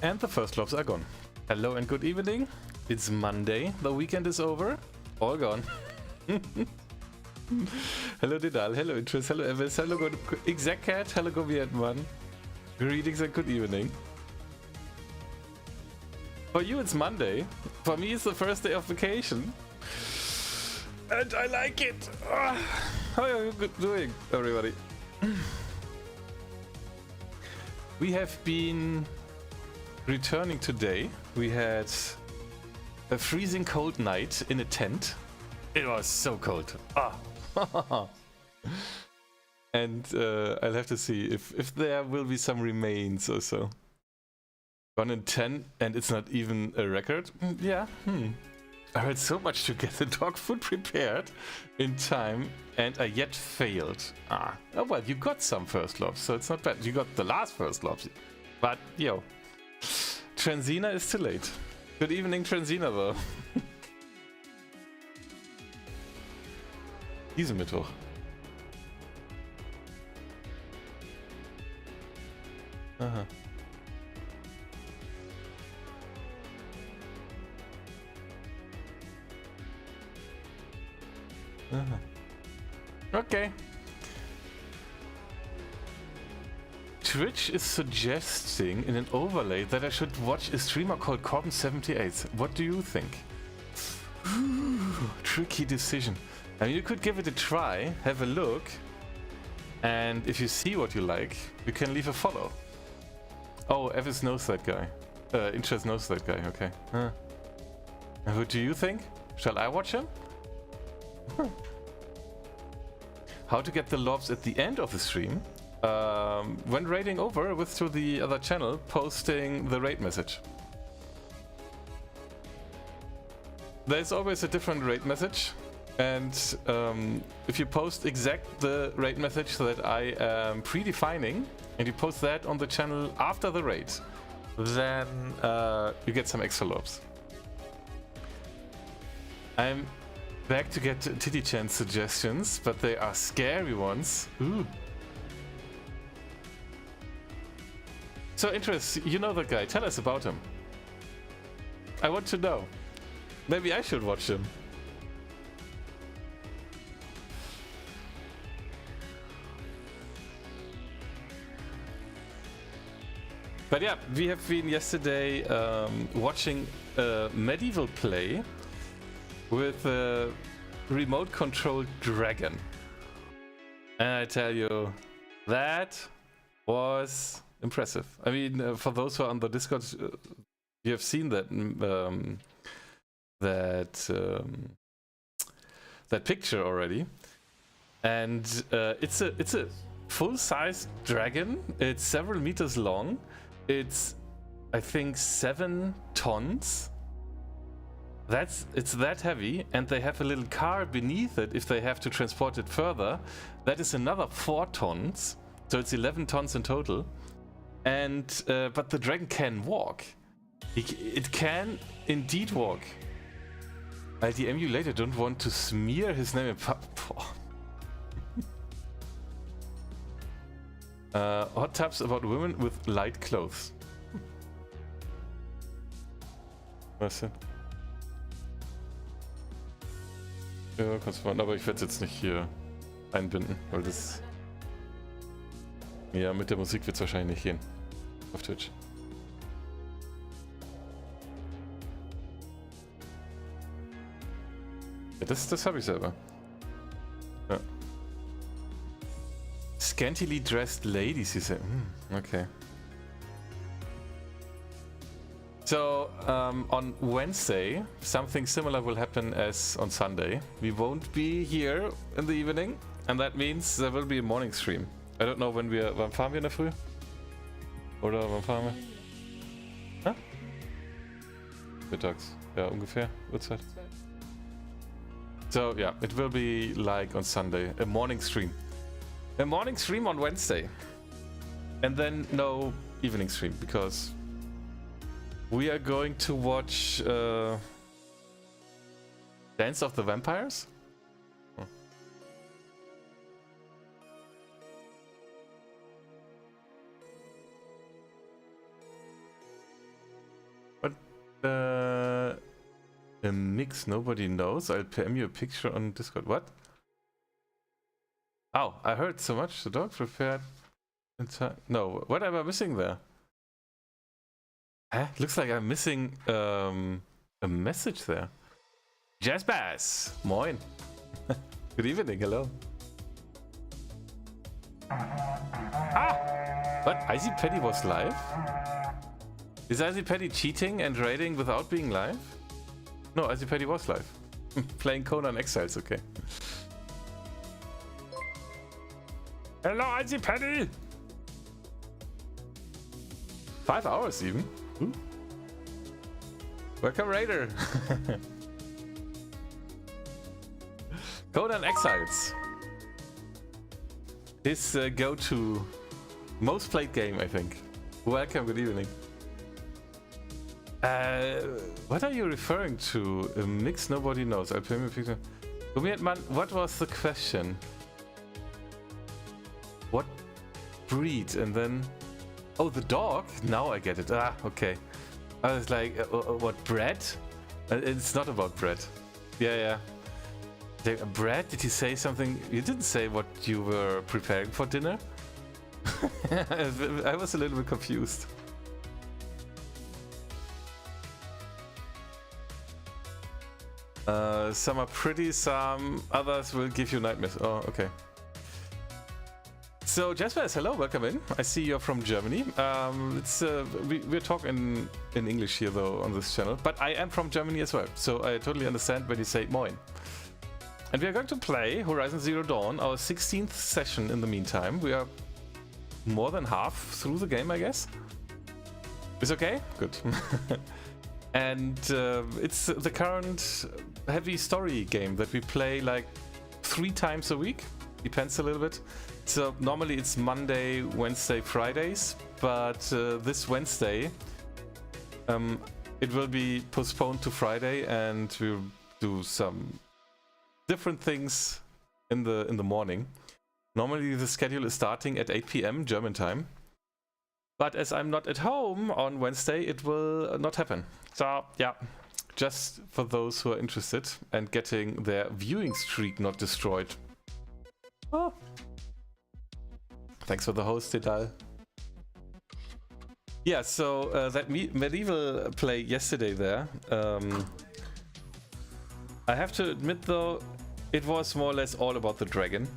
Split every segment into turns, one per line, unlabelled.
And the first loves are gone. Hello and good evening. It's Monday. The weekend is over. All gone. Hello Didal. Hello Interest. Hello Evis. Hello good Exactcat. Hello go Vietman. Greetings and good evening. For you it's Monday. For me it's the first day of vacation. And I like it. How are you doing, everybody? We have been returning today. We had a freezing cold night in a tent. It was so cold. And I'll have to see if there will be some remains or so. 1 in 10 and it's not even a record? Yeah. I heard so much to get the dog food prepared in time and I yet failed. Oh well, you got some first loves, so it's not bad. You got the last first loves. But, yo, Transina is too late. Good evening, Transina, though. Diese Mittwoch. Aha. Okay. Twitch is suggesting in an overlay that I should watch a streamer called Corbin78. What do you think? Tricky decision. I mean, you could give it a try, have a look, and if you see what you like, you can leave a follow. Oh, Evis knows that guy. Interest knows that guy, okay. And what do you think? Shall I watch him? How to get the lobs at the end of the stream? When raiding over with to the other channel, posting the raid message. There's always a different raid message, and if you post exact the raid message that I am predefining, and you post that on the channel after the raid, then you get some extra lobs. I'm back to get Titty-chan suggestions, but they are scary ones. Ooh. So, Interest, you know that guy. Tell us about him. I want to know. Maybe I should watch him. But yeah, we have been yesterday watching a medieval play with a remote-controlled dragon. And I tell you, that was impressive. I mean, for those who are on the Discord, you have seen that that picture already. And it's a full-size dragon. It's several meters long. It's, I think, 7 tons. It's that heavy, and they have a little car beneath it if they have to transport it further. That is another 4 tons, so it's 11 tons in total. And but the dragon can walk. It can indeed walk. The emulator don't want to smear his name in hot tubs about women with light clothes. Was denn? Ja, kannst du machen, aber ich werde es jetzt nicht hier einbinden, weil das... Ja, mit der Musik wird es wahrscheinlich nicht gehen. Auf Twitch. Ja, das habe ich selber. Ja. Scantily dressed ladies, you say. Okay. So, on Wednesday, something similar will happen as on Sunday. We won't be here in the evening, and that means there will be a morning stream. I don't know when wann fahren wir in der Früh? Oder wann fahren wir? Hä? Mittags, ja, ungefähr, Uhrzeit. So, yeah, it will be like on Sunday, a morning stream. A morning stream on Wednesday. And then no evening stream, because we are going to watch Dance of the Vampires? A mix nobody knows. I'll PM you a picture on Discord. What? Oh, I heard so much. The dog prepared. No, what am I missing there? Huh? Looks like I'm missing a message there. Jazz Bass, moin. Good evening, hello. Ah! What? Icy Petty was live? Is Icy Petty cheating and raiding without being live? No, Icy Petty was live. Playing Conan Exiles, okay. Hello, Icy Petty! 5 hours even? Ooh. Welcome, Raider! Conan Exiles. His go-to most played game, I think. Welcome, good evening. What are you referring to? A mix nobody knows. I'll pay me a picture. What was the question? What breed? And then... Oh, the dog? Now I get it. Ah, okay. I was like, what, bread? It's not about bread. Yeah. Bread? Did he say something? You didn't say what you were preparing for dinner? I was a little bit confused. Some are pretty, some others will give you nightmares. Oh, okay. So Jasper, hello, welcome in. I see you're from Germany. We're talking in English here though on this channel, but I am from Germany as well, so I totally understand when you say moin. And we are going to play Horizon Zero Dawn, our 16th session in the meantime. We are more than half through the game, I guess. It's okay? Good. And it's the current heavy story game that we play like 3 times a week. Depends a little bit. So normally it's Monday, Wednesday, Fridays, but this Wednesday it will be postponed to Friday, and we'll do some different things in the morning. Normally the schedule is starting at 8 PM German time, but as I'm not at home on Wednesday, it will not happen. So yeah, just for those who are interested and getting their viewing streak not destroyed. Oh. Thanks for the host, Tidal. Yeah, so that medieval play yesterday there, I have to admit though, it was more or less all about the dragon.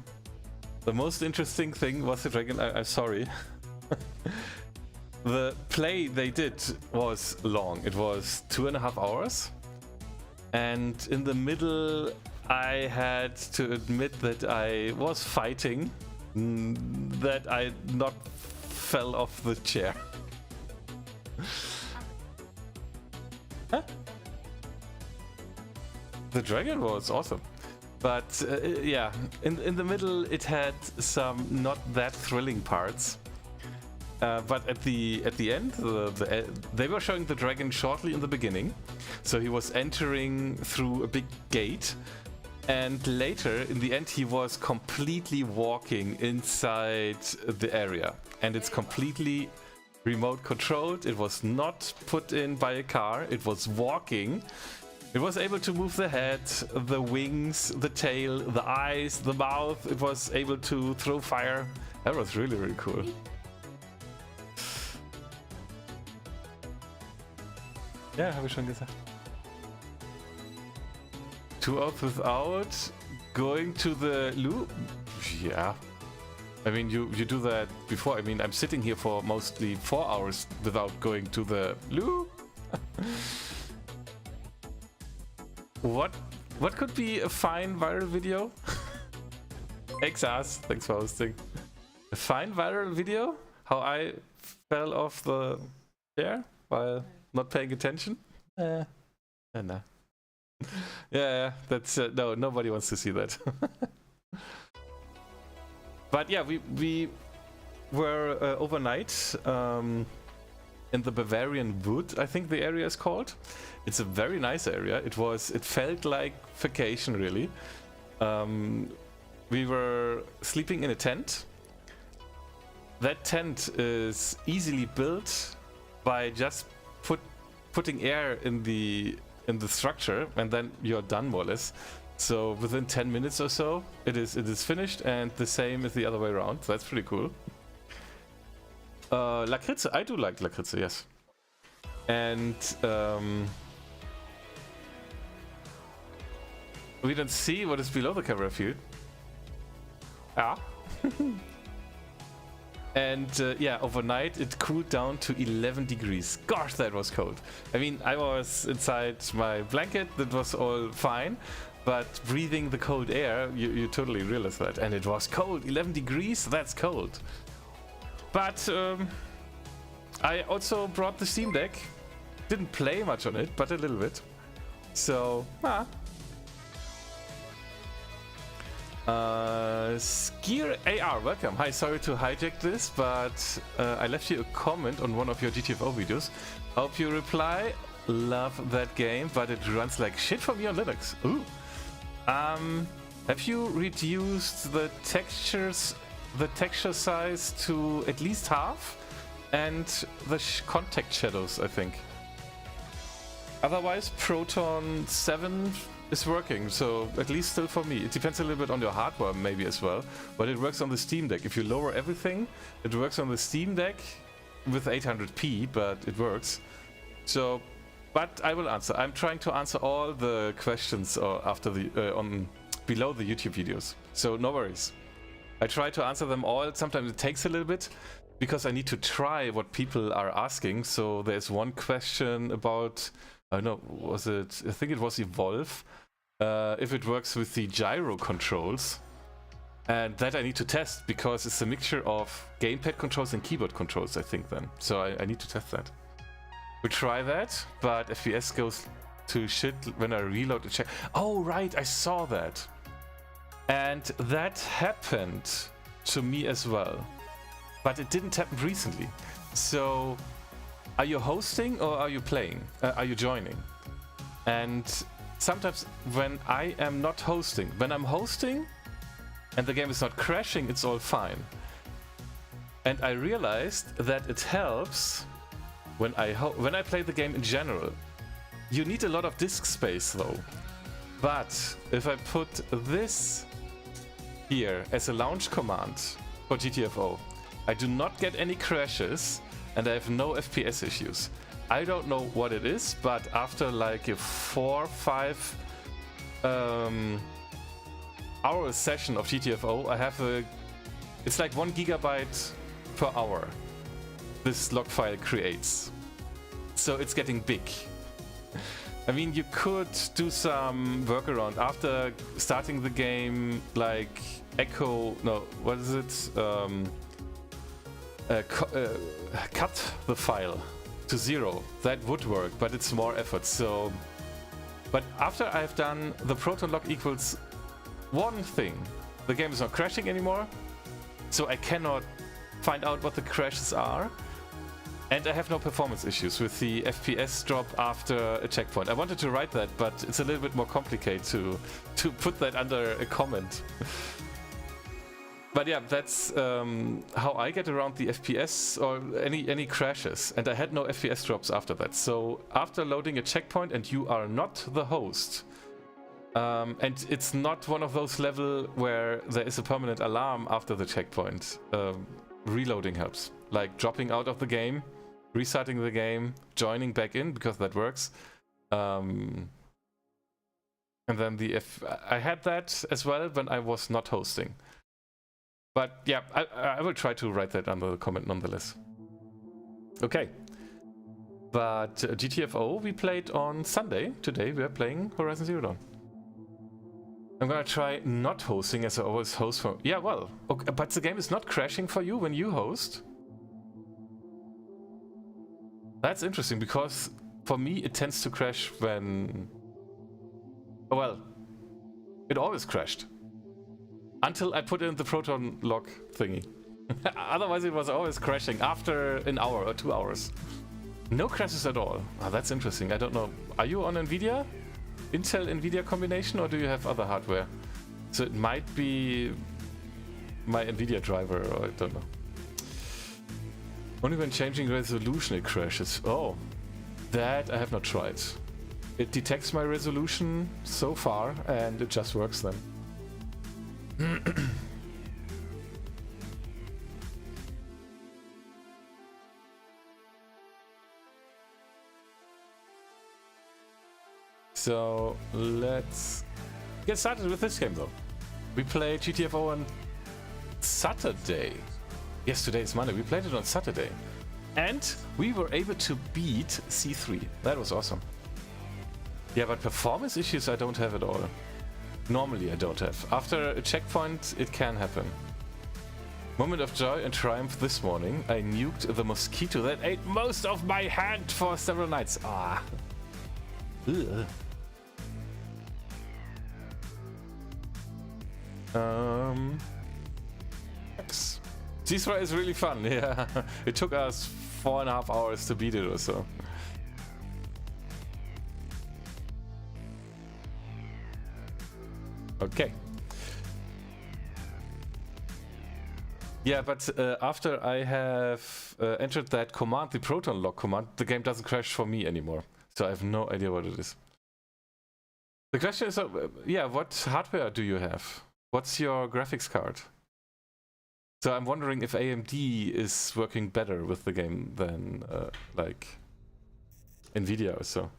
The most interesting thing was the dragon. I'm sorry. The play they did was long. It was 2.5 hours. And in the middle, I had to admit that I was fighting, that I not fell off the chair. Huh? The dragon was awesome. But yeah, in the middle it had some not that thrilling parts. But at the end, they were showing the dragon shortly in the beginning. So he was entering through a big gate. And later, in the end, he was completely walking inside the area. And it's completely remote controlled. It was not put in by a car. It was walking. It was able to move the head, the wings, the tail, the eyes, the mouth. It was able to throw fire. That was really, really cool. Ja, habe ich schon gesagt. 2 hours without going to the loo? Yeah. I mean, you do that before. I mean, I'm sitting here for mostly 4 hours without going to the loo. What could be a fine viral video? Xas, thanks for hosting. A fine viral video? How I fell off the chair while not paying attention? Nah. Yeah, that's no, nobody wants to see that. But yeah, we were overnight in the Bavarian Wood, I think the area is called. It's a very nice area. It felt like vacation, really. We were sleeping in a tent. That tent is easily built by just putting air in the structure, and then you're done more or less. So within 10 minutes or so, it is finished, and the same is the other way around. So that's pretty cool. Lakritze, I do like Lakritze, yes. And we don't see what is below the camera feed. Ah. And yeah, overnight it cooled down to 11 degrees. Gosh, that was cold. I mean, I was inside my blanket, that was all fine, but breathing the cold air, you totally realize that. And it was cold, 11 degrees, that's cold. But I also brought the Steam Deck. Didn't play much on it, but a little bit. So, Skier AR, welcome. Hi, sorry to hijack this, but I left you a comment on one of your GTFO videos. Hope you reply. Love that game, but it runs like shit for me on Linux. Ooh. Have you reduced the texture size to at least half? And the contact shadows, I think. Otherwise, Proton 7 is working, so at least still for me. It depends a little bit on your hardware maybe as well, but it works on the Steam Deck. If you lower everything, it works on the Steam Deck with 800p, but it works. So, but I will answer. I'm trying to answer all the questions after the below the YouTube videos, so no worries. I try to answer them all. Sometimes it takes a little bit, because I need to try what people are asking. So there's one question about, I don't know, I think it was Evolve, if it works with the gyro controls. And that I need to test, because it's a mixture of gamepad controls and keyboard controls, I think then. So I need to test that. We'll try that, but FPS goes to shit when I reload the check. Oh, right, I saw that. And that happened to me as well. But it didn't happen recently. So, are you hosting or are you playing? Are you joining? And sometimes when I am not hosting, when I'm hosting and the game is not crashing, it's all fine. And I realized that it helps when I play the game in general. You need a lot of disk space though. But if I put this here as a launch command for GTFO, I do not get any crashes and I have no FPS issues. I don't know what it is, but after like a 4 or 5 hour session of GTFO, I have it's like 1 gigabyte per hour this log file creates. So it's getting big. I mean, you could do some workaround after starting the game, like cut the file to 0. That would work, but it's more effort. So, but after I've done the Proton log equals 1 thing, the game is not crashing anymore, so I cannot find out what the crashes are. And I have no performance issues with the FPS drop after a checkpoint. I wanted to write that, but it's a little bit more complicated to put that under a comment. But yeah, that's how I get around the FPS or any crashes. And I had no FPS drops after that. So after loading a checkpoint and you are not the host, and it's not one of those levels where there is a permanent alarm after the checkpoint, reloading helps. Like dropping out of the game, restarting the game, joining back in, because that works. And then I had that as well when I was not hosting. But yeah, I will try to write that under the comment nonetheless. Okay. But GTFO we played on Sunday. Today we are playing Horizon Zero Dawn. I'm gonna try not hosting as I always host for... Yeah, well, okay, but the game is not crashing for you when you host? That's interesting, because for me it tends to crash when... Well, it always crashed. Until I put in the Proton log thingy. Otherwise it was always crashing after an hour or 2 hours. No crashes at all. Oh, that's interesting. I don't know. Are you on NVIDIA? Intel NVIDIA combination, or do you have other hardware? So it might be my NVIDIA driver, or I don't know. Only when changing resolution it crashes. Oh. That I have not tried. It detects my resolution so far, and it just works then. So let's get started with this game though. We played GTFO on Saturday. Yes, today is Monday. We played it on Saturday. And we were able to beat C3. That was awesome. Yeah, but performance issues I don't have at all. Normally I don't have. After a checkpoint, it can happen. Moment of joy and triumph this morning. I nuked the mosquito that ate most of my hand for several nights. Ah. Ugh. C3 is really fun, yeah. It took us 4.5 hours to beat it or so. Okay. Yeah, but after I have entered that command, the proton lock command, the game doesn't crash for me anymore. So I have no idea what it is. The question is, yeah, what hardware do you have? What's your graphics card? So I'm wondering if AMD is working better with the game than like Nvidia or so.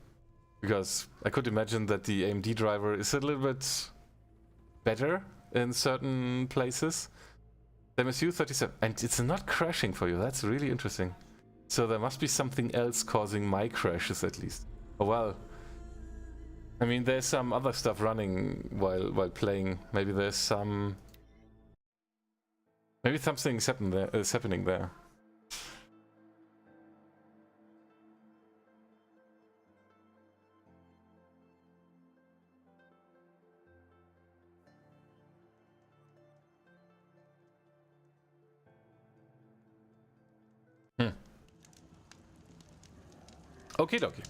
Because I could imagine that the AMD driver is a little bit better in certain places. MSU 37, and it's not crashing for you. That's really interesting. So there must be something else causing my crashes at least. Oh well. I mean, there's some other stuff running while playing. Maybe there's some. Maybe something's happening there. Okie dokie.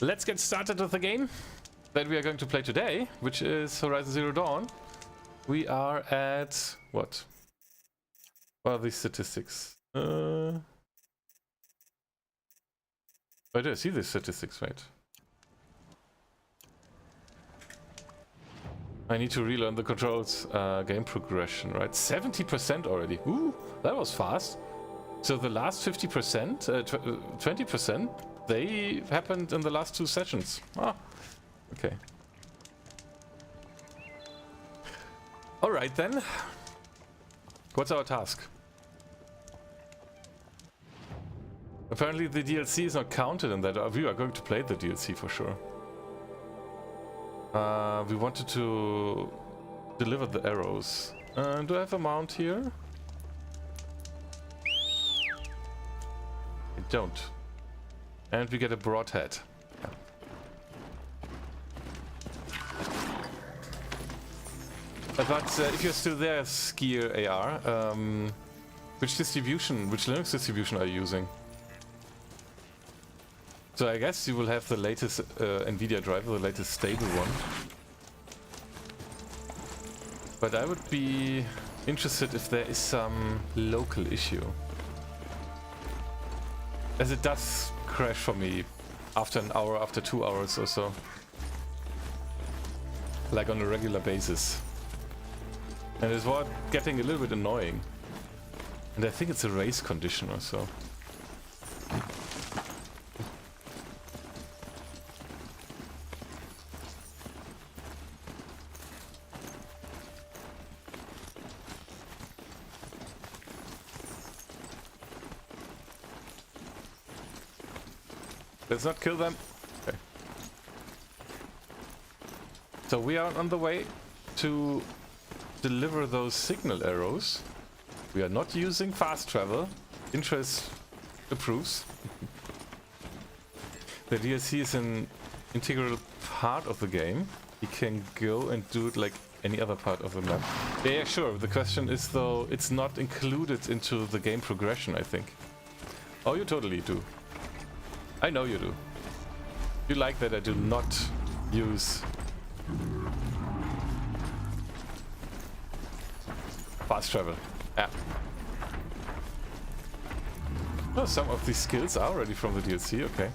Let's get started with the game that we are going to play today, which is Horizon Zero Dawn. We are at what? What are these statistics? I do see these statistics, right? I need to relearn the controls. Game progression, right? 70% already. Ooh, that was fast. So the last 50%, 20%, they happened in the last 2 sessions. Ah, okay. Alright then. What's our task? Apparently the DLC is not counted in that. We are going to play the DLC for sure. We wanted to deliver the arrows. Do I have a mount here? I don't. And we get a broadhead. Yeah. But if you're still there, Skier AR, which Linux distribution are you using? So I guess you will have the latest NVIDIA driver, the latest stable one. But I would be interested if there is some local issue. As it does crash for me after an hour, after 2 hours or so. Like on a regular basis. And it's getting a little bit annoying. And I think it's a race condition or so. Let's not kill them. Okay. So we are on the way to deliver those signal arrows. We are not using fast travel. Interest approves. The DLC is an integral part of the game. You can go and do it like any other part of the map. Yeah, sure. The question is though, it's not included into the game progression, I think. Oh, you totally do. I know you do. You like that I do not use... Fast travel. Yeah. Oh, some of these skills are already from the DLC, okay.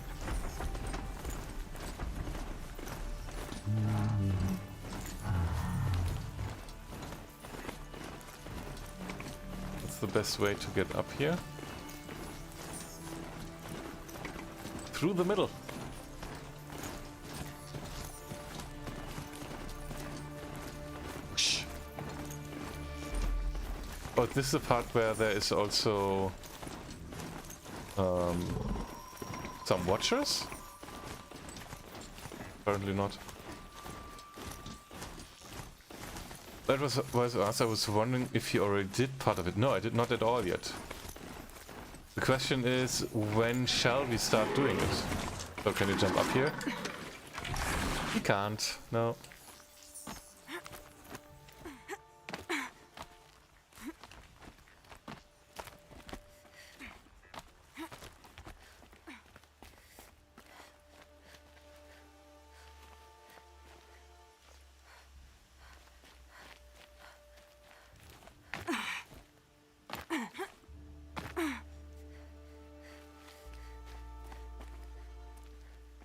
That's the best way to get up here. Through the middle. Whoosh. Oh, this is the part where there is also some watchers? Apparently not. That was us. I was wondering if you already did part of it. No, I did not at all yet. The question is, when shall we start doing it? So can you jump up here? You can't. No.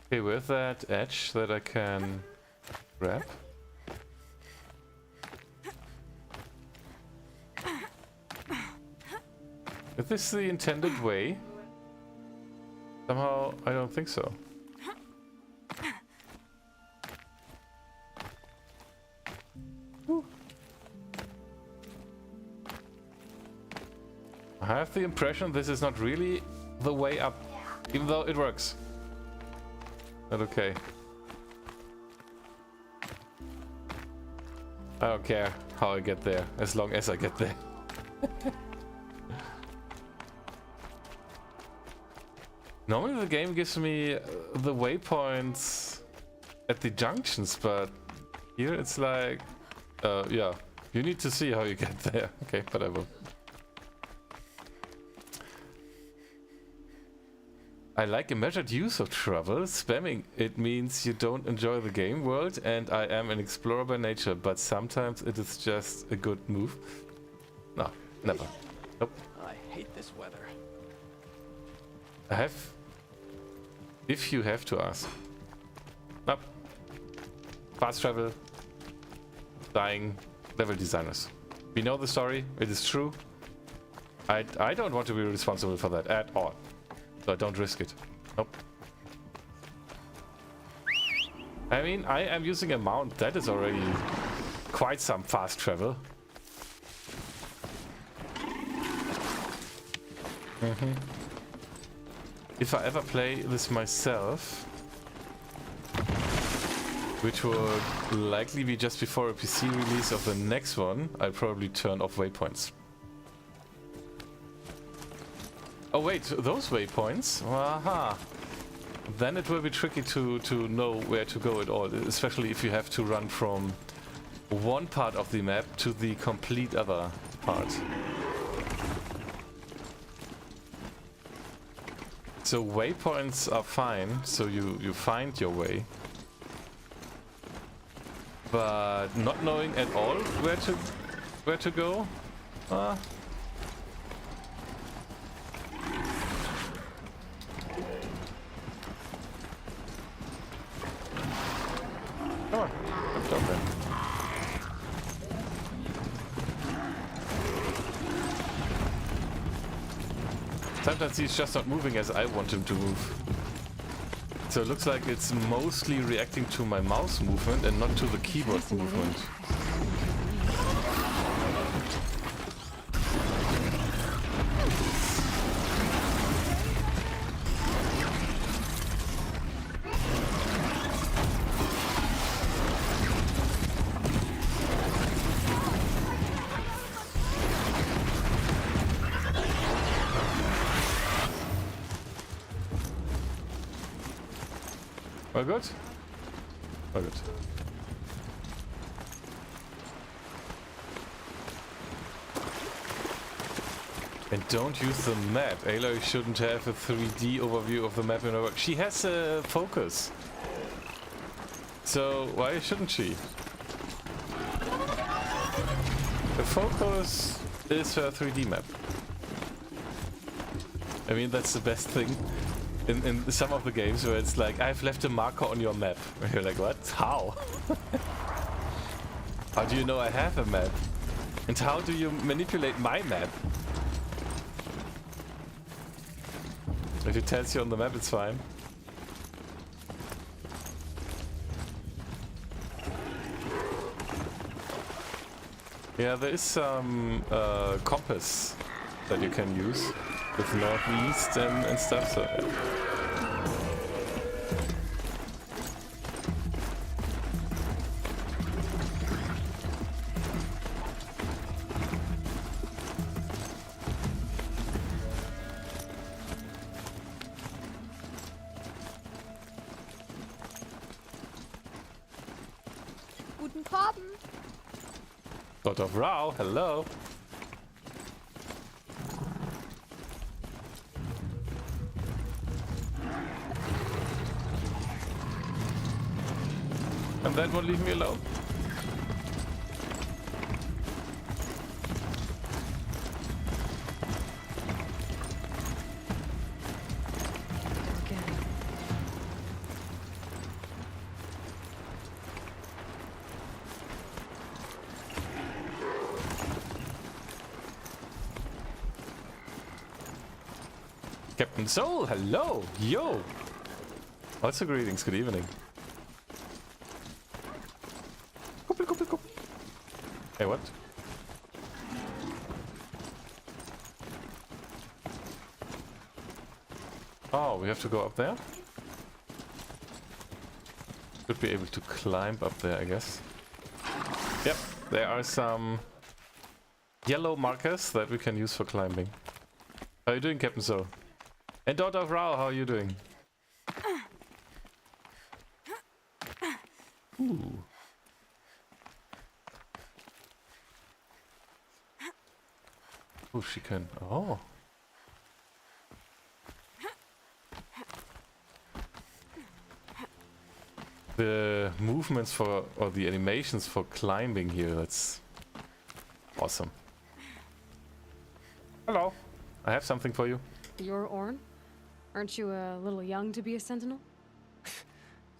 Okay, with that edge that I can grab. Is this the intended way? Somehow, I don't think so. Whew. I have the impression this is not really the way up, even though it works. But okay. I don't care how I get there, as long as I get there. Normally the game gives me the waypoints at the junctions, but here it's like, yeah, you need to see how you get there. Okay, whatever. I like a measured use of travel. Spamming it means you don't enjoy the game world, and I am an explorer by nature, but sometimes it is just a good move. No, never. Nope.
I hate this weather.
I have... If you have to ask. Nope. Fast travel. Dying. Level designers. We know the story. It is true. I don't want to be responsible for that at all. So I don't risk it. Nope. I mean, I am using a mount. That is already quite some fast travel. If I ever play this myself, which would likely be just before a PC release of the next one, I'll probably turn off waypoints. Oh wait, those waypoints? Aha! Then it will be tricky to know where to go at all, especially if you have to run from one part of the map to the complete other part. So waypoints are fine, so you find your way. But not knowing at all where to go? Come on, let's jump in. Sometimes he's just not moving as I want him to move. So it looks like it's mostly reacting to my mouse movement and not to the keyboard movement. All good? All good. And don't use the map. Aloy shouldn't have a 3D overview of the map in her work. She has a focus. So why shouldn't she? A focus is her 3D map. I mean, that's the best thing in some of the games where it's like, I've left a marker on your map. And you're like, what? How? How do you know I have a map? And how do you manipulate my map? If it tells you on the map, it's fine. Yeah, there is some compass that you can use with northeast and stuff, so yeah.
Guten Abend.
Dot of Rao, hello. And that won't leave me alone. Captain Soul, hello, yo. Also greetings, good evening. Kuppel, kuppel, kuppel. Hey, what? Oh, we have to go up there? Should be able to climb up there, I guess. Yep, there are some yellow markers that we can use for climbing. How are you doing, Captain Soul? And Daughter of Rao, how are you doing? Ooh. Oh, she can. Oh. The movements for, or the animations for climbing here, that's awesome. Hello. I have something for you.
You're Orn? Aren't you a little young to be a sentinel?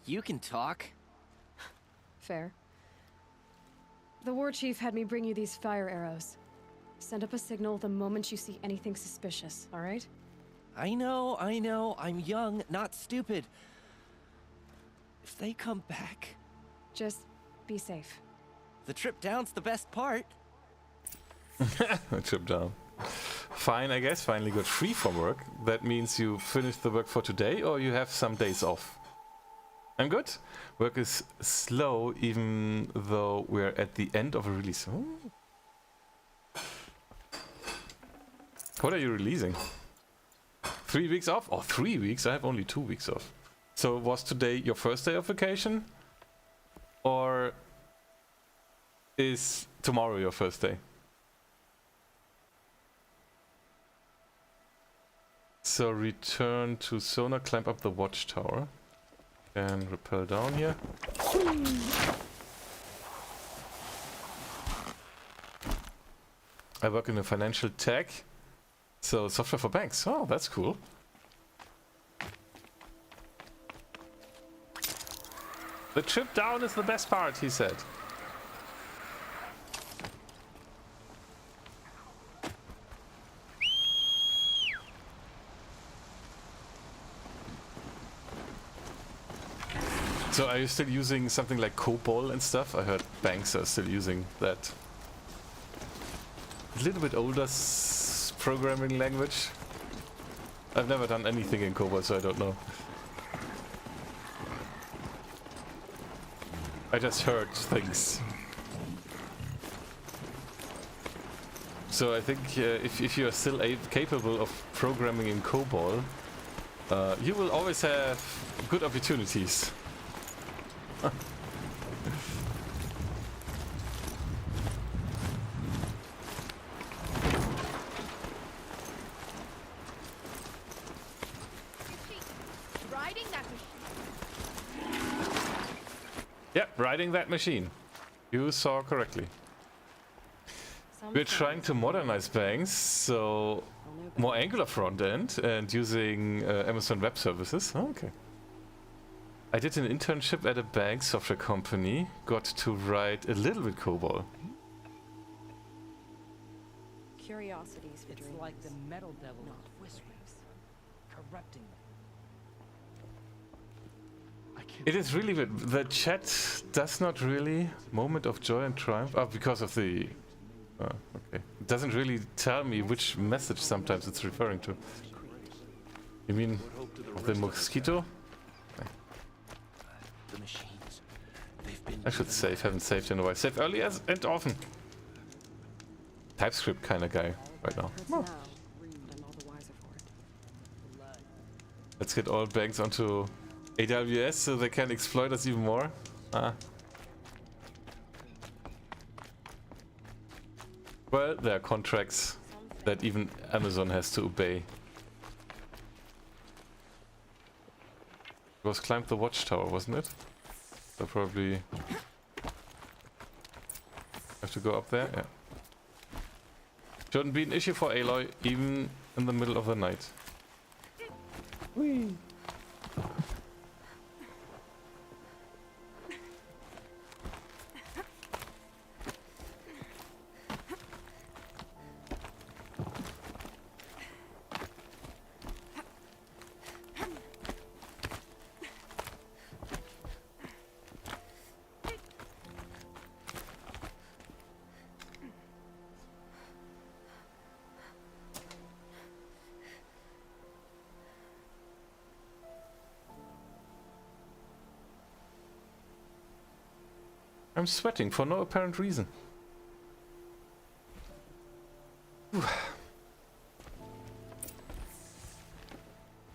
You can talk.
Fair. The war chief had me bring you these fire arrows. Send up a signal the moment you see anything suspicious, all right?
I know. I'm young, not stupid. If they come back...
Just be safe.
The trip down's the best part.
The trip down. Fine, I guess. Finally got free from work. That means you finished the work for today or you have some days off. I'm good. Work is slow even though we're at the end of a release. Oh. What are you releasing? 3 weeks off? Oh, 3 weeks? I have only 2 weeks off. So was today your first day of vacation? Or is tomorrow your first day? So return to Sona, climb up the watchtower. And rappel down here. I work in a financial tech. So software for banks. Oh, that's cool. The trip down is the best part, he said. So are you still using something like COBOL and stuff? I heard banks are still using that. A little bit older programming language. I've never done anything in COBOL, so I don't know. I just heard things. So I think if you are still capable of programming in COBOL, you will always have good opportunities.
Riding that machine.
Yep, riding that machine. You saw correctly. We're trying to modernize banks, so more Angular front end and using Amazon Web Services. Oh, okay. I did an internship at a bank software company. Got to write a little bit COBOL.
Curiosities for
It's
dreams.
like the metal devil whispers, corrupting them.
It is really weird. The chat does not really moment of joy and triumph. Oh, because of the... Oh, okay. It doesn't really tell me which message sometimes it's referring to. You mean of the mosquito?
The machines. They've been
I should save. Haven't saved in a while. Save early and often. TypeScript kind of guy right now.
Hurts now, but I'm all the wiser for it.
Let's get all banks onto AWS so they can exploit us even more. Well, there are contracts that even Amazon has to obey. It was climb the watchtower, wasn't it? So probably have to go up there. Yeah. Shouldn't be an issue for Aloy, even in the middle of the night. Whee! I'm sweating for no apparent reason.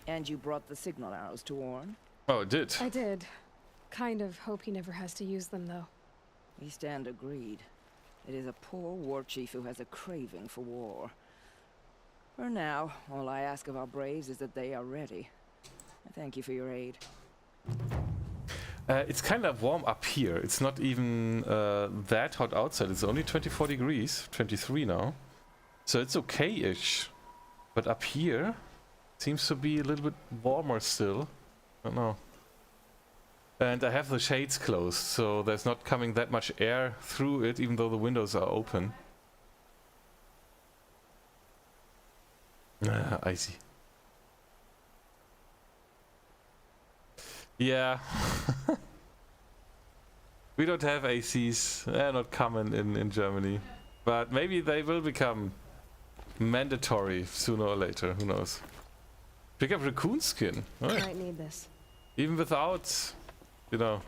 And you brought the signal arrows to Warren?
Oh, it did.
I did. Kind of hope he never has to use them, though.
We stand agreed. It is a poor war chief who has a craving for war. For now, all I ask of our braves is that they are ready. I thank you for your aid.
It's kind of warm up here. It's not even that hot outside. It's only 24 degrees, 23 now. So it's okay-ish. But up here, seems to be a little bit warmer still. I don't know. And I have the shades closed, so there's not coming that much air through it, even though the windows are open. Icy. Yeah. We don't have ACs. They're not common in Germany. But maybe they will become mandatory sooner or later. Who knows? Pick up raccoon skin. Oh, yeah.
Might need this.
Even without, you know,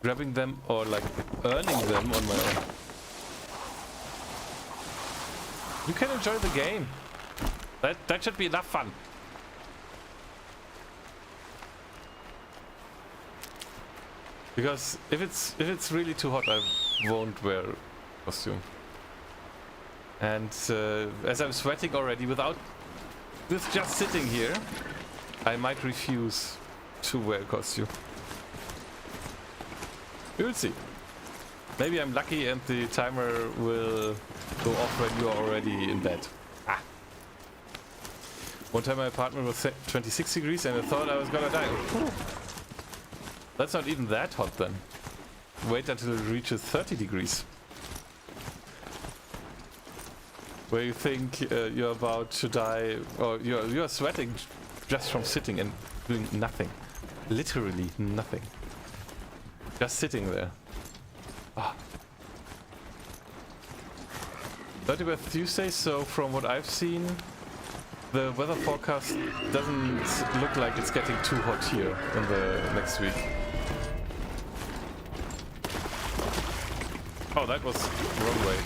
grabbing them or like earning them on my own. You can enjoy the game. That should be enough fun. Because if it's really too hot, I won't wear a costume. And as I'm sweating already, with just sitting here, I might refuse to wear a costume. We will see. Maybe I'm lucky and the timer will go off when you are already in bed. Ah. One time my apartment was 26 degrees and I thought I was gonna die. That's not even that hot then. Wait until it reaches 30 degrees. Where you think you're about to die, or you're sweating just from sitting and doing nothing. Literally nothing. Just sitting there. Ah. 30th Tuesday, so from what I've seen, the weather forecast doesn't look like it's getting too hot here in the next week. Oh, that was the wrong way.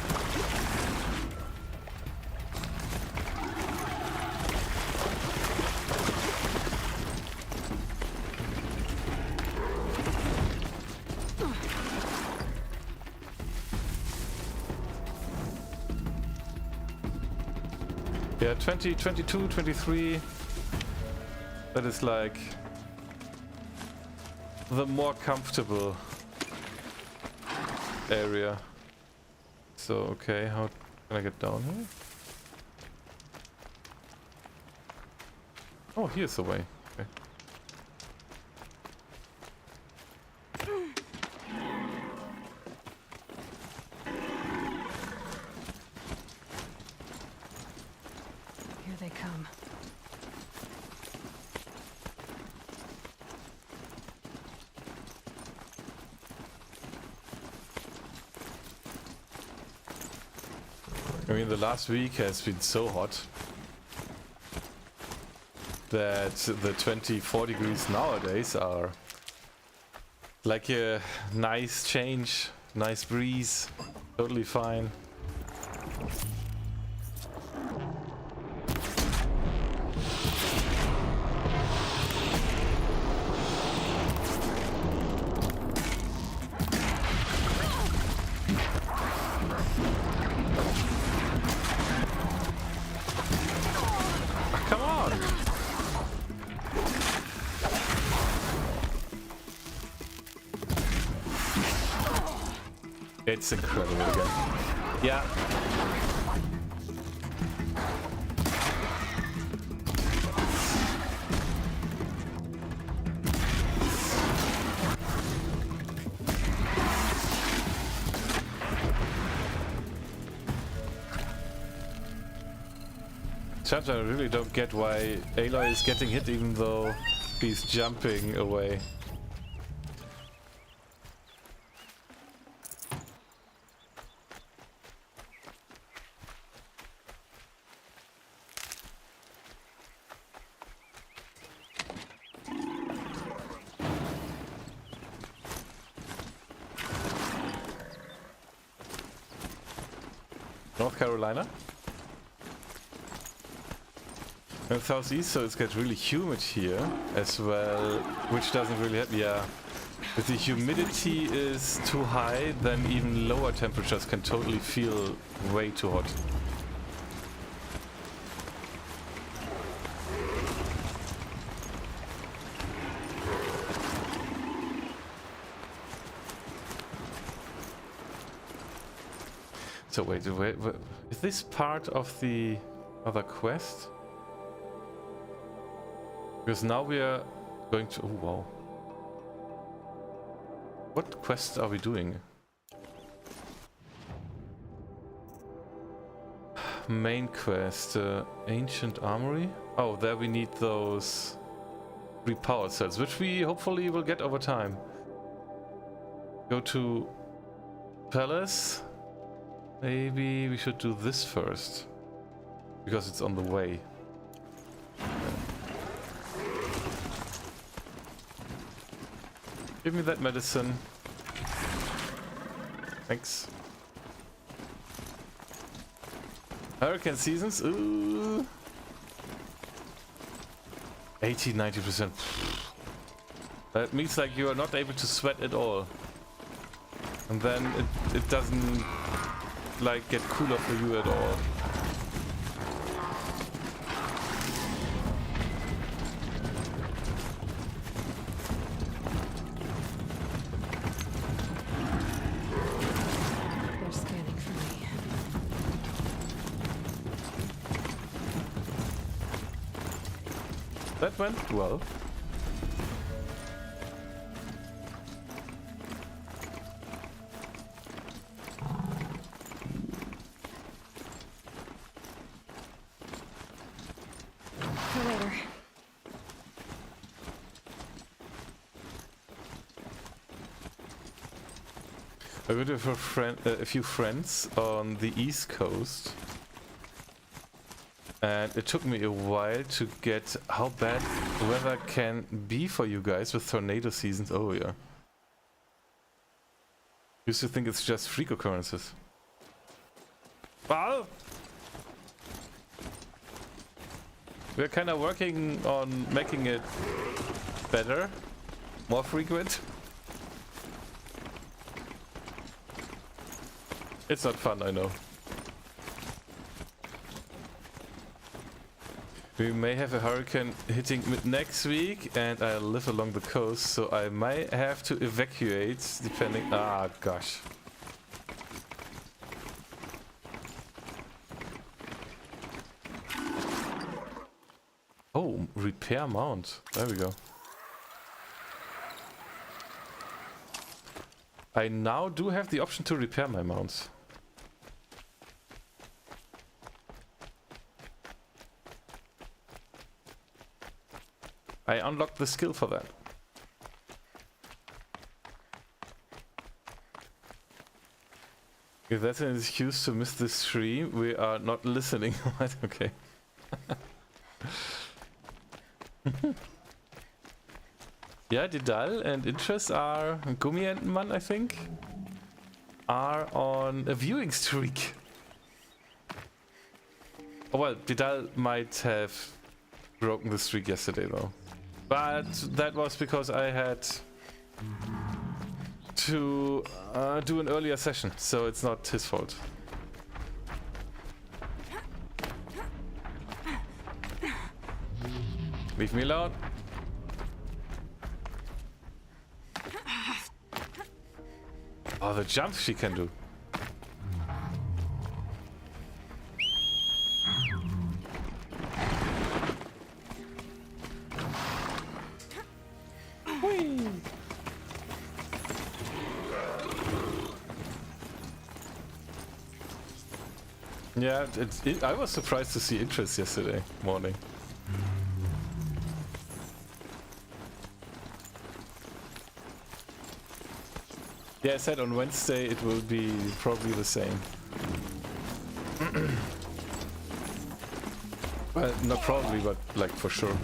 Yeah, 20, 22, 23. That is like the more comfortable area. So, okay, how can I get down here? Oh, here's the way. Okay.
Here they come.
I mean, the last week has been so hot that the 24 degrees nowadays are like a nice change, nice breeze, totally fine. Come on! It's incredible again. Yeah. Sometimes I really don't get why Aloy is getting hit even though he's jumping away. North Carolina? And southeast, so it's get really humid here as well, which doesn't really help. Yeah, if the humidity is too high, then even lower temperatures can totally feel way too hot. So wait, is this part of the other quest? Because now we are going to... Oh, wow. What quests are we doing? Main quest, Ancient Armory. Oh, there we need those 3 power cells, which we hopefully will get over time. Go to Palace. Maybe we should do this first, because it's on the way. Give me that medicine. Thanks. Hurricane seasons? Ooh. 80-90%. That means like you are not able to sweat at all. And then it doesn't like get cooler for you at all.
They're scanning for me.
That went well.
For later.
I went with a few friends on the East Coast, and it took me a while to get how bad weather can be for you guys with tornado seasons. Oh yeah. Used to think it's just freak occurrences. Wow! We're kind of working on making it better, more frequent. It's not fun, I know. We may have a hurricane hitting mid next week, and I live along the coast, so I might have to evacuate depending... Ah, gosh. repair mount. There we go. I now do have the option to repair my mounts. I unlocked the skill for that. If that's an excuse to miss this stream, we are not listening. Okay. Yeah, Didal and Interest are Gummientenmann, I think, are on a viewing streak. Oh well, Didal might have broken the streak yesterday though. But that was because I had to do an earlier session, so it's not his fault. Leave me alone. Oh, the jumps she can do. Yeah, I was surprised to see interest yesterday morning. Yeah, I said on Wednesday it will be probably the same. Well, not probably, but like for sure.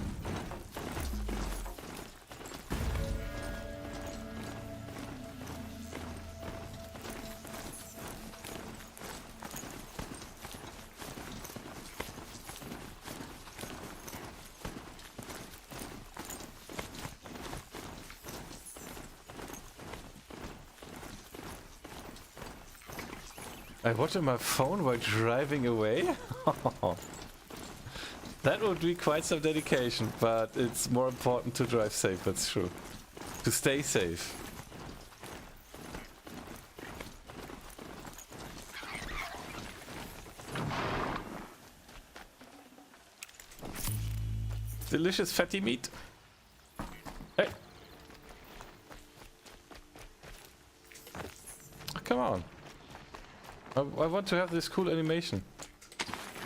I watch on my phone while driving away? That would be quite some dedication, but it's more important to drive safe, that's true. To stay safe. Delicious fatty meat. Hey! Oh, come on. I want to have this cool animation.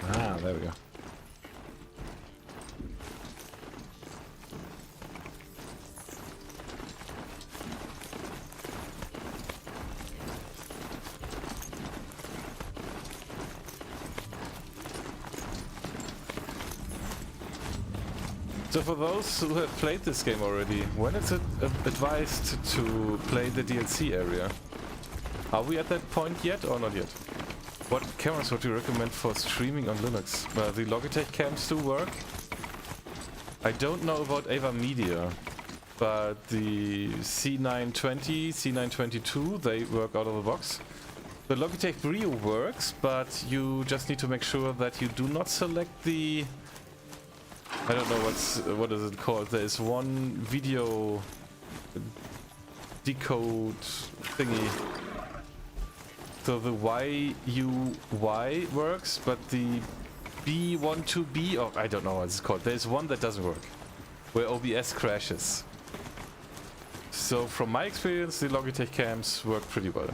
Ah, there we go. So for those who have played this game already, when is it advised to play the DLC area? Are we at that point yet or not yet? What cameras would you recommend for streaming on Linux? The Logitech cams do work. I don't know about Ava Media, but the C920, C922, they work out of the box. The Logitech Brio works, but you just need to make sure that you do not select the... I don't know what is it called. There is one video decode thingy. So the YUY works, but the B12B, or I don't know what it's called. There's one that doesn't work, where OBS crashes. So from my experience, the Logitech cams work pretty well.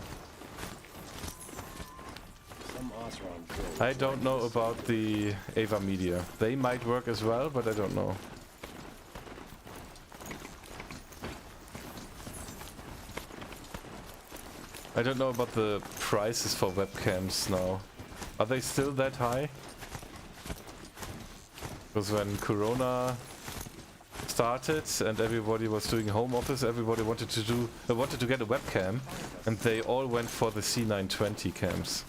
I don't know about the Ava Media. They might work as well, but I don't know. I don't know about the prices for webcams now. Are they still that high? Because when Corona started and everybody was doing home office, everybody wanted to get a webcam, and they all went for the C920 cams.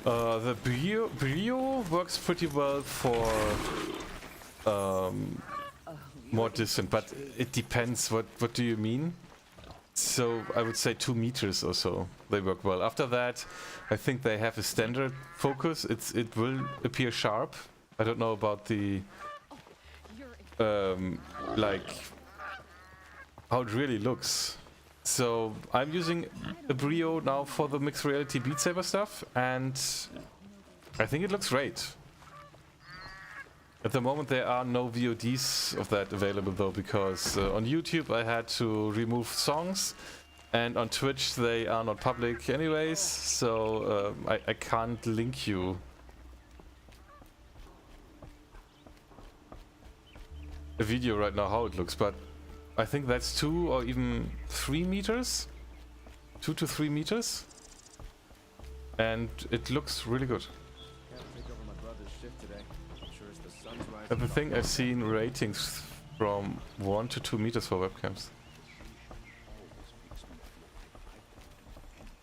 The Brio works pretty well for more distant, but it depends. What do you mean? So I would say 2 meters or so. They work well. After that, I think they have a standard focus. It will appear sharp. I don't know about the like how it really looks. So I'm using a Brio now for the mixed reality Beat Saber stuff, and I think it looks great. At the moment there are no VODs of that available though, because on YouTube I had to remove songs, and on Twitch they are not public anyways, so I can't link you a video right now how it looks, but I think that's 2 or even 3 meters, 2 to 3 meters, and it looks really good. And the thing, I've seen ratings from 1 to 2 meters for webcams.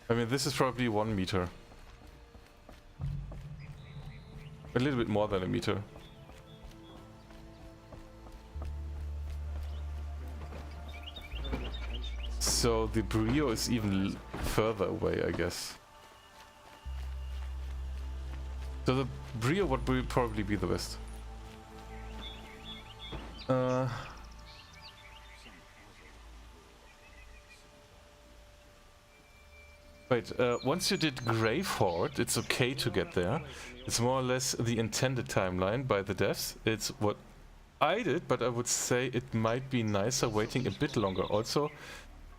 I mean, this is probably 1 meter, a little bit more than a meter. So the Brio is even further away, I guess. So the Brio would probably be the best. Wait, once you did Gravehorde, it's okay to get there. It's more or less the intended timeline by the devs. It's what I did, but I would say it might be nicer waiting a bit longer. Also,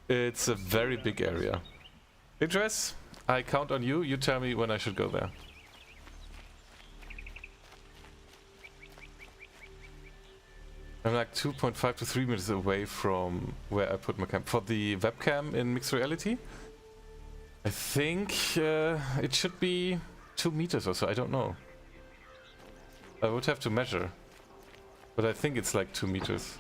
it's a very big area. Idris, I count on you. You tell me when I should go there. I'm like 2.5 to 3 meters away from where I put my camp. For the webcam in mixed reality, I think it should be 2 meters or so. I don't know. I would have to measure. But I think it's like 2 meters.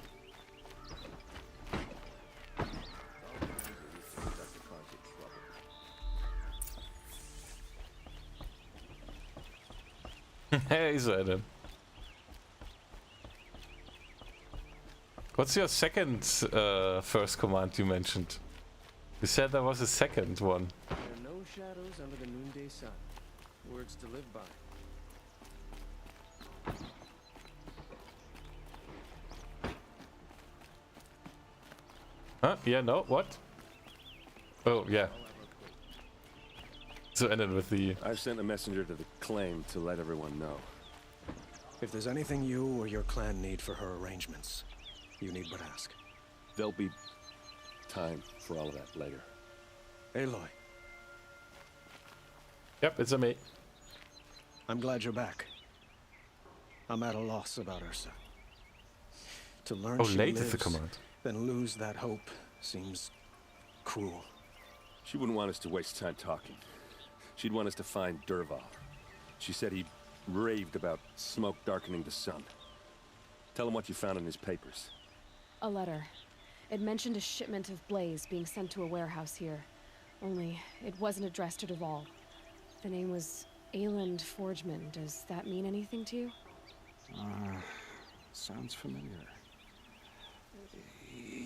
Hey, Zoeden. What's your second first command you mentioned? You said there was a second one.
There are no shadows under the noonday sun. Words to live by.
Huh? Yeah, no, what? Oh, yeah. So ended with the...
I've sent a messenger to the claim to let everyone know.
If there's anything you or your clan need for her arrangements, you need but ask.
There'll be time for all of that later.
Aloy,
Yep, it's a me.
I'm glad you're back. I'm at a loss about Ursa. To learn
Oh,
she
late is
lives,
the command.
then lose that hope seems cruel.
She wouldn't want us to waste time talking. She'd want us to find Dervahl. She said he raved about smoke darkening the sun. Tell him what you found in his papers.
A letter. It mentioned a shipment of blaze being sent to a warehouse here. Only, it wasn't addressed to Dervahl. The name was Ayland Forgeman. Does that mean anything to you?
Sounds familiar.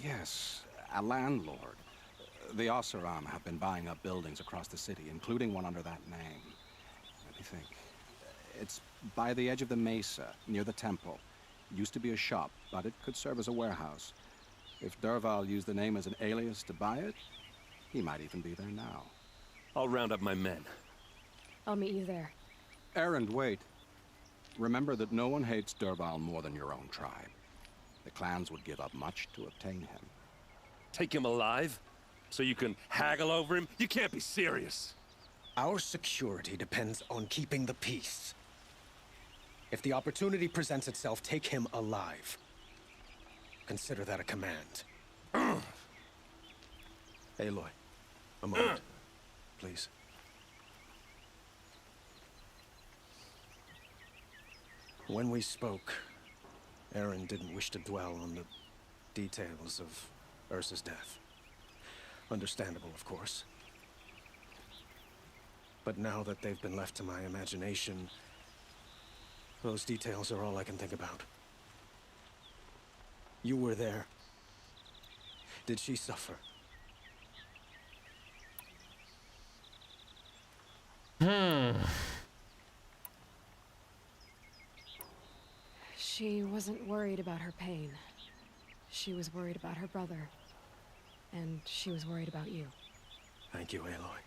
Yes, a landlord. The Oseram have been buying up buildings across the city, including one under that name. Let me think. It's by the edge of the mesa, near the temple. Used to be a shop, but it could serve as a warehouse. If Dervahl used the name as an alias to buy it, he might even be there now.
I'll round up my men.
I'll meet you there.
Erend, wait. Remember that no one hates Dervahl more than your own tribe. The clans would give up much to obtain him.
Take him alive? So you can haggle over him? You can't be serious.
Our security depends on keeping the peace. If the opportunity presents itself, take him alive. Consider that a command. Aloy, a moment, please. When we spoke, Aaron didn't wish to dwell on the details of Ursa's death. Understandable, of course. But now that they've been left to my imagination, those details are all I can think about. You were there. Did she suffer?
She wasn't worried about her pain. She was worried about her brother. and she was worried about you.
Thank you, Aloy.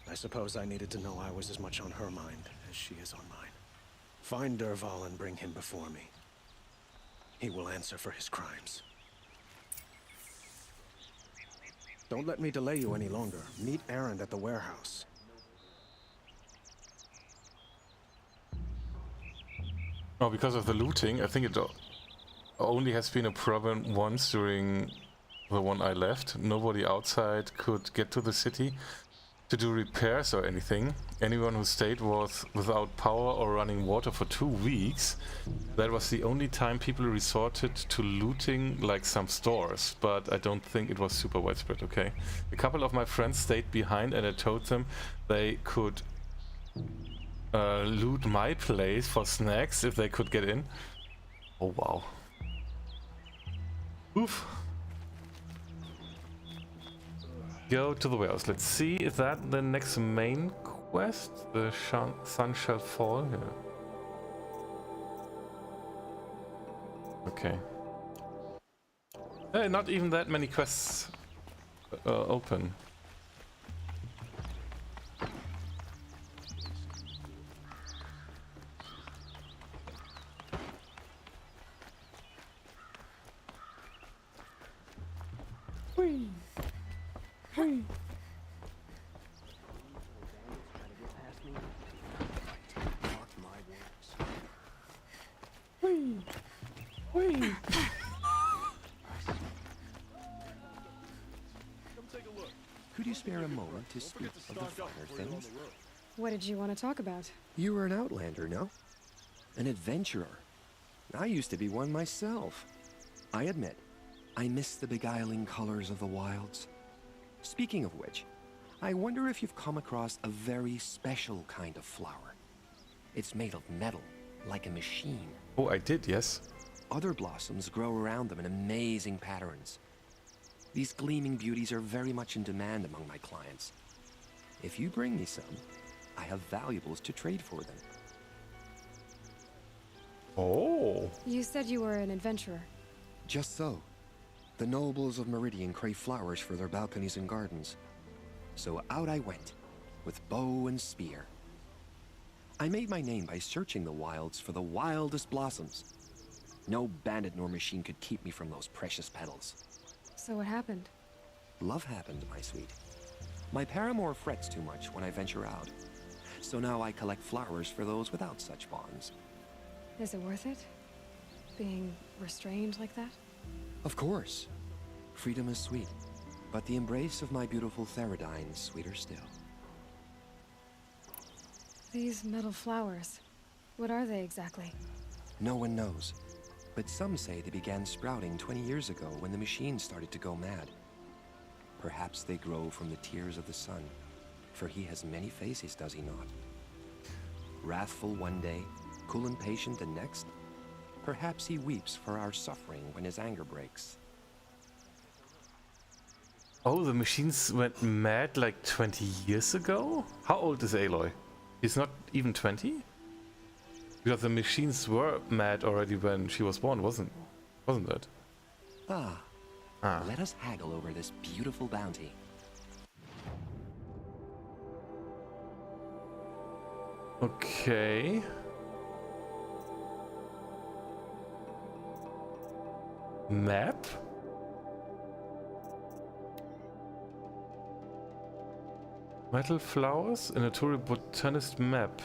I suppose I needed to know I was as much on her mind as she is on mine. Find Dervahl and bring him before me. He will answer for his crimes. Don't let me delay you any longer. Meet Erend at the warehouse.
Oh, because of the looting, I think it only has been a problem once during the one I left. Nobody outside could get to the city to do repairs or anything. Anyone who stayed was without power or running water for 2 weeks. That was the only time people resorted to looting, like some stores, but I don't think it was super widespread, okay? A couple of my friends stayed behind and I told them they could loot my place for snacks if they could get in. Oh wow. Oof. Go to the warehouse. Let's see, is that the next main quest? The sun shall fall? Yeah. Okay. Hey, not even that many quests open. Whee! Whee! Whee! Whee!
Could you spare a moment to speak of the finer things?
What did you want to talk about?
You were an outlander, no? An adventurer. I used to be one myself. I admit, I miss the beguiling colors of the wilds. Speaking of which, I wonder if you've come across a very special kind of flower. It's made of metal, like a machine.
Oh, I did, yes.
Other blossoms grow around them in amazing patterns. These gleaming beauties are very much in demand among my clients. If you bring me some, I have valuables to trade for them.
Oh.
You said you were an adventurer.
Just so. The nobles of Meridian crave flowers for their balconies and gardens. So out I went, with bow and spear. I made my name by searching the wilds for the wildest blossoms. No bandit nor machine could keep me from those precious petals.
So what happened?
Love happened, my sweet. My paramour frets too much when I venture out. So now I collect flowers for those without such bonds.
Is it worth it? Being restrained like that?
Of course. Freedom is sweet, but the embrace of my beautiful Theridine is sweeter still.
These metal flowers, what are they exactly?
No one knows, but some say they began sprouting 20 years ago when the machines started to go mad. Perhaps they grow from the tears of the sun, for he has many faces, does he not? Wrathful one day, cool and patient the next. Perhaps he weeps for our suffering when his anger breaks.
Oh, the machines went mad like 20 years ago? How old is Aloy? He's not even 20? Because the machines were mad already when she was born, wasn't it?
Ah. Let us haggle over this beautiful bounty.
Okay. Map? Metal flowers? A natural botanist map.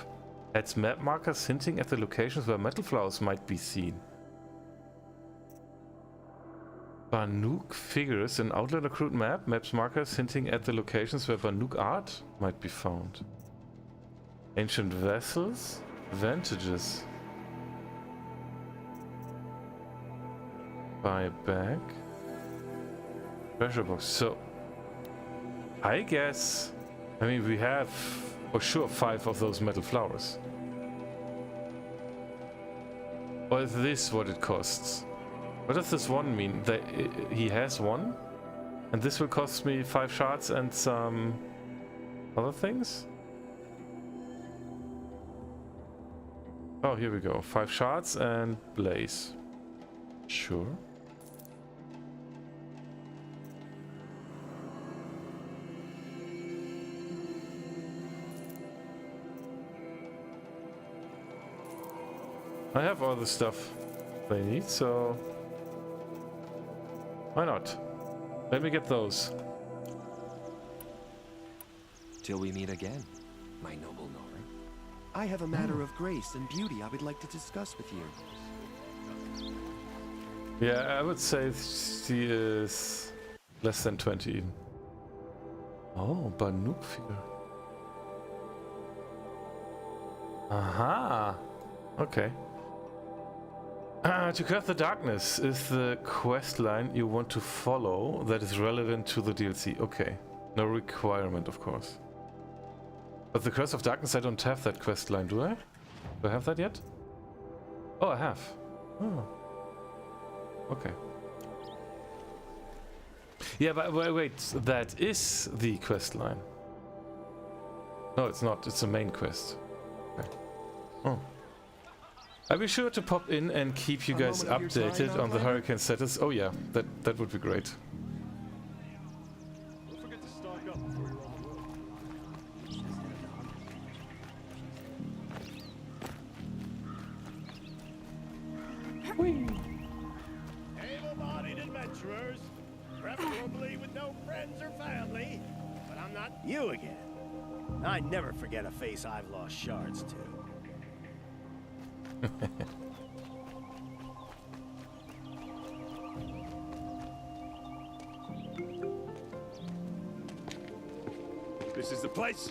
Adds map markers hinting at the locations where metal flowers might be seen. Banuk figures, an outlander crude map. Maps markers hinting at the locations where Banuk art might be found. Ancient vessels? Vantages. Buy back. Treasure box. So, I guess, I mean, we have for sure 5 of those metal flowers. Or is this what it costs? What does this one mean? He has one? And this will cost me 5 shards and some other things? Oh, here we go. 5 shards and blaze. Sure. I have all the stuff they need, so why not? Let me get those.
Till we meet again, my noble Nora. I have a matter of grace and beauty I would like to discuss with you.
Yeah, I would say she is less than 20 even. Oh, Banuk figure. Aha. Okay. To curse the darkness is the quest line you want to follow that is relevant to the DLC. Okay. No requirement, of course. But the Curse of Darkness, I don't have that quest line, do I? Do I have that yet? Oh, I have. Oh. Okay. Yeah, but wait, that is the quest line. No, it's not. It's a main quest. Okay. Oh. I'll be sure to pop in and keep you guys updated on the hurricane status. Oh yeah, that would be great.
Don't forget to stock up before you're on the road.
Able-bodied adventurers, preferably with no friends or family, but I'm not you again. I never forget a face I've lost shards to.
This is the place.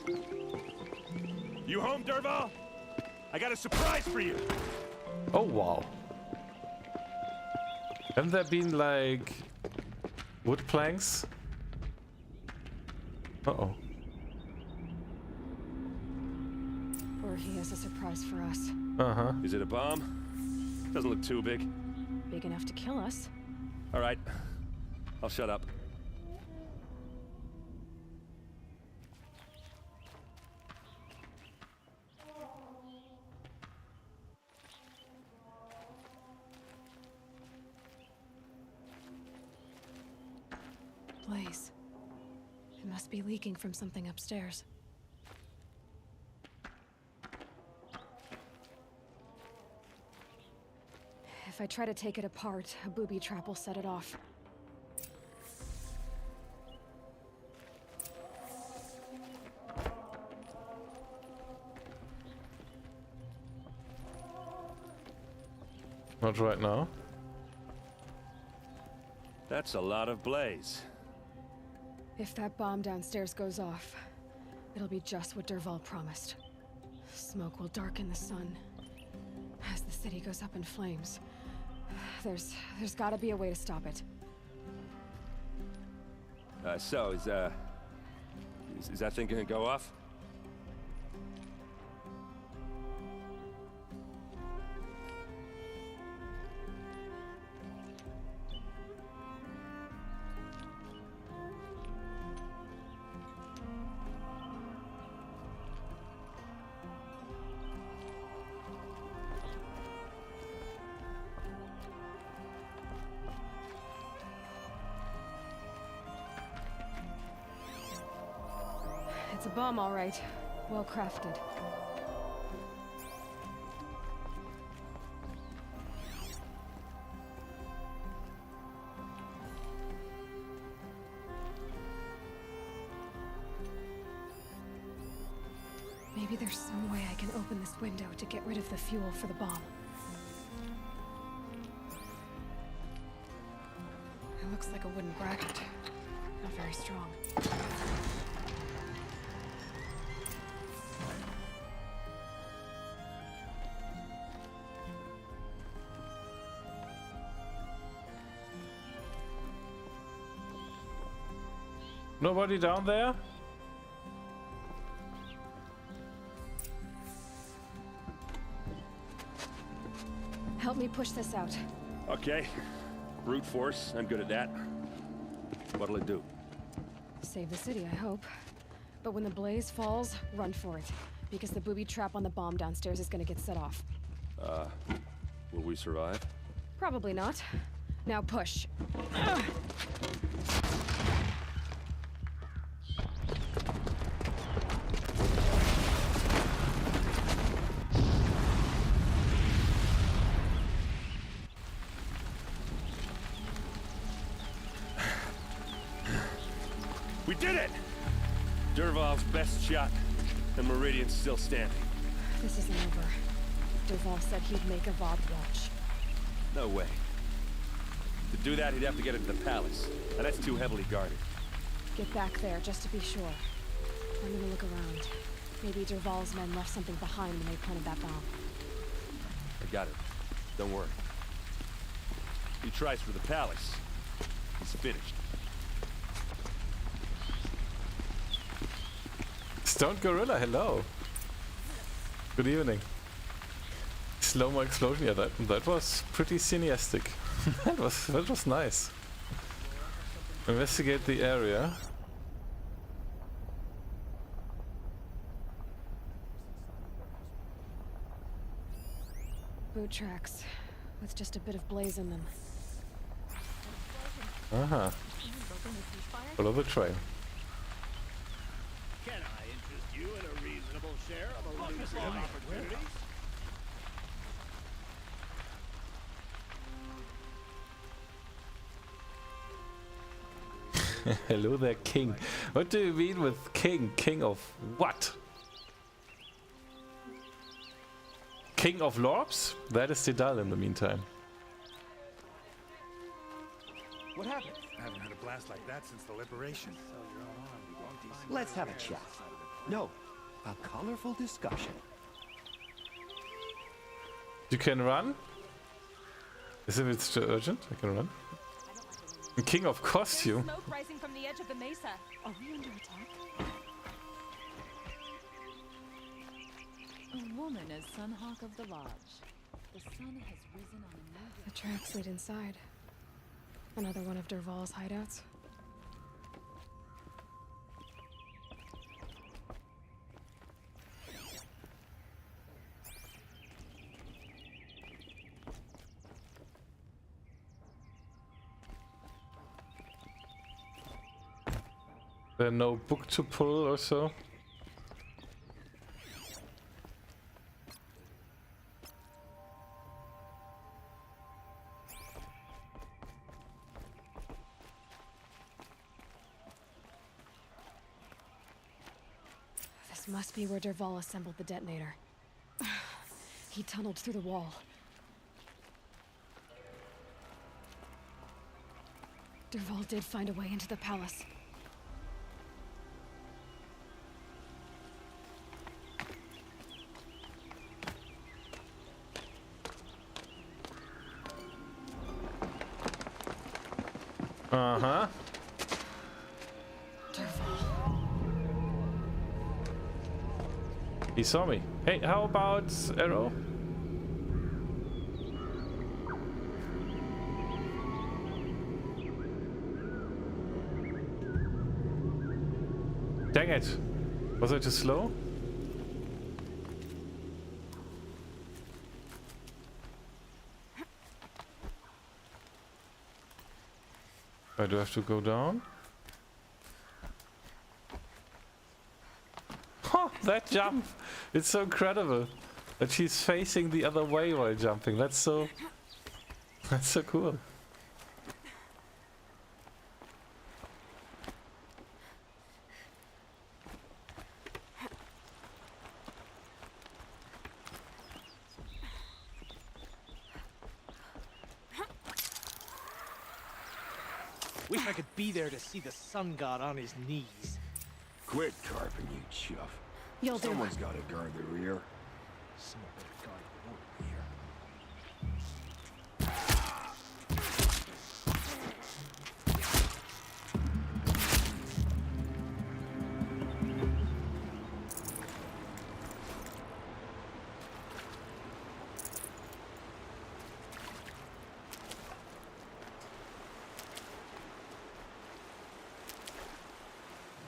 You home, Dervahl? I got a surprise for you.
Oh wow. Haven't there been like wood planks? Uh-oh.
Or he has a surprise for us.
Uh-huh.
Is it a bomb? Doesn't look too big.
Big enough to kill us.
All right. I'll shut up.
Blaze. It must be leaking from something upstairs. If I try to take it apart, a booby trap will set it off.
Not right now.
That's a lot of blaze.
If that bomb downstairs goes off, it'll be just what Dervahl promised. Smoke will darken the sun. As the city goes up in flames, there's gotta be a way to stop it.
So is that thing gonna go off?
It's a bomb, all right. Well crafted. Maybe there's some way I can open this window to get rid of the fuel for the bomb. It looks like a wooden bracket. Not very strong.
Nobody down there?
Help me push this out.
Okay. Brute force. I'm good at that. What'll it do?
Save the city, I hope. But when the blaze falls, run for it. Because the booby trap on the bomb downstairs is gonna get set off.
Will we survive?
Probably not. Now push.
We did it! Dervahl's best shot, and Meridian's still standing.
This isn't over. Dervahl said he'd make Avad watch.
No way. To do that, he'd have to get into the palace, and that's too heavily guarded.
Get back there, just to be sure. I'm gonna look around. Maybe Dervahl's men left something behind when they planted that bomb.
I got it. Don't worry. He tries for the palace. He's finished.
Stone Gorilla, hello. Good evening. Slow-mo explosion, yeah, that was pretty cineastic. that was nice. Investigate the area.
Boot tracks, with just a bit of blaze in them.
Uh-huh. Follow the trail.
Can I interest you in a reasonable share of a lucrative opportunities?
Hello there, king. What do you mean with king? King of what? King of Lorps? That is Tidal in the meantime.
What happened? I haven't had a blast like that since the liberation.
Let's have a chat. No, a colorful discussion.
You can run? As if it's too urgent, I can run. King of costume.
Smoke rising from the edge of the mesa.
Are we under attack?
A woman is Sunhawk of the Lodge. The sun has risen on a new...
The tracks lead inside. Another one of Dervahl's hideouts.
There no book to pull or so?
This must be where Dervahl assembled the detonator. He tunneled through the wall. Dervahl did find a way into the palace.
Uh-huh.
Dervahl.
He saw me. Hey, how about arrow? Dang it. Was I too slow? I do have to go down. Huh, that jump! It's so incredible that she's facing the other way while jumping. That's so cool.
Wish I could be there to see the sun god on his knees.
Quit carping, you chuff.
You'll do.
Someone's got to guard the rear.
Someone better guard the rear.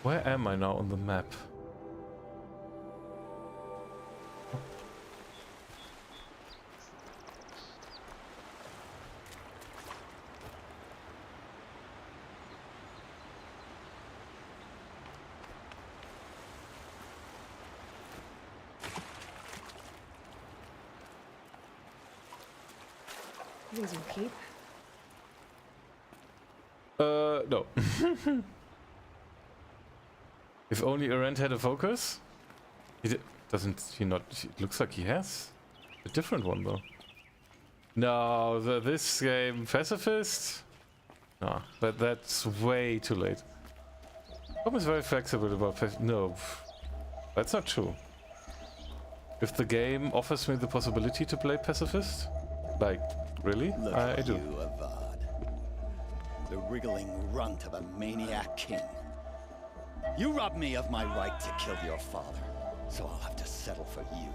Where am I now on the map?
These will keep.
No. If only Arendt had a focus. Doesn't he not? It looks like he has a different one though. No, this game pacifist. No, that's way too late. Tom is very flexible about no, that's not true. If the game offers me the possibility to play pacifist, like really, I do.
You, Avad. The wriggling runt of a maniac king. You robbed me of my right to kill your father, so I'll have to settle for you.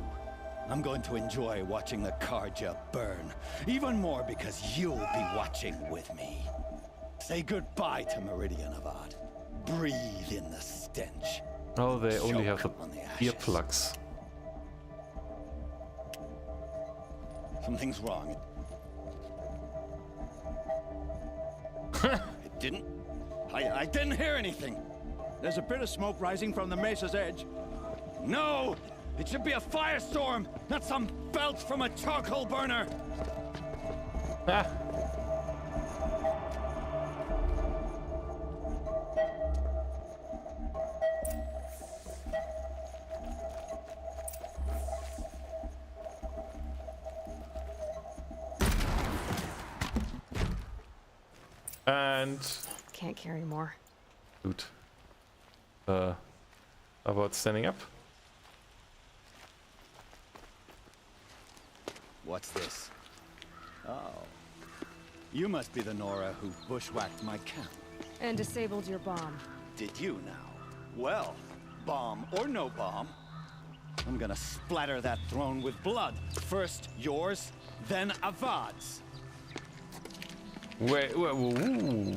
I'm going to enjoy watching the Karja burn, even more because you'll be watching with me. Say goodbye to Meridian, Avad. Breathe in the stench.
Oh, they only have
Choke
the
on the ashes.
earplugs.
Something's wrong. It didn't. I didn't hear anything. There's a bit of smoke rising from the mesa's edge. No! It should be a firestorm, not some belch from a charcoal burner.
Ah. And
Can't carry more.
loot. About standing up?
What's this? Oh. You must be the Nora who bushwhacked my camp.
And disabled your bomb.
Did you now? Well, bomb or no bomb, I'm gonna splatter that throne with blood. First yours, then Avad's.
Wait, ooh.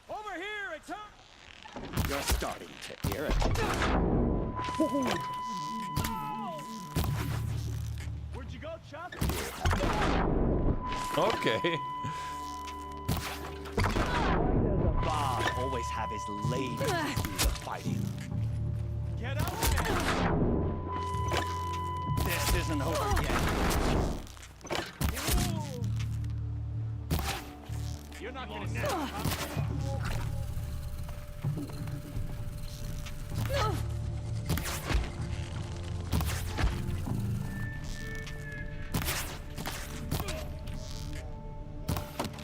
Over here, it's her! You're starting to hear it. Where'd you go, Chuck?
Okay.
Bob always have his lady do the fighting. Get up there! This isn't over yet. You're not gonna know.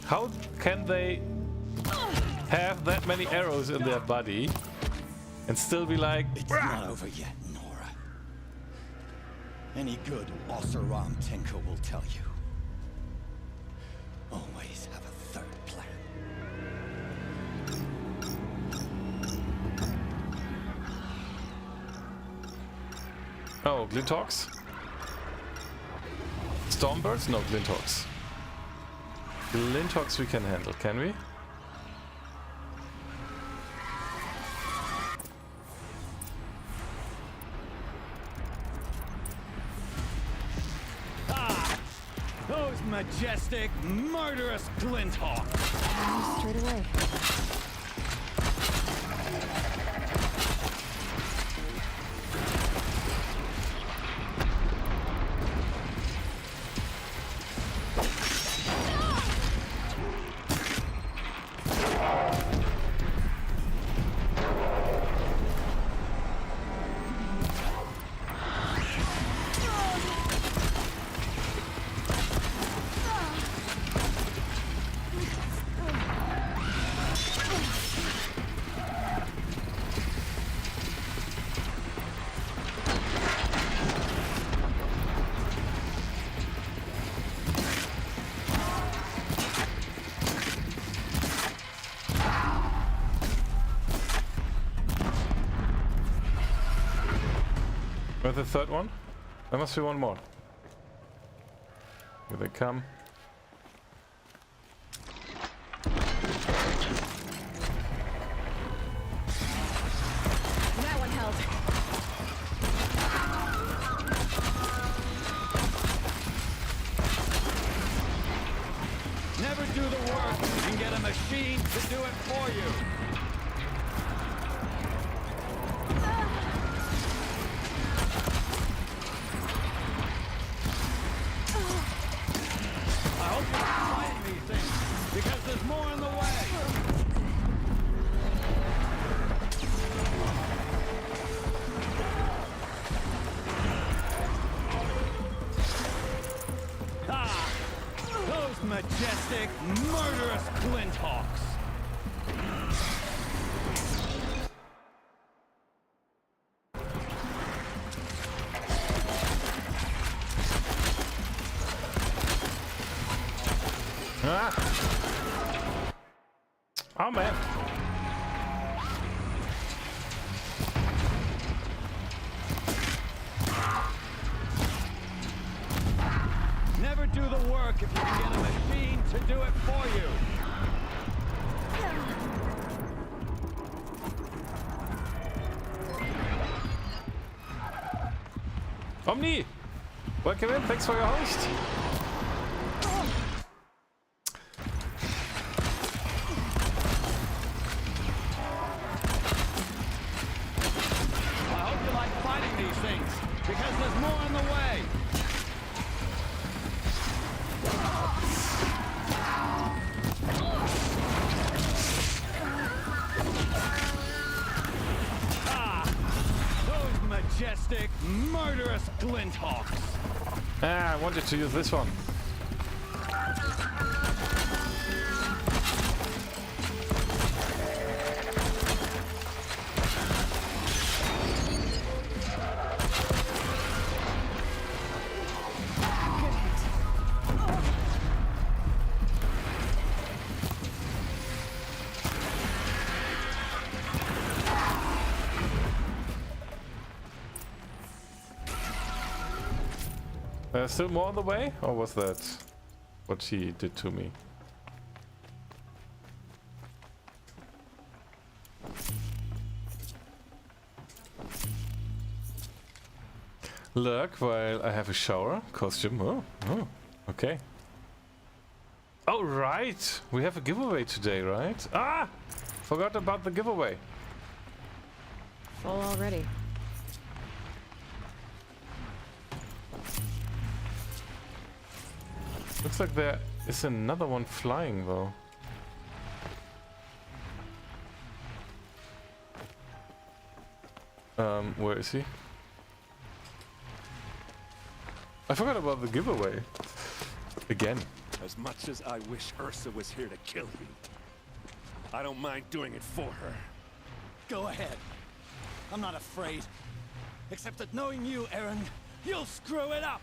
How can they have that many arrows in their body and still be like,
it's not over yet, Nora. Any good Oseram tinker will tell you. Always have a third plan.
oh, Glinthawks? Stormbirds? No, Glinthawks. Glinthawks we can handle, can we?
Those majestic, murderous Glinthawks!
Straight away.
Where's the third one? There must be one more. Here they come.
That one held.
Never do the work and get a machine to do it for you. I hope you don't find these things, because there's more in majestic, murderous glinthawks!
Ah. Oh man.
Never do the work if you can get a machine to do it for you.
Omni! Welcome in, thanks for your host.
I hope you like fighting these things, because there's more on the way. Those majestic, murderous glinthawks.
Ah, I wanted to use this one. Still more on the way? Or was that what he did to me? Lurk while I have a shower. Costume. Oh, okay. Oh, right. We have a giveaway today, right? Ah! Forgot about the giveaway.
Full already.
Looks like there is another one flying though. Where is he? I forgot about the giveaway. Again.
As much as I wish Ursa was here to kill you, I don't mind doing it for her.
Go ahead. I'm not afraid. Except that knowing you, Aaron, you'll screw it up.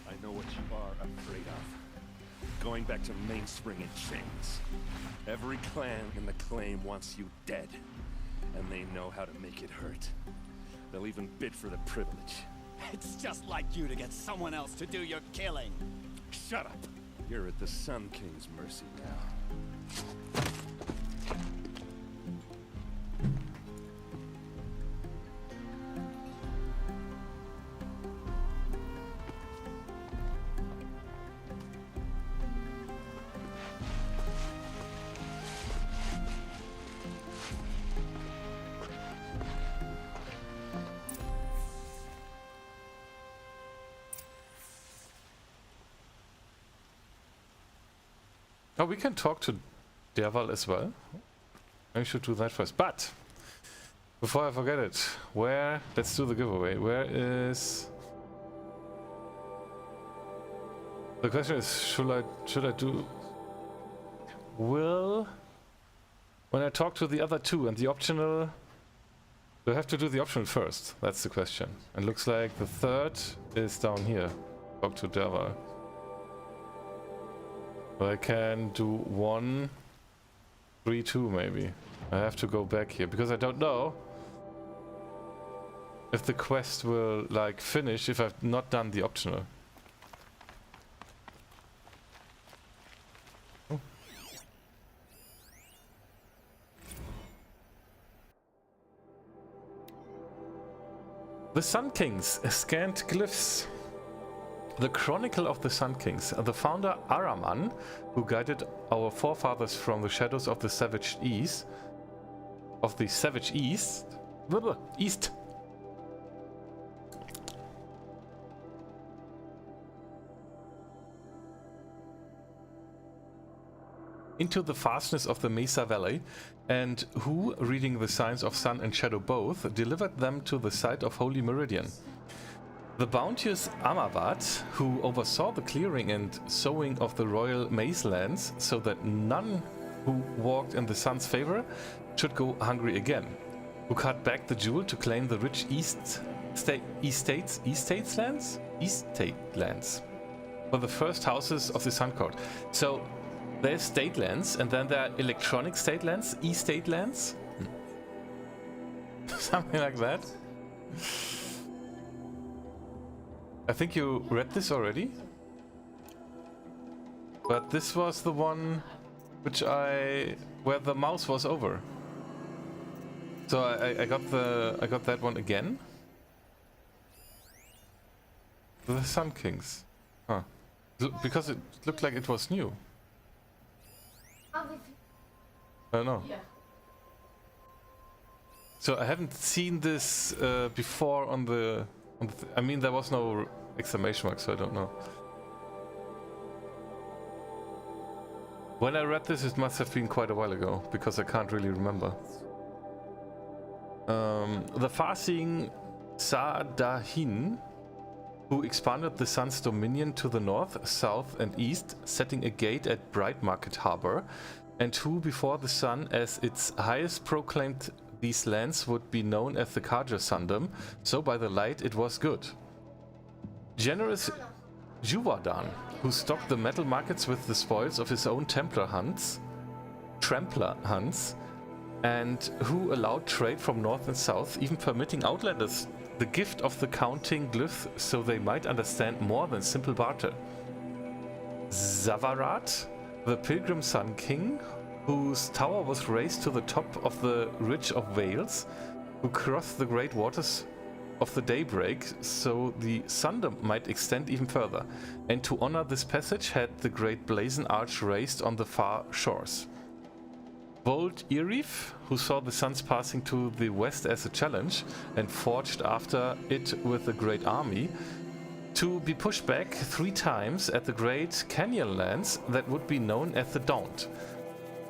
I know what you are afraid of. Going back to Mainspring in chains. Every clan in the claim wants you dead. And they know how to make it hurt. They'll even bid for the privilege.
It's just like you to get someone else to do your killing.
Shut up! You're at the Sun King's mercy now.
Oh, we can talk to Derval as well. I should do that first. But before I forget it, let's do the giveaway. Where is... The question is, should I do... When I talk to the other two and the optional... Do I have to do the optional first? That's the question. It looks like the third is down here. Talk to Derval. I can do 1, 3, 2 maybe. I have to go back here because I don't know if the quest will like finish if I've not done the optional. Oh. The Sun Kings scanned glyphs. The Chronicle of the Sun Kings. The founder Araman, who guided our forefathers from the shadows of the savage East, into the fastness of the Mesa Valley, and who, reading the signs of sun and shadow both, delivered them to the site of Holy Meridian. The bounteous Amavat, who oversaw the clearing and sowing of the royal maize lands, so that none who walked in the sun's favor should go hungry again, who cut back the jewel to claim the rich estate lands for the first houses of the Sun Court. So there's state lands, and then there are electronic state lands, estate lands, something like that. I think you read this already, but this was the one where the mouse was over. So I got that one again. The Sun Kings, huh? Because it looked like it was new. I don't know. So I haven't seen this before on the. I mean, there was no exclamation mark, so I don't know. When I read this, it must have been quite a while ago, because I can't really remember. The far-seeing Sa'dahin, who expanded the sun's dominion to the north, south and east, setting a gate at Bright Market Harbor, and who before the sun as its highest proclaimed these lands would be known as the Kaja Sundom, so by the light it was good. Generous Juwadan, who stocked the metal markets with the spoils of his own trampler hunts, and who allowed trade from north and south, even permitting outlanders the gift of the counting glyph so they might understand more than simple barter. Zavarat, the Pilgrim Sun King, whose tower was raised to the top of the Ridge of Wales, who crossed the great waters of the daybreak so the Sundom might extend even further, and to honor this passage had the great blazon arch raised on the far shores. Bold Irif, who saw the suns passing to the west as a challenge and forged after it with a great army, to be pushed back 3 times at the great canyon lands that would be known as the Daunt,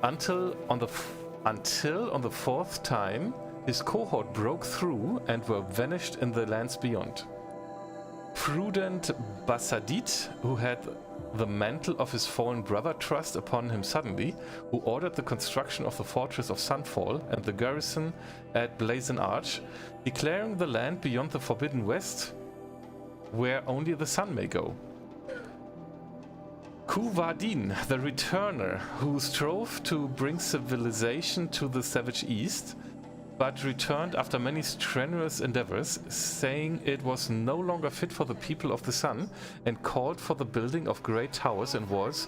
until on the 4th time his cohort broke through and were vanished in the lands beyond. Prudent Basadit, who had the mantle of his fallen brother thrust upon him suddenly, who ordered the construction of the fortress of Sunfall and the garrison at Blazon Arch, declaring the land beyond the Forbidden West where only the sun may go. Kuvadin, the Returner, who strove to bring civilization to the savage East, but returned after many strenuous endeavors, saying it was no longer fit for the people of the sun, and called for the building of great towers and walls,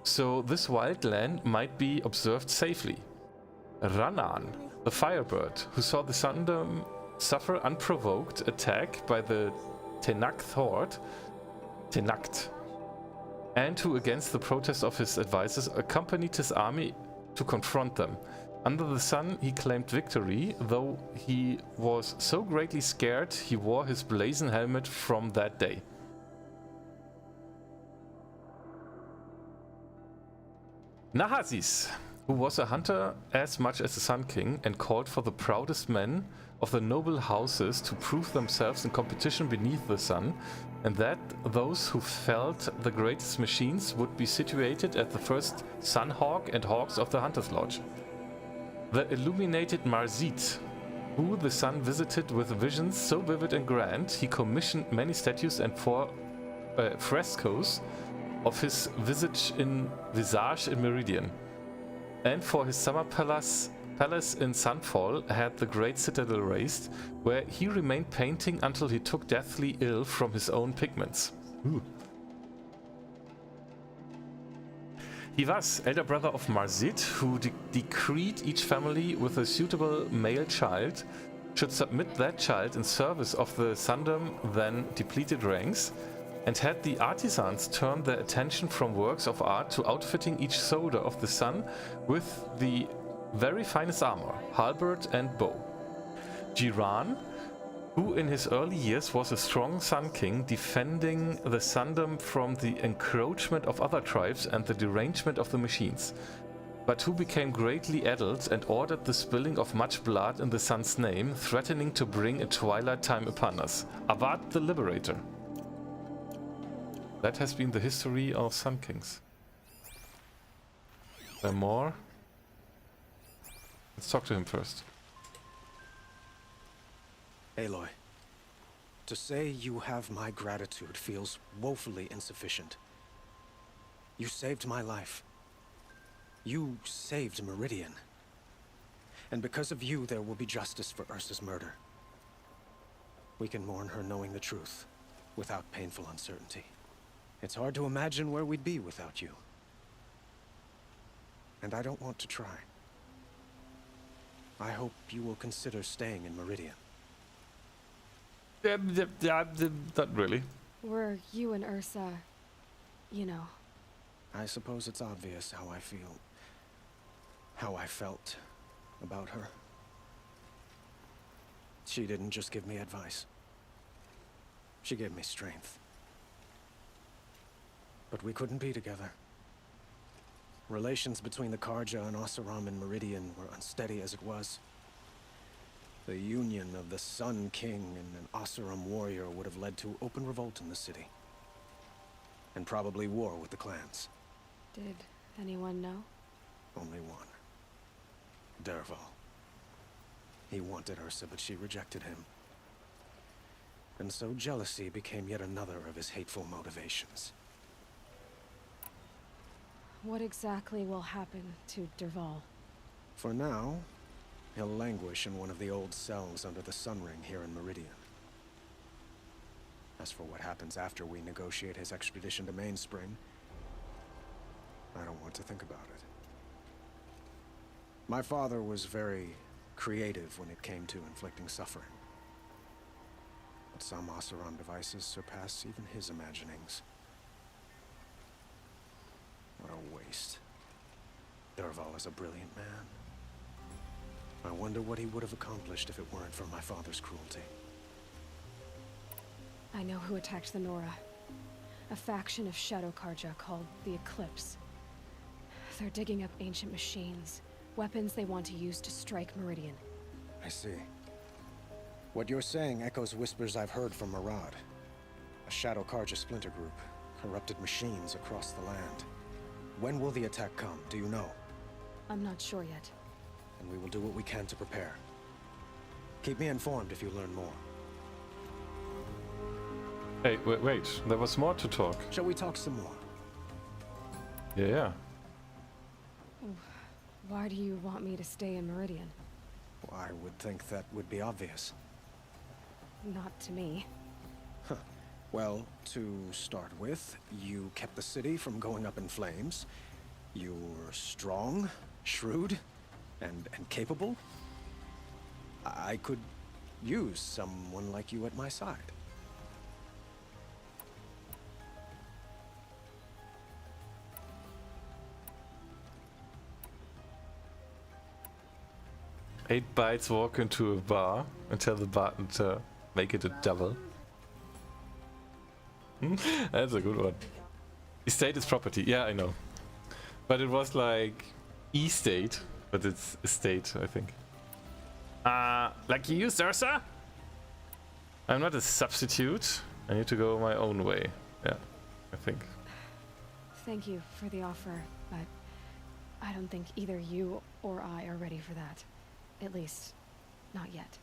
so this wild land might be observed safely. Ranan, the Firebird, who saw the Sundom suffer unprovoked attack by the Tenacht horde, and who, against the protest of his advisors, accompanied his army to confront them. Under the sun he claimed victory, though he was so greatly scared he wore his blazon helmet from that day. Nahazis, who was a hunter as much as the Sun King, and called for the proudest men of the noble houses to prove themselves in competition beneath the sun, and that those who felt the greatest machines would be situated at the first Sunhawk and Hawks of the Hunter's Lodge. The illuminated Marzit, who the sun visited with visions so vivid and grand, he commissioned many statues and frescoes of his visage in Meridian, and for his summer palace in Sunfall had the great citadel raised, where he remained painting until he took deathly ill from his own pigments. Ooh. He was elder brother of Marzit, who decreed each family with a suitable male child should submit that child in service of the Sundom then depleted ranks, and had the artisans turn their attention from works of art to outfitting each soldier of the sun with the very finest armor, halberd and bow. Jiran, who in his early years was a strong Sun King defending the Sundom from the encroachment of other tribes and the derangement of the machines, but who became greatly addled and ordered the spilling of much blood in the Sun's name, threatening to bring a twilight time upon us. Avad the Liberator. That has been the history of Sun Kings. There more? Let's talk to him first.
Aloy, to say you have my gratitude feels woefully insufficient. You saved my life. You saved Meridian. And because of you, there will be justice for Ursa's murder. We can mourn her knowing the truth, without painful uncertainty. It's hard to imagine where we'd be without you. And I don't want to try. I hope you will consider staying in Meridian.
Not really.
Were you and Ursa, you know?
I suppose it's obvious how I feel. How I felt about her. She didn't just give me advice. She gave me strength. But we couldn't be together. Relations between the Karja and Oseram and Meridian were unsteady as it was. The union of the Sun King and an Oseram warrior would have led to open revolt in the city. And probably war with the clans.
Did anyone know?
Only one. Dervahl. He wanted Ursa, but she rejected him. And so jealousy became yet another of his hateful motivations.
What exactly will happen to Dervahl?
For now, he'll languish in one of the old cells under the Sun Ring here in Meridian. As for what happens after we negotiate his extradition to Mainspring, I don't want to think about it. My father was very creative when it came to inflicting suffering. But some Oseram devices surpass even his imaginings. What a waste. Dervahl is a brilliant man. I wonder what he would have accomplished if it weren't for my father's cruelty.
I know who attacked the Nora. A faction of Shadow Karja called the Eclipse. They're digging up ancient machines, weapons they want to use to strike Meridian.
I see. What you're saying echoes whispers I've heard from Murad. A Shadow Karja splinter group, corrupted machines across the land. When will the attack come, do you know?
I'm not sure yet.
And we will do what we can to prepare. Keep me informed if you learn more.
Hey, wait, there was more to talk.
Shall we talk some more?
Yeah.
Why do you want me to stay in Meridian?
Well, I would think that would be obvious.
Not to me.
Huh. Well, to start with, you kept the city from going up in flames. You were strong, shrewd, and capable. I could use someone like you at my side.
Eight bites walk into a bar and tell the bartender make it a double. That's a good one. Estate is property. Yeah, I know. But it was like estate, but it's estate, I think. Like you used Ursa? I'm not a substitute. I need to go my own way. Yeah, I think.
Thank you for the offer, but I don't think either you or I are ready for that. At least, not yet.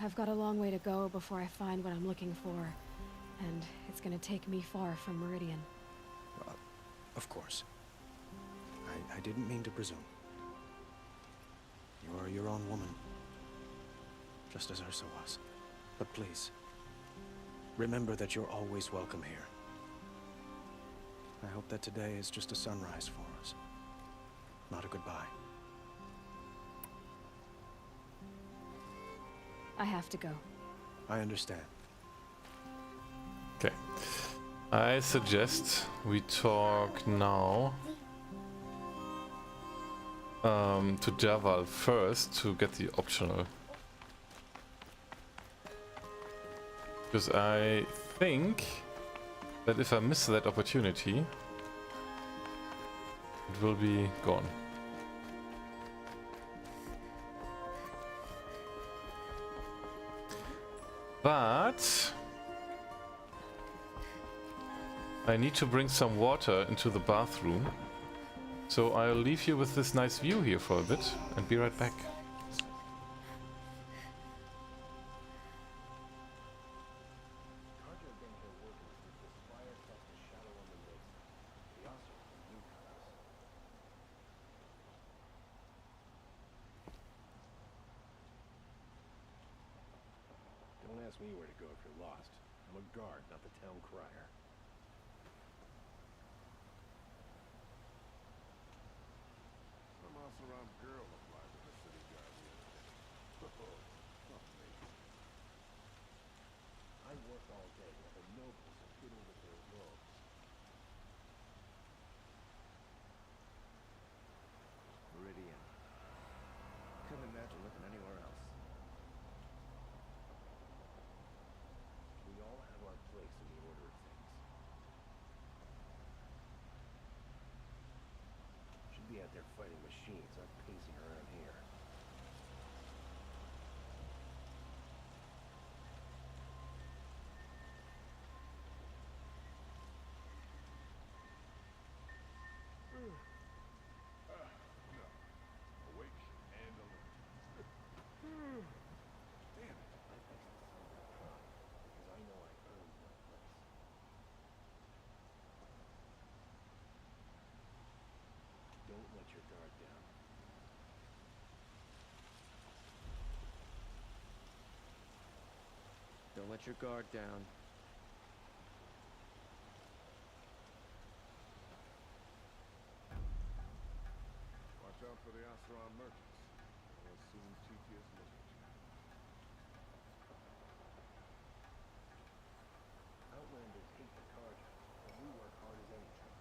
I've got a long way to go before I find what I'm looking for, and it's gonna take me far from Meridian.
Of course. I didn't mean to presume. You're your own woman, just as Ursa was. But please, remember that you're always welcome here. I hope that today is just a sunrise for us, not a goodbye.
I have to go.
I understand.
Okay. I suggest we talk now to Dervahl first to get the optional Because I think that if I miss that opportunity, it will be gone. But I need to bring some water into the bathroom. So I'll leave you with this nice view here for a bit and be right back.
Don't ask me where to go if you're lost. I'm a guard, not the town crier.
Some house-around girl applied to the city guard the other day. Oh, fuck me.
I work all day while the nobles are fiddling with their robes.
Meridian. Couldn't imagine living anywhere else.
We all have our place in the order of things. Should be out there fighting machines, not pacing around here.
No. Awake and alert. Damn it.
I fix the sun because I know I earned my place. Don't let your guard down.
Don't let your guard down.
Watch out for the Oseram merchants. They'll soon teach you as literature.
Outlanders hate the Carja, but we work hard as any tribe.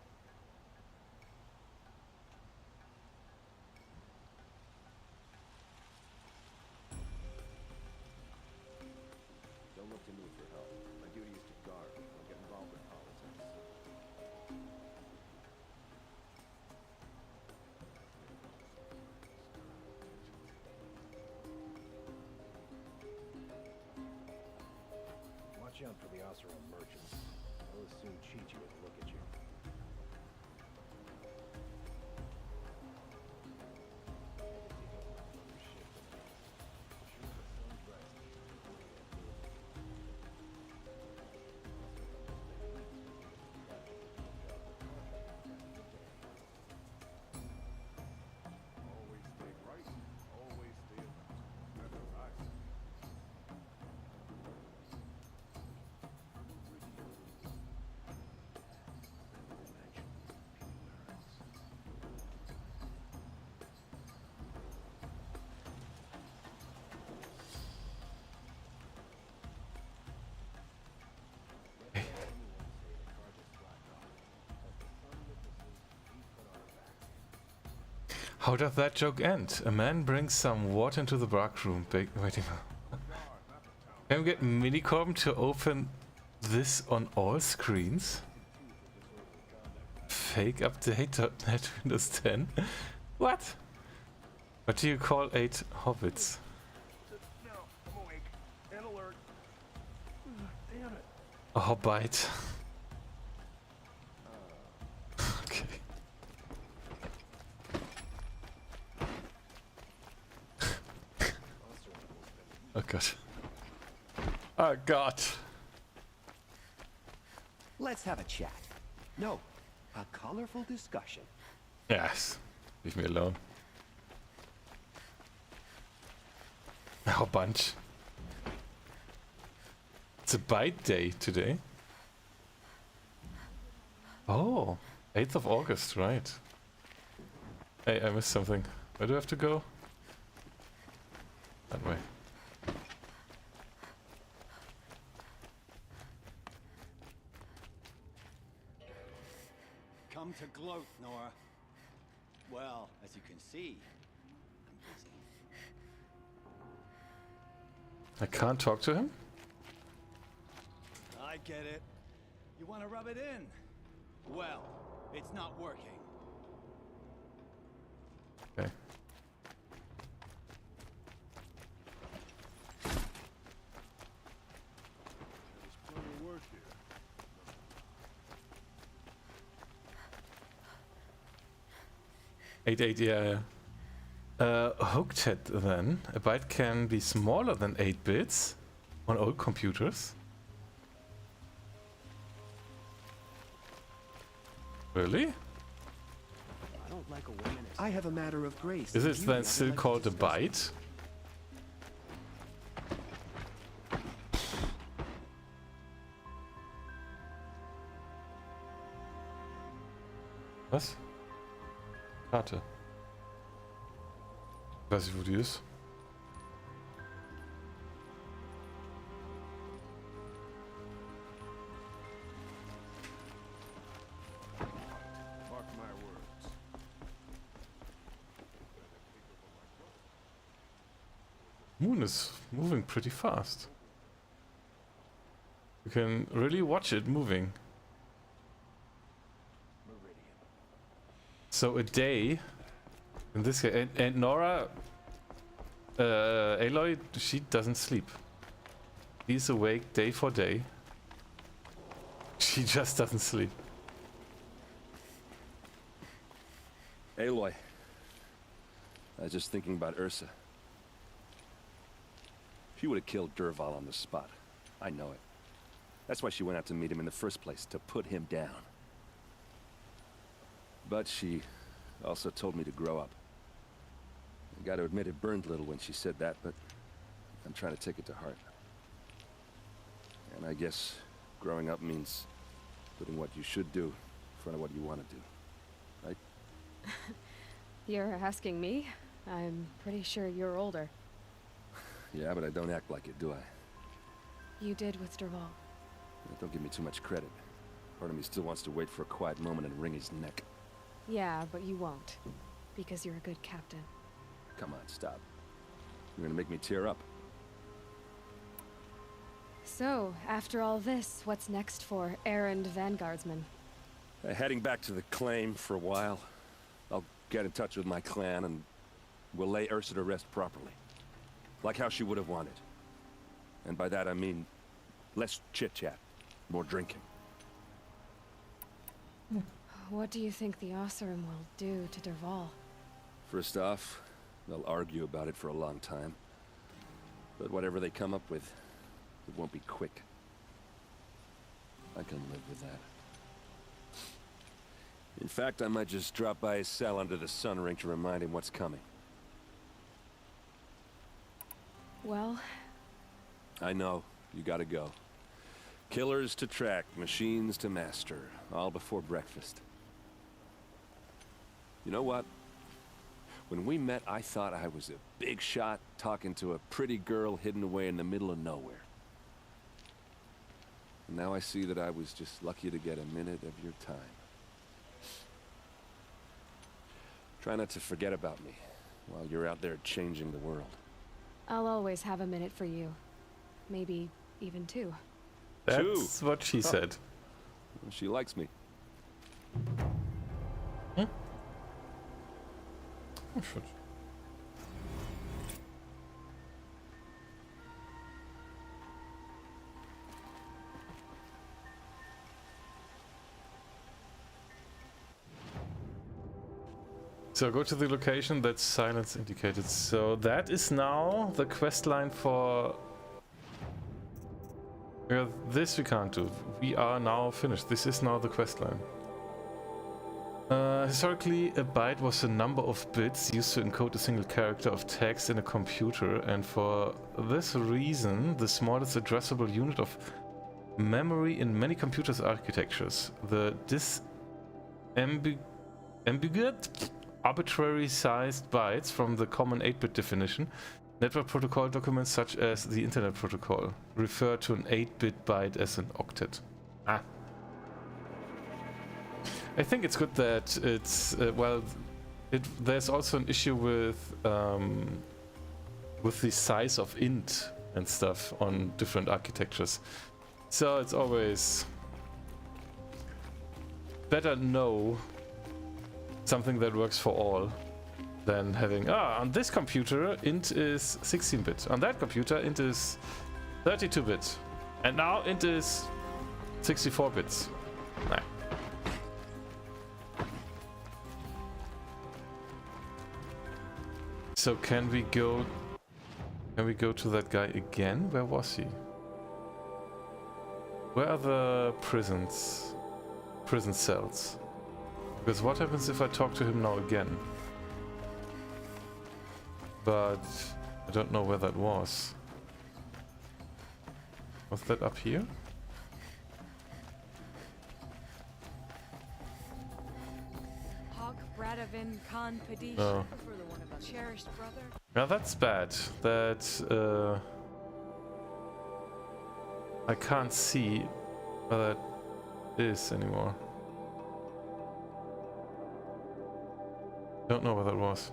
Don't look to me for help. My duty is to guard. Don't get involved in politics.
Watch out for the Oseram merchants. They'll as soon cheat you as look at you.
Always stay right, always stay alert. That's what I say.
How does that joke end? A man brings some water into the dark room. Waiting. Can we get Minicorm to open this on all screens? Fake update.net Windows 10? What? What do you call 8 hobbits?
No, I'm awake and alert. Damn it.
A hobbit. Okay. Oh god. Oh god.
Let's have a chat. No, a colorful discussion.
Yes. Leave me alone. Oh, bunch. It's a bite day today. Oh, 8th of August, right. Hey, I missed something. Where do I have to go? That way.
Come to gloat, Nora. Well, as you can see, I'm busy.
I can't talk to him?
get it. You want to rub it in? Well, it's not working.
Okay.
Work here.
Eight, yeah. Hooked head then. A byte can be smaller than 8 bits on old computers. Really?
I don't like a woman. I have a matter of grace.
Is it
You
then
never
still
like to
called a
discuss it.
byte? Was? Karte. Weiß ich, wo die ist.
Mark my words.
Moon is moving pretty fast. You can really watch it moving. So a day, in this case, and Nora, Aloy, she doesn't sleep. She's awake day for day. She just doesn't sleep.
Aloy, I was just thinking about Ursa. She would have killed Dervahl on the spot. I know it. That's why she went out to meet him in the first place, to put him down. But she also told me to grow up. I gotta admit it burned a little when she said that, but I'm trying to take it to heart. And I guess growing up means putting what you should do in front of what you want to do. Right?
You're asking me? I'm pretty sure you're older.
Yeah, but I don't act like it, do I?
You did with Dervahl.
Don't give me too much credit. Part of me still wants to wait for a quiet moment and wring his neck.
Yeah, but you won't. Because you're a good captain.
Come on, stop. You're gonna make me tear up.
So, after all this, what's next for errand vanguardsman?
Heading back to the claim for a while. I'll get in touch with my clan and we'll lay Ursa to rest properly. Like how she would have wanted. And by that I mean less chit-chat, more drinking.
What do you think the Oseram will do to Dervahl?
First off, they'll argue about it for a long time. But whatever they come up with, it won't be quick. I can live with that. In fact, I might just drop by his cell under the sun ring to remind him what's coming.
Well...
I know. You gotta go. Killers to track, machines to master. All before breakfast. You know what? When we met, I thought I was a big shot talking to a pretty girl hidden away in the middle of nowhere. And now I see that I was just lucky to get a minute of your time. Try not to forget about me while you're out there changing the world.
I'll always have a minute for you. Maybe even 2.
That's what she said.
Well, she likes me.
Hmm? Oh, shit. So go to the location that's silence indicated. So that is now the quest line for... this we can't do. We are now finished. This is now the quest line. Historically, a byte was the number of bits used to encode a single character of text in a computer, and for this reason, the smallest addressable unit of memory in many computers' architectures. The disambiguate, arbitrary-sized bytes from the common 8-bit definition. Network protocol documents such as the Internet Protocol refer to an 8-bit byte as an octet. Ah. I think it's good that it's well. There's also an issue with the size of int and stuff on different architectures. So it's always better know something that works for all than having, on this computer int is 16-bit, on that computer int is 32-bit, and now int is 64 bits. Nah. So can we go to that guy again? Where was he? Where are the prison cells? Because what happens if I talk to him now again? But I don't know where that was. Was that up here? No. Now that's bad. That I can't see where that is anymore. Don't know where that was.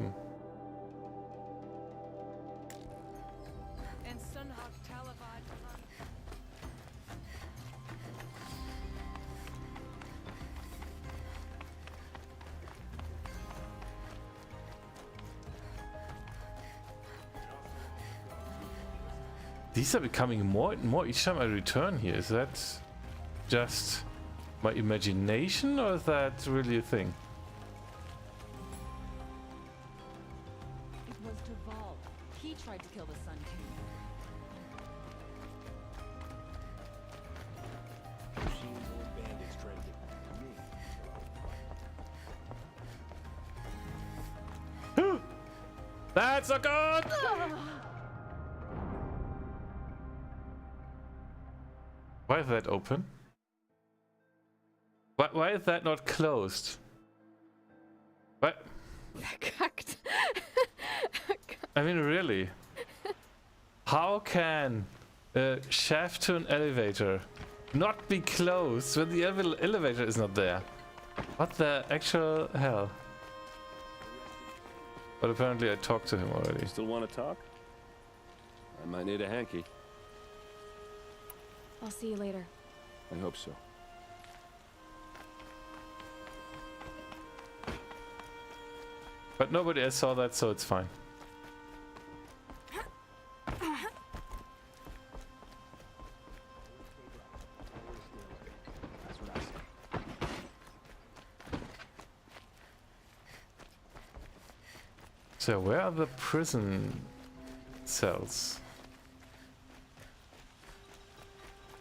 These are becoming more and more each time I return here. Is that just my imagination, or is that really a thing?
It was Derval. He tried to kill the Sun King.
Machines or bandits trying to get me.
That's so good! Why is that open? Why is that not closed? What? I mean, really? How can a shaft to an elevator not be closed when the elevator is not there? What the actual hell? But apparently I talked to him already.
Still want to talk? I might need a hanky.
I'll see you later.
I hope so.
But nobody else saw that, so it's fine. So where are the prison cells?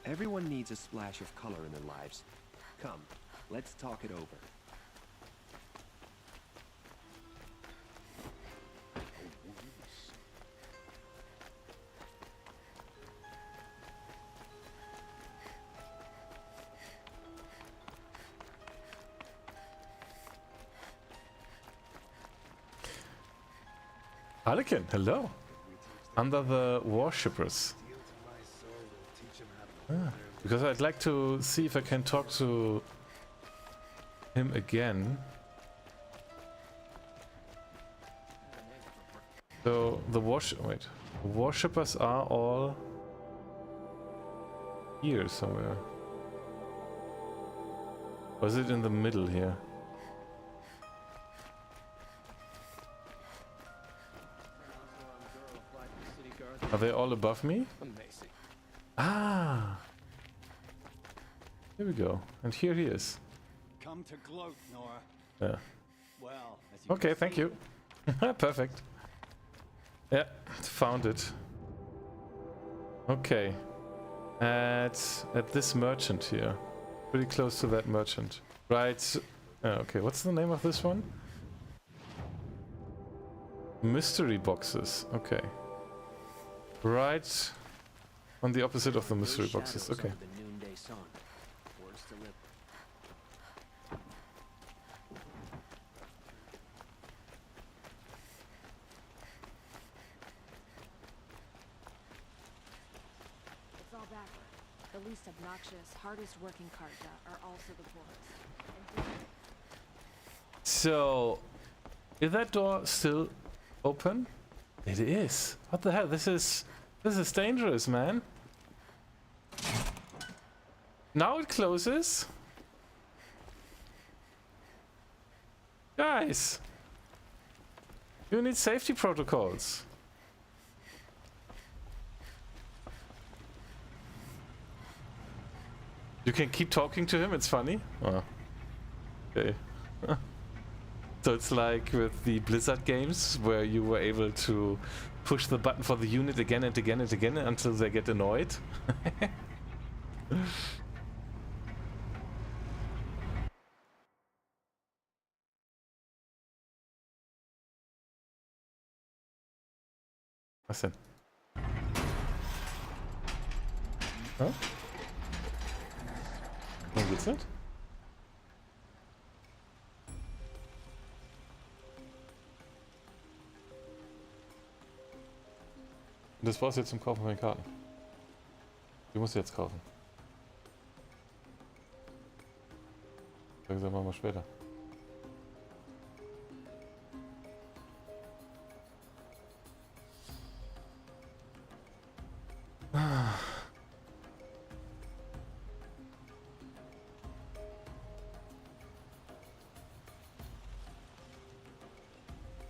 Everyone needs a splash of color in their lives. Come, let's talk it over.
Harlequin, hello. Under the worshippers. Because I'd like to see if I can talk to him again. So the worshippers are all here somewhere. Or is it in the middle here? Are they all above me?
Amazing.
Ah! Here we go. And here he is.
Come to gloat, Nora.
Yeah.
Well,
Okay, thank you. Perfect. Yeah, found it. Okay. At this merchant here. Pretty close to that merchant. Right. Okay, what's the name of this one? Mystery boxes. Okay. Right on the opposite of the mystery boxes. Okay.
It's all back. The least obnoxious, hardest working Karta are also the poorest.
So, is that door still open? It is. What the hell? This is dangerous, man. Now it closes. Guys, you need safety protocols. You can keep talking to him, it's funny. Oh. Okay. So it's like with the Blizzard games where you were able to push the button for the unit again and again and again until they get annoyed. Was denn? Huh? Warum geht's nicht? Das brauchst du jetzt zum Kaufen von den Karten. Die musst du jetzt kaufen. Sagen wir mal später.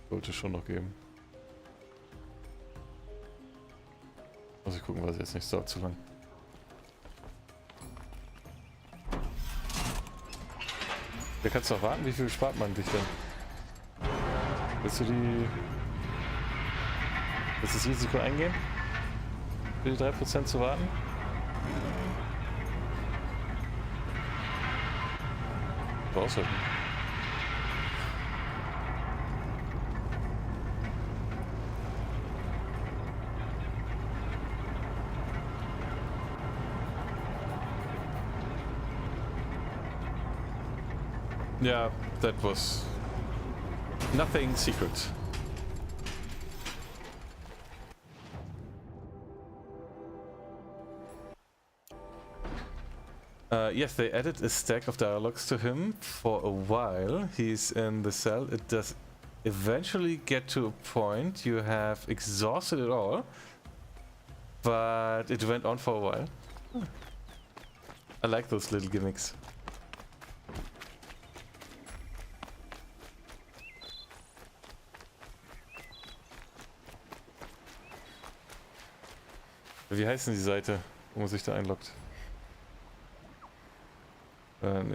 Sollte schon noch geben. Muss ich gucken, was jetzt nicht so zu lang. Da kannst du noch warten, wie viel spart man dich denn? Willst du das Risiko eingehen? Für die 3% zu warten? Aushalten. Yeah, that was nothing secret. Yes, they added a stack of dialogues to him for a while. He's in the cell. It does eventually get to a point you have exhausted it all, but it went on for a while. I like those little gimmicks. Wie heißt denn die Seite, wo man sich da einloggt?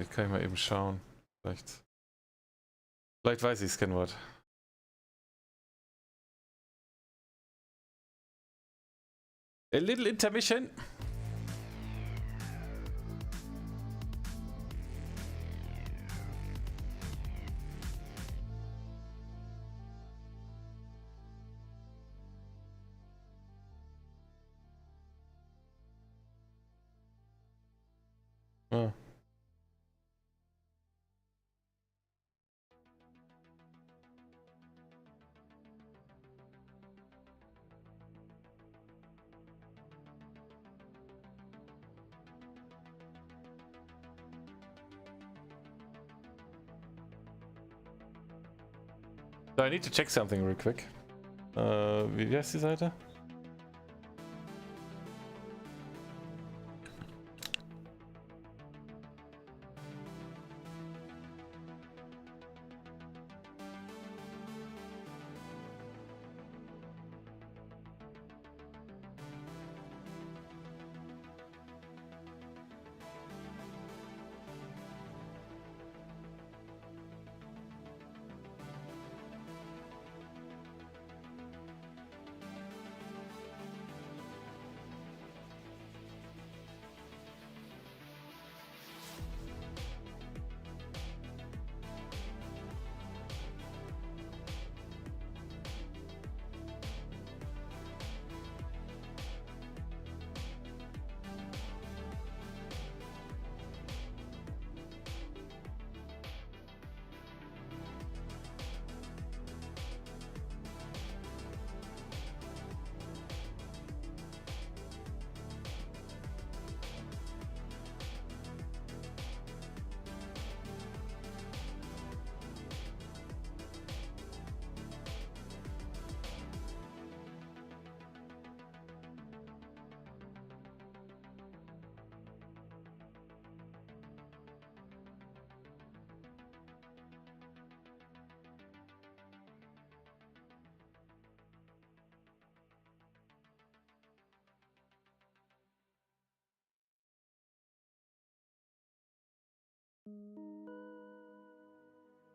Ich kann mal eben schauen. Vielleicht weiß ich das Kennwort. A little intermission. Ah. So I need to check something real quick. Wie heißt die Seite?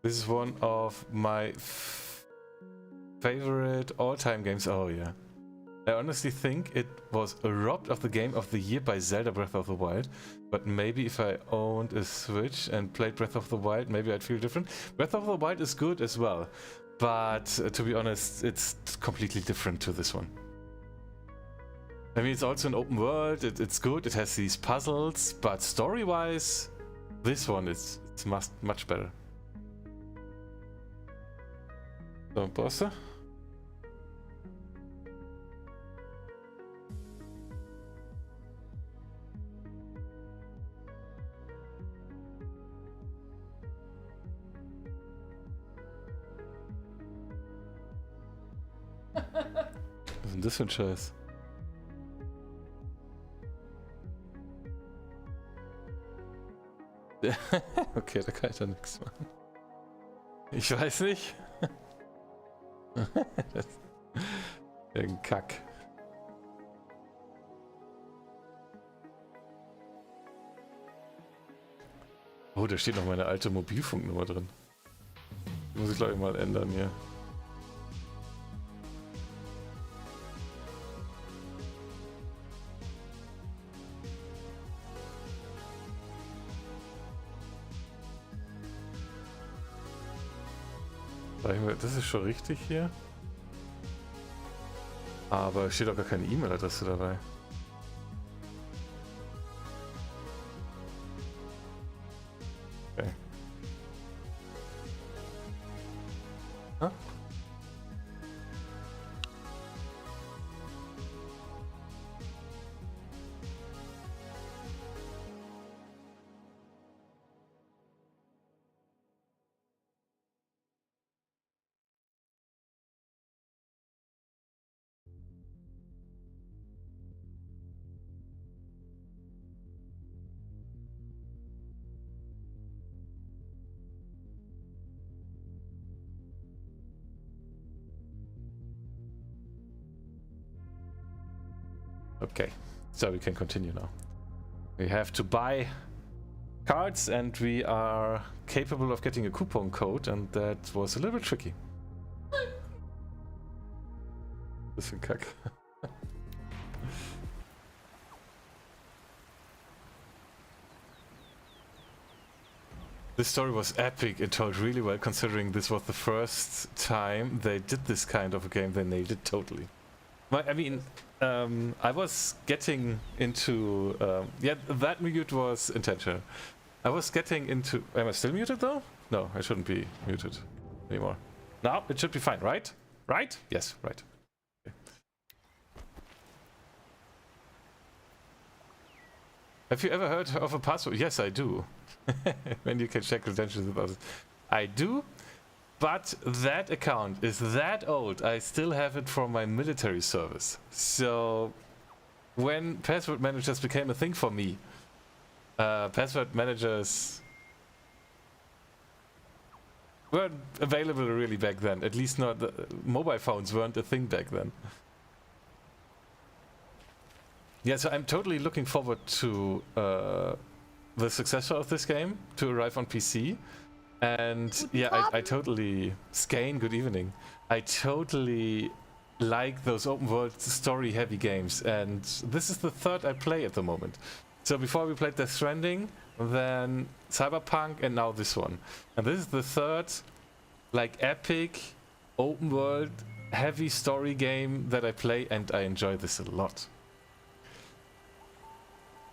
This is one of my favorite all-time games. Oh yeah. I honestly think it was robbed of the Game of the Year by Zelda Breath of the Wild. But maybe if I owned a Switch and played Breath of the Wild, maybe I'd feel different. Breath of the Wild is good as well. But to be honest, it's completely different to this one. I mean, it's also an open world, it's good, it has these puzzles, but story-wise, this one is much better. So, Bosse? Was ist denn das für ein Scheiß? Okay, da kann ich doch nichts machen. Ich weiß nicht. Das ist irgendein Kack. Oh, da steht noch meine alte Mobilfunknummer drin. Die muss ich glaube ich mal ändern hier. Das ist schon richtig hier. Aber steht auch gar keine E-Mail-Adresse dabei. Okay. Huh? Okay, so we can continue now. We have to buy cards and we are capable of getting a coupon code, and that was a little bit tricky. Bisschen Kack. This story was epic. It told really well, considering this was the first time they did this kind of a game. They nailed it totally. I mean, I was getting into... yeah, that mute was intentional. I was getting into... Am I still muted though? No, I shouldn't be muted anymore. Now it should be fine, right? Right? Yes, right. Okay. Have you ever heard of a password? Yes, I do. When you can check credentials about it. I do. But that account is that old, I still have it from my military service. So when password managers became a thing for me, password managers weren't available really back then. At least not, mobile phones weren't a thing back then. Yeah, so I'm totally looking forward to the successor of this game to arrive on PC. And yeah, I totally... Skane, good evening. I totally like those open world story heavy games, and this is the third I play at the moment. So before we played Death Stranding, then Cyberpunk, and now this one. And this is the third like epic open world heavy story game that I play, and I enjoy this a lot.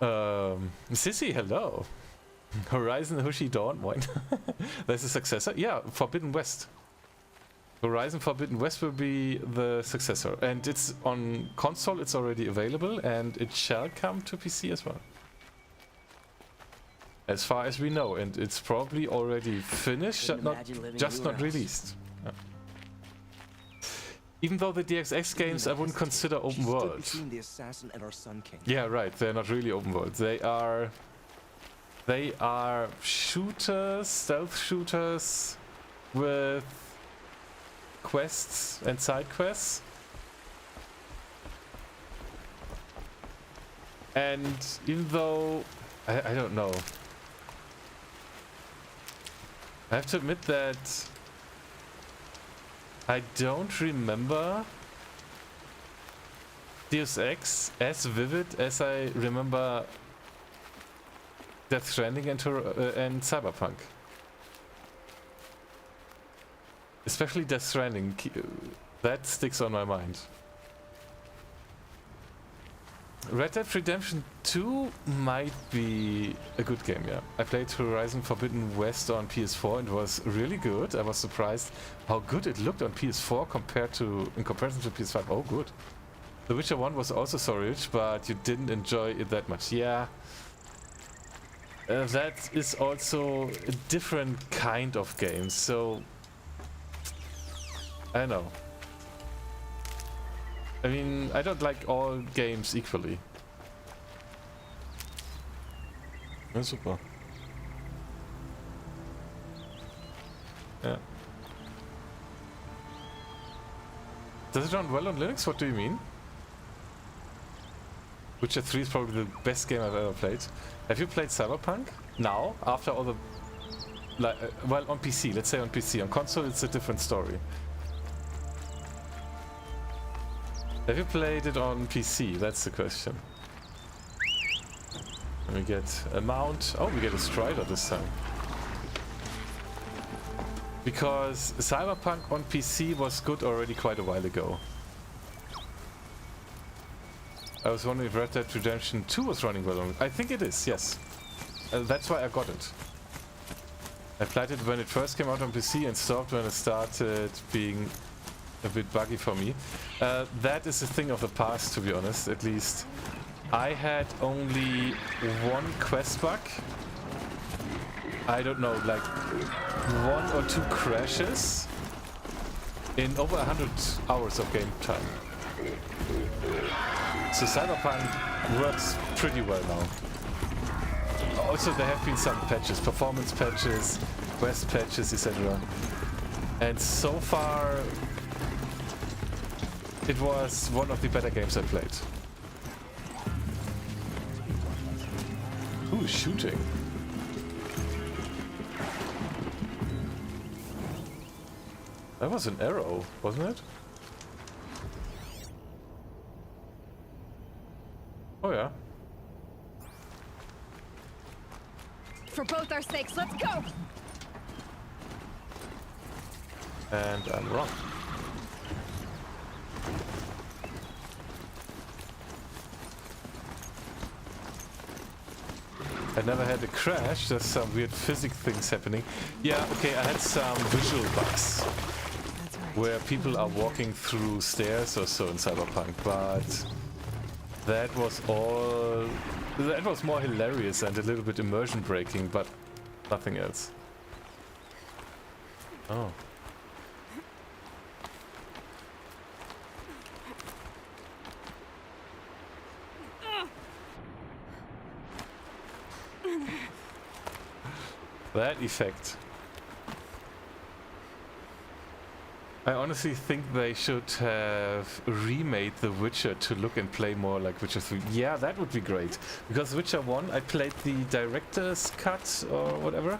Sissy, hello. Horizon Hushi Dawn, what? There's a successor? Yeah, Forbidden West. Horizon Forbidden West will be the successor. And it's on console, it's already available, and it shall come to PC as well. As far as we know, and it's probably already finished, just not released. Yeah. Even though the DXX games I wouldn't consider open world.
The assassin and our Sun King.
Yeah, right, they're not really open world. They are shooters, stealth shooters with quests and side quests. And even though I don't know. I have to admit that I don't remember Deus Ex as vivid as I remember Death Stranding and Cyberpunk. Especially Death Stranding, that sticks on my mind. Red Dead Redemption 2 might be a good game, yeah. I played Horizon Forbidden West on PS4 and it was really good. I was surprised how good it looked on PS4 in comparison to PS5. Oh, good. The Witcher 1 was also so rich, but you didn't enjoy it that much. Yeah. That is also a different kind of game, so... I know. I mean, I don't like all games equally. Ja, super. Yeah. Does it run well on Linux? What do you mean? Witcher 3 is probably the best game I've ever played. Have you played Cyberpunk? Now? After all the... well, on PC. Let's say on PC. On console, it's a different story. Have you played it on PC? That's the question. And we get a mount. Oh, we get a strider this time. Because Cyberpunk on PC was good already quite a while ago. I was wondering if Red Dead Redemption 2 was running well on it. I think it is, yes. That's why I got it. I played it when it first came out on PC and stopped when it started being a bit buggy for me. That is a thing of the past, to be honest, at least. I had only one quest bug. I don't know, like 1 or 2 crashes in over 100 hours of game time. So Cyberpunk works pretty well now. Also, there have been some patches, performance patches, quest patches, etc. And so far, it was one of the better games I played. Who is shooting? That was an arrow, wasn't it? Oh yeah.
For both our sakes, let's go!
And I'm wrong. I never had a crash, there's some weird physics things happening. Yeah, okay, I had some visual bugs. Where people are walking through stairs or so in Cyberpunk, but that was all... That was more hilarious and a little bit immersion breaking, but nothing else. Oh. That effect. I honestly think they should have remade The Witcher to look and play more like Witcher 3. Yeah, that would be great. Because Witcher 1, I played the director's cut or whatever,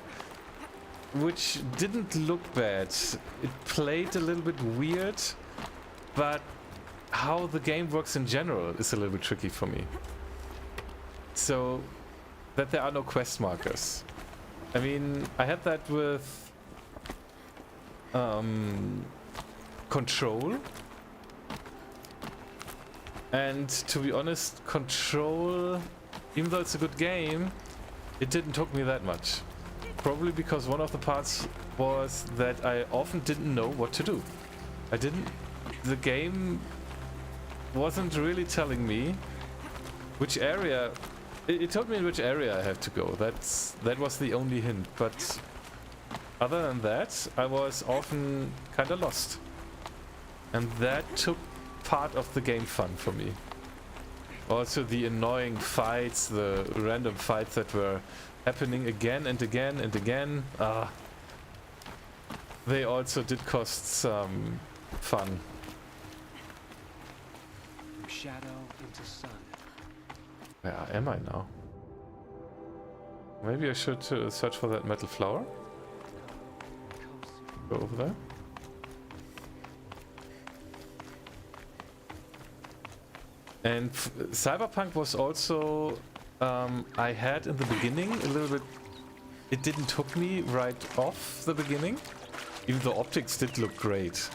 which didn't look bad. It played a little bit weird, but how the game works in general is a little bit tricky for me. So, that there are no quest markers. I mean, I had that with Control, and to be honest, Control, even though it's a good game, it didn't hook me that much. Probably because one of the parts was that I often didn't know what to do. The game wasn't really telling me which area. It told me in which area I have to go. That was the only hint, but other than that, I was often kind of lost. And that took part of the game fun for me. Also the annoying fights, the random fights that were happening again and again and again. They also did cost some fun.
From shadow into sun.
Where am I now? Maybe I should search for that metal flower? Go over there. And Cyberpunk was also, I had in the beginning a little bit, it didn't hook me right off the beginning, even though optics did look great.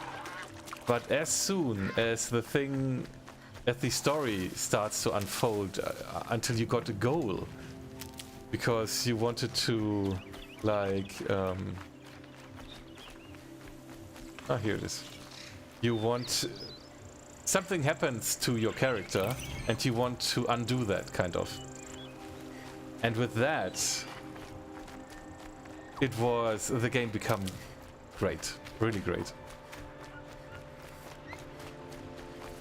But as soon as the story starts to unfold, until you got a goal, because you wanted to, like, here it is. You want... Something happens to your character, and you want to undo that, kind of. And with that, the game become great, really great.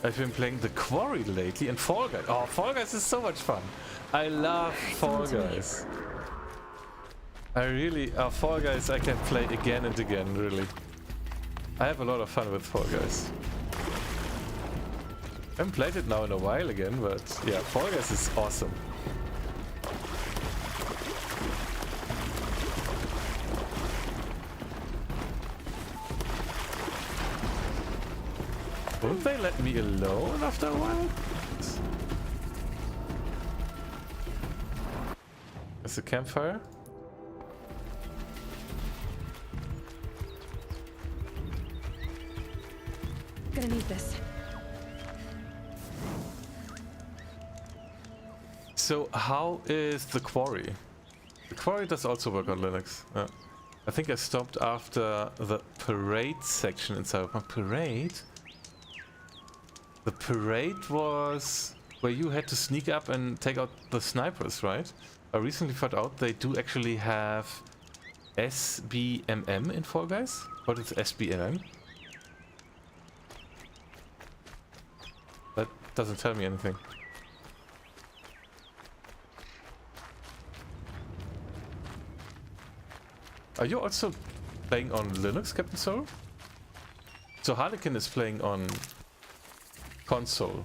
I've been playing The Quarry lately and Fall Guys. Oh, Fall Guys is so much fun. I love Fall Guys. I really, Fall Guys I can play again and again, really. I have a lot of fun with Fall Guys. I haven't played it now in a while again, but yeah, Fall Guys is awesome. Won't they let me alone after a while? There's a campfire.
Gonna need this.
So how is The Quarry? The Quarry does also work on Linux. I think I stopped after the parade section in Cyberpunk. Parade? The parade was where you had to sneak up and take out the snipers, right? I recently found out they do actually have SBMM in Fall Guys. What is SBMM? That doesn't tell me anything. Are you also playing on Linux, Captain Soul? So Harlequin is playing on console,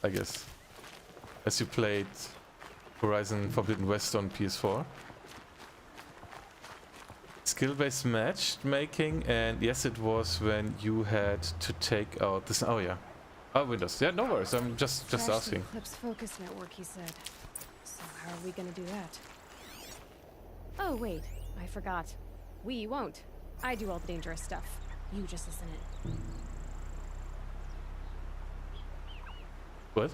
I guess. As you played Horizon Forbidden West on PS4. Skill-based matchmaking, and yes, it was when you had to take out this. Oh yeah, Windows. Yeah, no worries. I'm just asking.
Eclipse Focus Network, he said. So how are we gonna do that? Oh wait, I forgot. We won't. I do all the dangerous stuff. You just listen in.
What?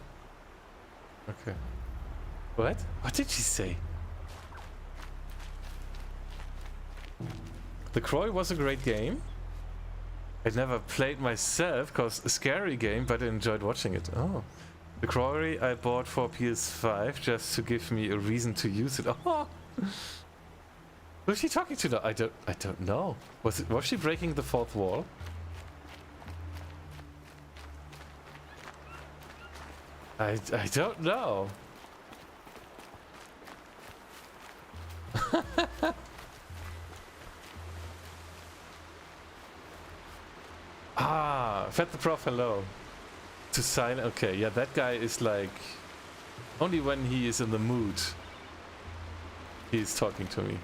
Okay. What? What did she say? The Quarry was a great game. I never played myself, cause a scary game, but I enjoyed watching it. Oh. The Quarry I bought for PS5 just to give me a reason to use it. Oh. Who's she talking to now? I don't know. Was she breaking the fourth wall? I don't know. Fed the Prof, hello. To sign, okay, yeah, that guy is like, only when he is in the mood, he's talking to me.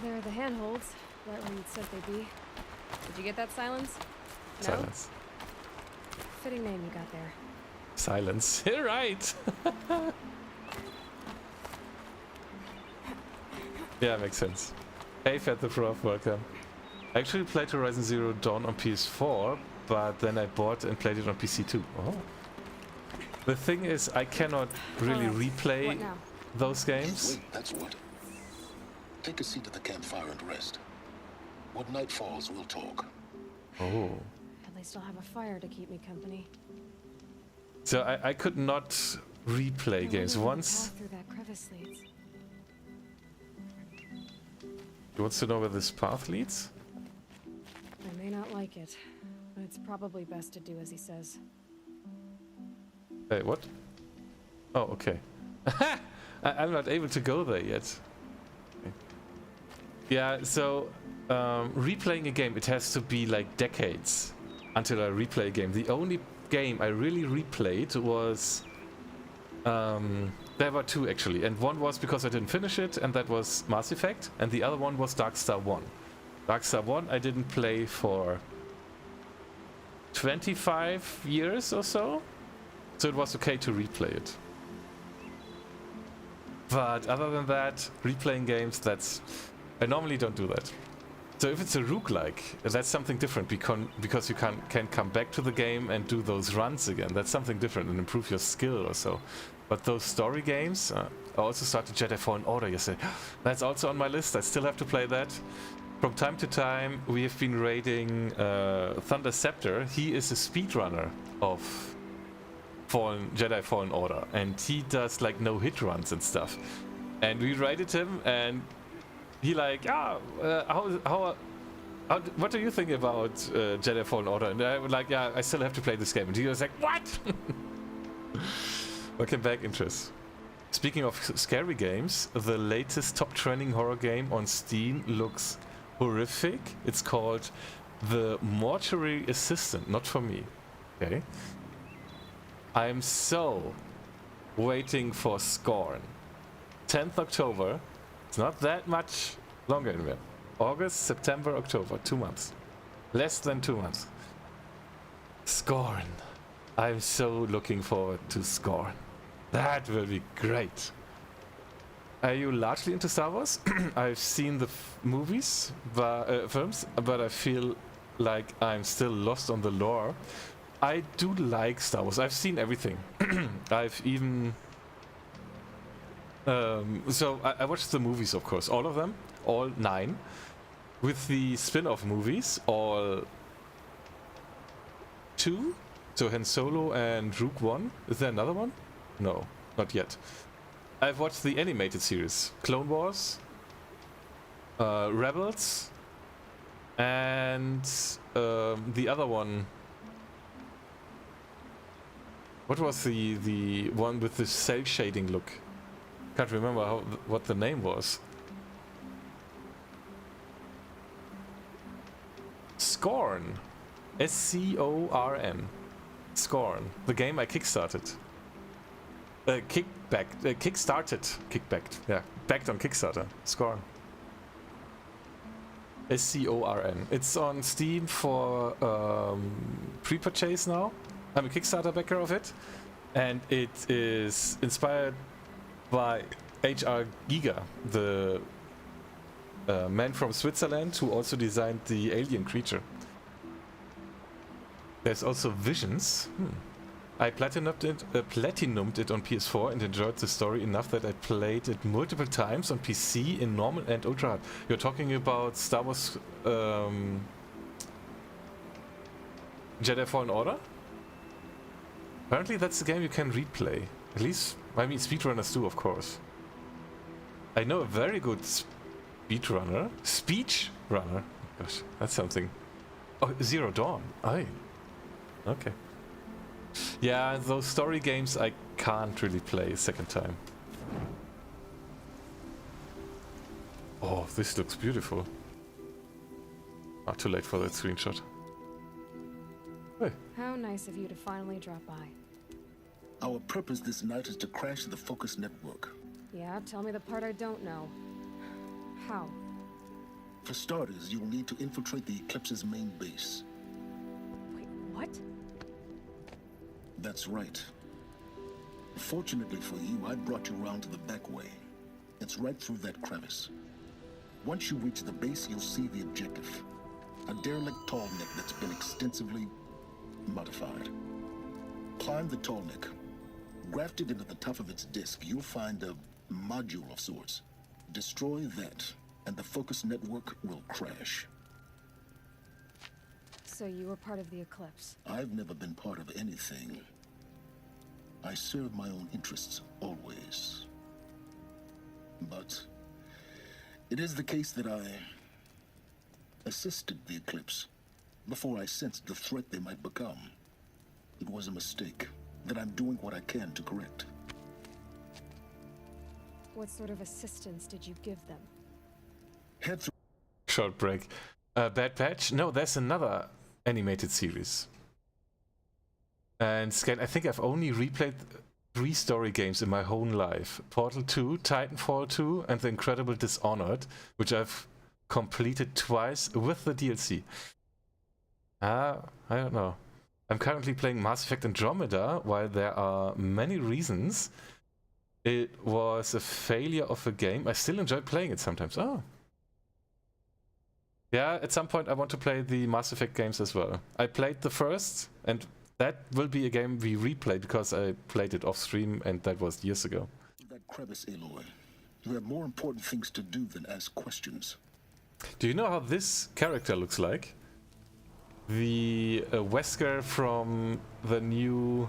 There are the handholds, right where you'd said they'd be. Did you get that, Silence? No?
Silence.
Fitting name you got there.
Silence. You're right. Yeah, makes sense. Hey, Fed the Prof, welcome. I actually played Horizon Zero Dawn on PS4, but then I bought and played it on PC too. Oh. The thing is, I cannot really replay those games.
Wait, that's what. Take a seat at the campfire and rest. When night falls, we'll talk.
Oh. At least I'll have a fire to keep me company.
So I could not replay games once.
Through that crevice leads.
You want to know where this path leads?
I may not like it, but it's probably best to do as he says.
Hey, what? Oh, okay. I'm not able to go there yet. Okay. Yeah, so replaying a game, it has to be like decades until I replay a game. The only game I really replayed was There were two actually, and one was because I didn't finish it, and that was Mass Effect, and the other one was Darkstar 1. Darkstar 1 I didn't play for 25 years or so it was okay to replay it. But other than that, replaying games, I normally don't do that. So if it's a roguelike, that's something different because you can come back to the game and do those runs again. That's something different and improve your skill or so. But those story games, I also started Jedi Fallen Order yesterday. That's also on my list. I still have to play that. From time to time, we have been raiding Thunder Scepter. He is a speedrunner of Jedi Fallen Order, and he does like no-hit runs and stuff. And we raided him, and he like, what do you think about Jedi Fallen Order? And I was like, yeah, I still have to play this game. And he was like, what? Welcome back, interest. Speaking of scary games, the latest top trending horror game on Steam looks horrific. It's called The Mortuary Assistant. Not for me. Okay. I'm so waiting for Scorn. 10th October. It's not that much longer anymore. August, September, October. 2 months. Less than 2 months. Scorn. I'm so looking forward to Scorn. That will be great. Are you largely into Star Wars? I've seen the movies, films, but I feel like I'm still lost on the lore. I do like Star Wars. I've seen everything. I've even... I watched the movies, of course. All of them. All 9. With the spin-off movies, all 2. So Han Solo and Rogue One. Is there another one? No, not yet. I've watched the animated series. Clone Wars. Rebels. And the other one... What was the one with the cel shading look? Can't remember what the name was. Scorn. S-C-O-R-N. Scorn. The game I kickstarted. Kickbacked. Yeah. Backed on Kickstarter. Scorn. S-C-O-R-N. It's on Steam for pre-purchase now. I'm a Kickstarter backer of it. And it is inspired by H.R. Giger, the man from Switzerland who also designed the alien creature. There's also Visions. I platinumed it on PS4 and enjoyed the story enough that I played it multiple times on PC in normal and ultra hard. You're talking about Star Wars Jedi Fallen Order? Apparently that's the game you can replay. At least, I mean, speedrunners do, of course. I know a very good speedrunner. Speech runner. Gosh, that's something. Oh, Zero Dawn. Aye. Okay. Yeah, those story games I can't really play a second time. Oh, this looks beautiful. Ah, too late for that screenshot. Hey.
How nice of you to finally drop by.
Our purpose this night is to crash the Focus network.
Yeah, tell me the part I don't know. How?
For starters, you'll need to infiltrate the Eclipse's main base.
Wait, what?
That's right. Fortunately for you, I brought you around to the back way. It's right through that crevice. Once you reach the base, you'll see the objective. A derelict tall neck that's been extensively modified. Climb the tall neck. Grafted into the top of its disk, you'll find a module of sorts. Destroy that, and the Focus network will crash.
So you were part of the Eclipse?
I've never been part of anything. I serve my own interests, always. But it is the case that I assisted the Eclipse before I sensed the threat they might become. It was a mistake that I'm doing what I can to correct.
What sort of assistance did you give them?
Head through.
Short break. Bad Patch? No, there's another animated series. And Scan, I think I've only replayed 3 story games in my whole life. Portal 2, Titanfall 2, and The Incredible Dishonored, which I've completed twice with the DLC. I don't know. I'm currently playing Mass Effect Andromeda, while there are many reasons it was a failure of a game. I still enjoy playing it sometimes. Oh. Yeah, at some point I want to play the Mass Effect games as well. I played the first, and that will be a game we replay because I played it off stream, and that was years ago.
That crevice, Aloy. You have more important things to do than ask questions.
Do you know how this character looks like? The Wesker from the new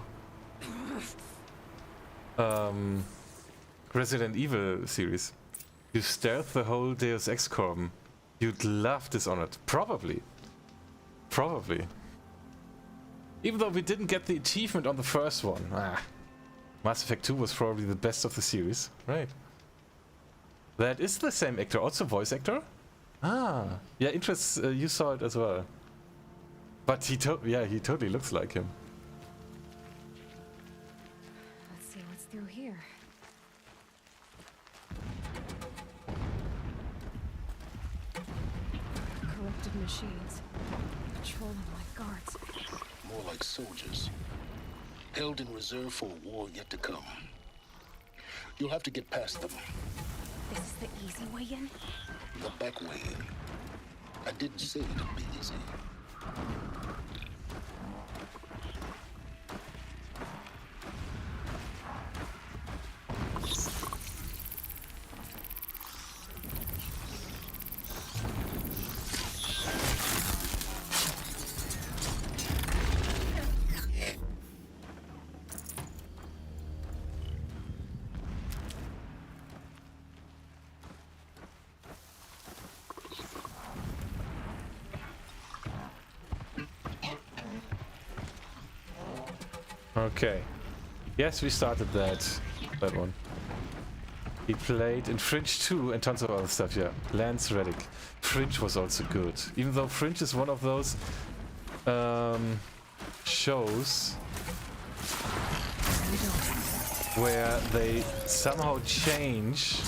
Resident Evil series. You stealth the whole Deus Ex Corp. You'd love Dishonored. Probably. Probably. Even though we didn't get the achievement on the first one. Mass Effect 2 was probably the best of the series. Right. That is the same actor. Also voice actor? Ah. Yeah, you saw it as well. But he totally looks like him.
Let's see what's through here. Corrupted machines. Patrolling like guards.
More like soldiers. Held in reserve for a war yet to come. You'll have to get past them.
This is the easy way in?
The back way in. I didn't say it'd be easy.
Okay. Yes, we started that one. He played in Fringe 2 and tons of other stuff, yeah. Lance Reddick. Fringe was also good. Even though Fringe is one of those shows where they somehow change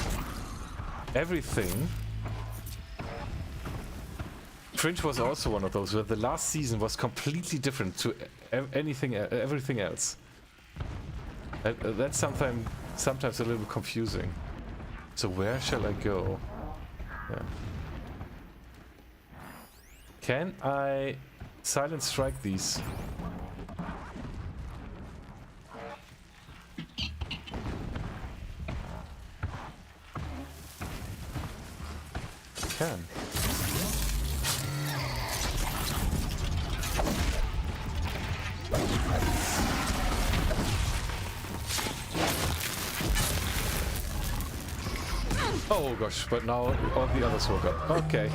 everything. Fringe was also one of those where the last season was completely different to everything else. That's sometimes a little confusing. So where shall I go? Yeah. Can I silent strike these? Can. Oh gosh, but now all the others woke up. Okay.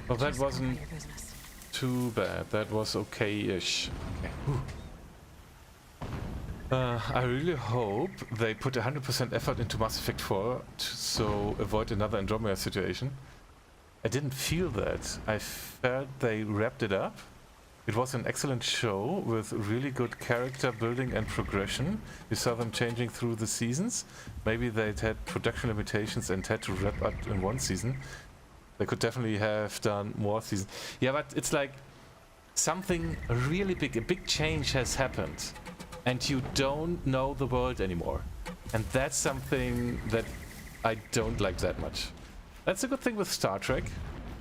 Well, that wasn't too bad. That was okay-ish. Okay. I really hope they put 100% effort into Mass Effect 4 so avoid another Andromeda situation. I didn't feel that. I felt they wrapped it up. It was an excellent show with really good character building and progression. You saw them changing through the seasons. Maybe they'd had production limitations and had to wrap up in one season. They could definitely have done more seasons. Yeah, but it's like something really big, a big change has happened. And you don't know the world anymore. And that's something that I don't like that much. That's a good thing with Star Trek,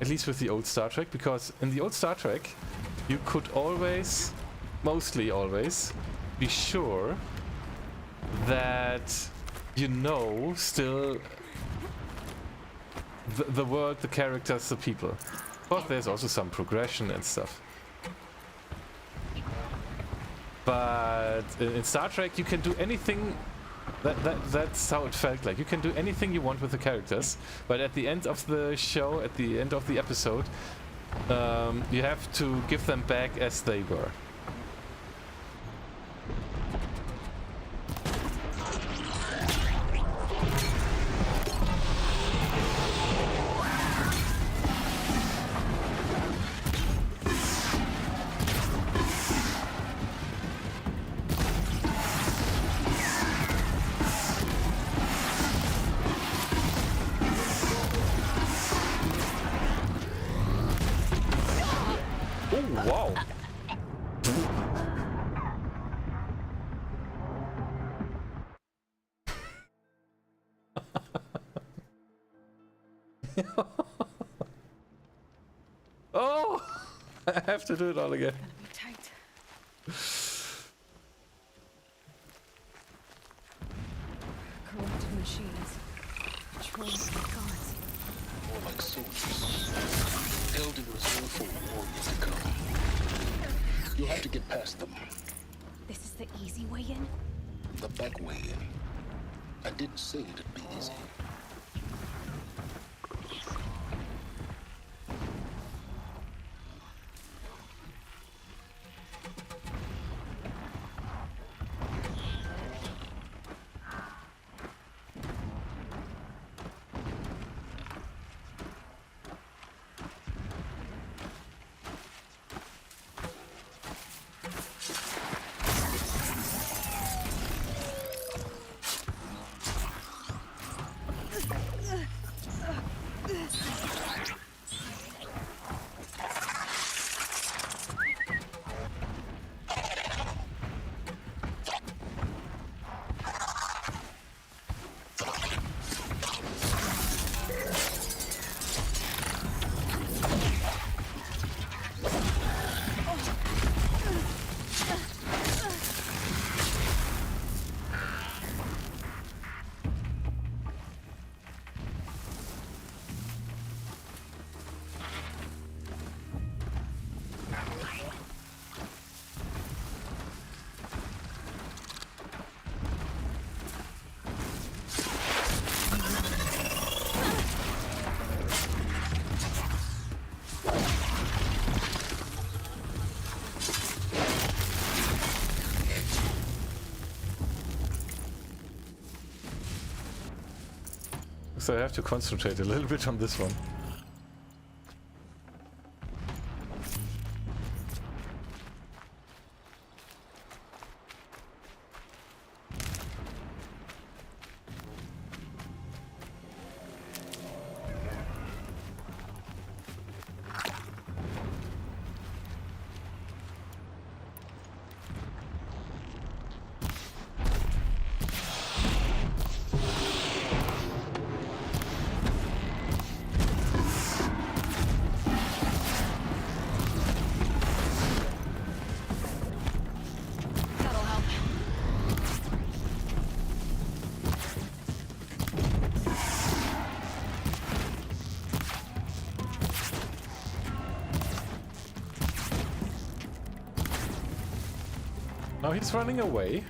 at least with the old Star Trek, because in the old Star Trek, you could always, mostly always, be sure that you know still the world, the characters, the people. But there's also some progression and stuff. But in Star Trek, you can do anything. That's how it felt like. You can do anything you want with the characters, but at the end of the show, at the end of the episode, you have to give them back as they were. Wow. Oh, I have to do it all again.
Gonna be tight. Corrupted machines. Trolls and gods.
More like soldiers. Held in reserve for war yet to come. You'll have to get past them.
This is the easy way in?
The back way in. I didn't say it'd be easy.
So I have to concentrate a little bit on this one. Now he's running away.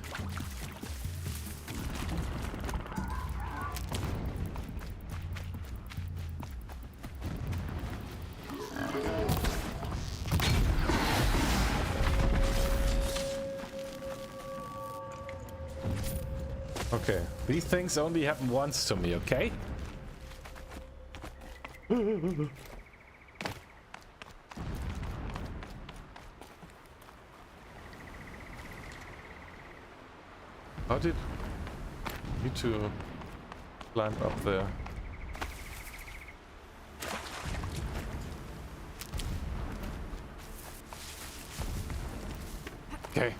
Okay, these things only happen once to me, okay? How did you two climb up there? Okay.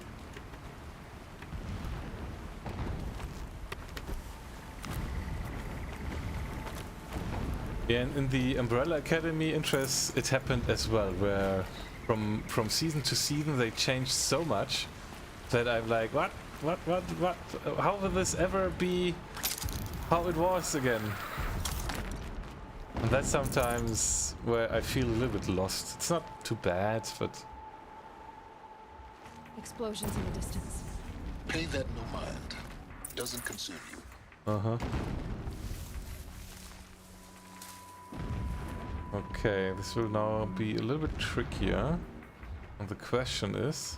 Yeah, and in the Umbrella Academy interest, it happened as well, where from season to season they changed so much that I'm like, what? How will this ever be how it was again? And that's sometimes where I feel a little bit lost. It's not too bad, but...
Explosions in the distance.
Pay that no mind. Doesn't concern you.
Uh-huh. Okay, this will now be a little bit trickier. And the question is...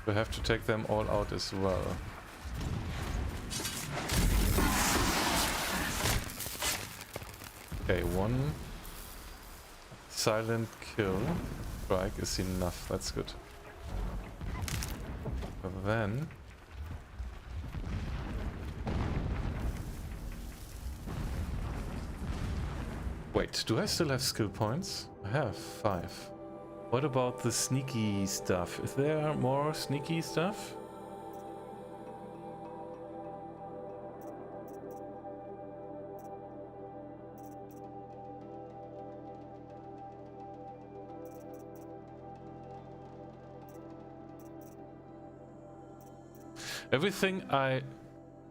we have to take them all out as well. Okay, one silent kill strike is enough, that's good. But then... wait, do I still have skill points? I have 5. What about the sneaky stuff? Is there more sneaky stuff? Everything I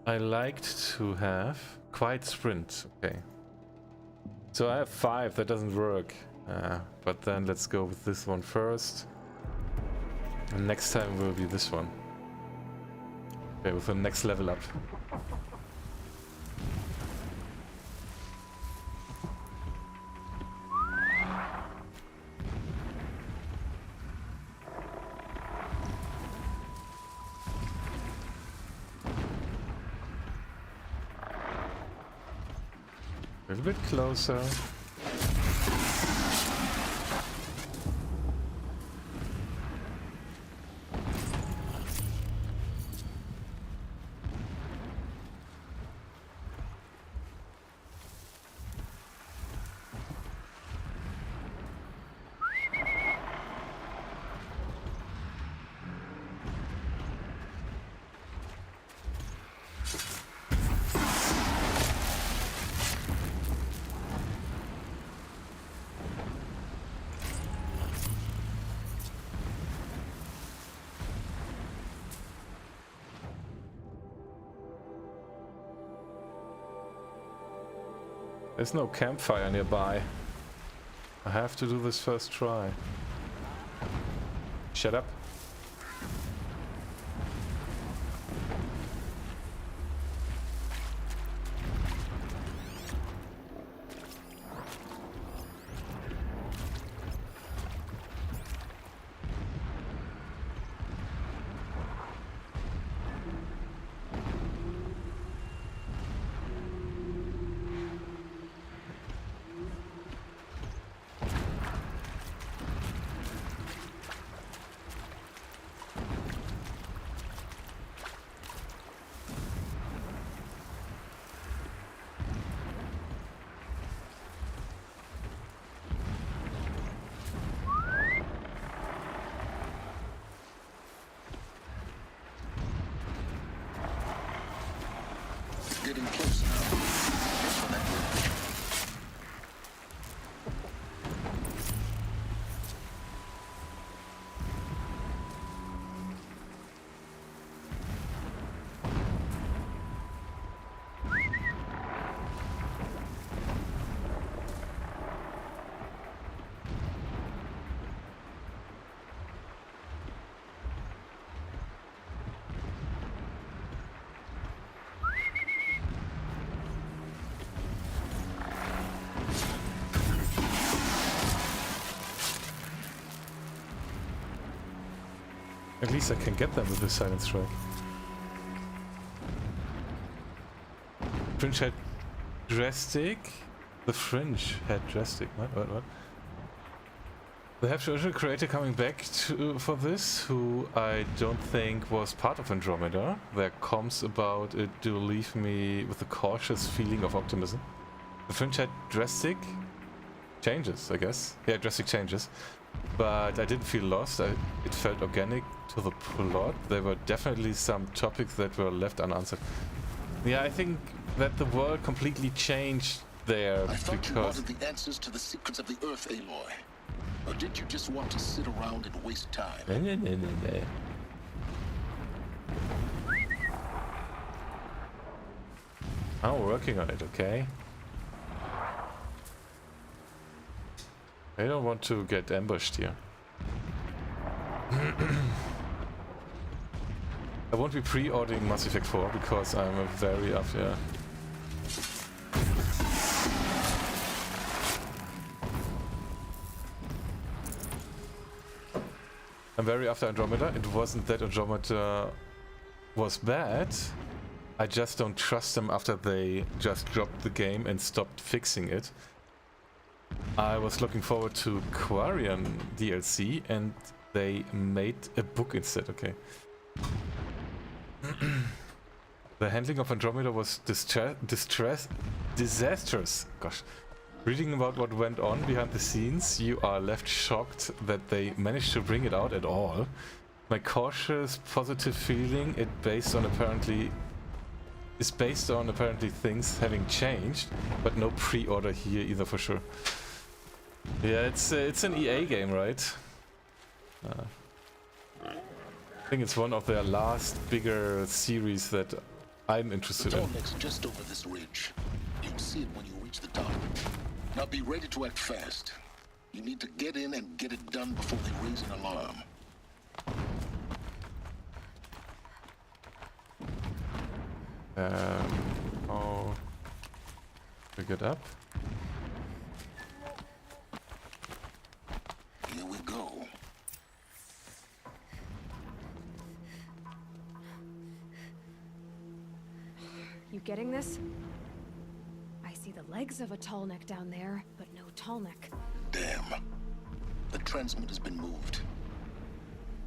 liked to have. Quiet sprint, okay. So I have 5, that doesn't work. But then let's go with this one first. And next time will be this one. Okay, with the next level up. A little bit closer. There's no campfire nearby. I have to do this first try. Shut up.
Getting close now. Here's for that bridge.
At least I can get them with the silent strike. Fringe had drastic. The Fringe had drastic. What? They have the original creator coming back for this, who I don't think was part of Andromeda. Their comms about it do leave me with a cautious feeling of optimism. The Fringe had drastic changes, I guess. Yeah, drastic changes. But I didn't feel lost. It felt organic to the plot. There were definitely some topics that were left unanswered. Yeah, I think that the world completely changed there
I thought
because...
you wanted the answers to the secrets of the Earth, Aloy. Or did you just want to sit around and waste time?
No. I'm working on it, okay? I don't want to get ambushed here. I won't be pre-ordering Mass Effect 4 because I'm a very after. I'm very after Andromeda. It wasn't that Andromeda was bad. I just don't trust them after they just dropped the game and stopped fixing it. I was looking forward to Quarian DLC and they made a book instead, okay. The handling of Andromeda was disastrous. Gosh. Reading about what went on behind the scenes, you are left shocked that they managed to bring it out at all. My cautious, positive feeling is based on apparently things having changed, but no pre-order here either for sure. Yeah, it's an EA game, right? I think it's one of their last bigger series that I'm interested in.
Next, just over this ridge. You'll see it when you reach the top. Now be ready to act fast. You need to get in and get it done before they raise an alarm.
How we get up?
Here we go.
You getting this? I see the legs of a tall neck down there, but no tall neck.
Damn. The transmitter's been moved.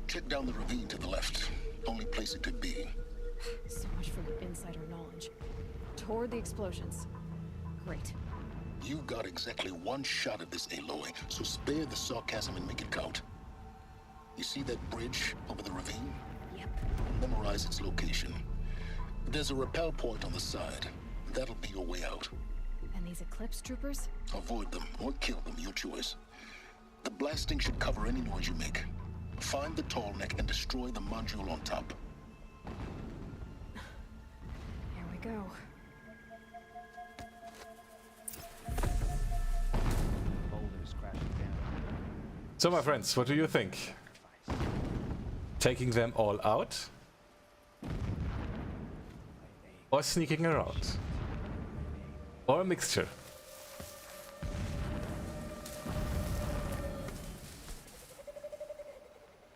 Check down the ravine to the left. Only place it could be.
So much for your insider knowledge. Toward the explosions. Great.
You got exactly one shot at this, Aloy, so spare the sarcasm and make it count. You see that bridge over the ravine?
Yep.
Memorize its location. There's a rappel point on the side. That'll be your way out.
And these Eclipse troopers?
Avoid them or kill them, your choice. The blasting should cover any noise you make. Find the tall neck and destroy the module on top.
Here we go.
So my friends, what do you think? Taking them all out? Or sneaking around? Or a mixture?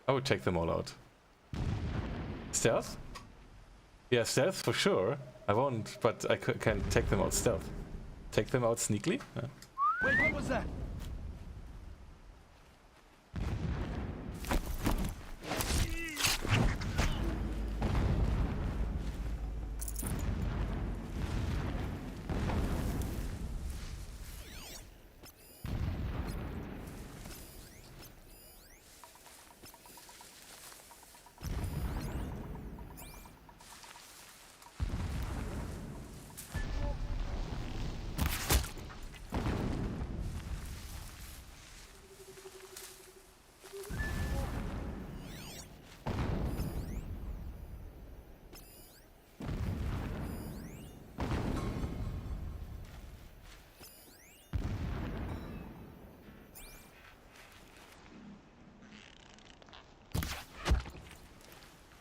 I would take them all out. Stealth? Yeah, stealth for sure. I won't, but I can take them out stealth. Take them out sneakily? Yeah.
Wait, what was that?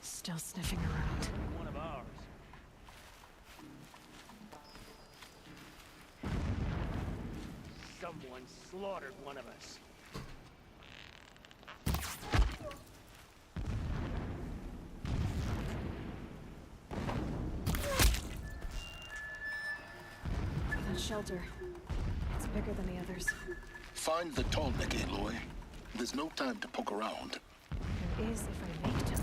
Still sniffing around.
One of ours. Someone slaughtered one of us.
That shelter. It's bigger than the others.
Find the tall neck, Aloy. There's no time to poke around.
There is if I make time.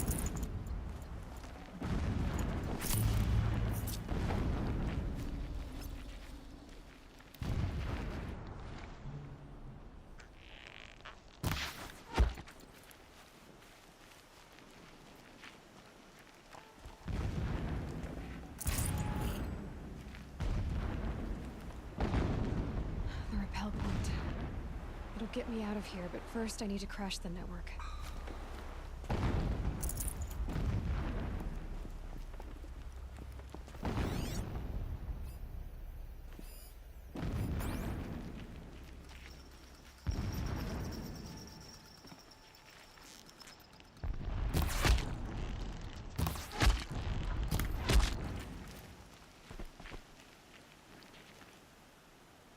The rappel point. It'll get me out of here, but first I need to crash the network.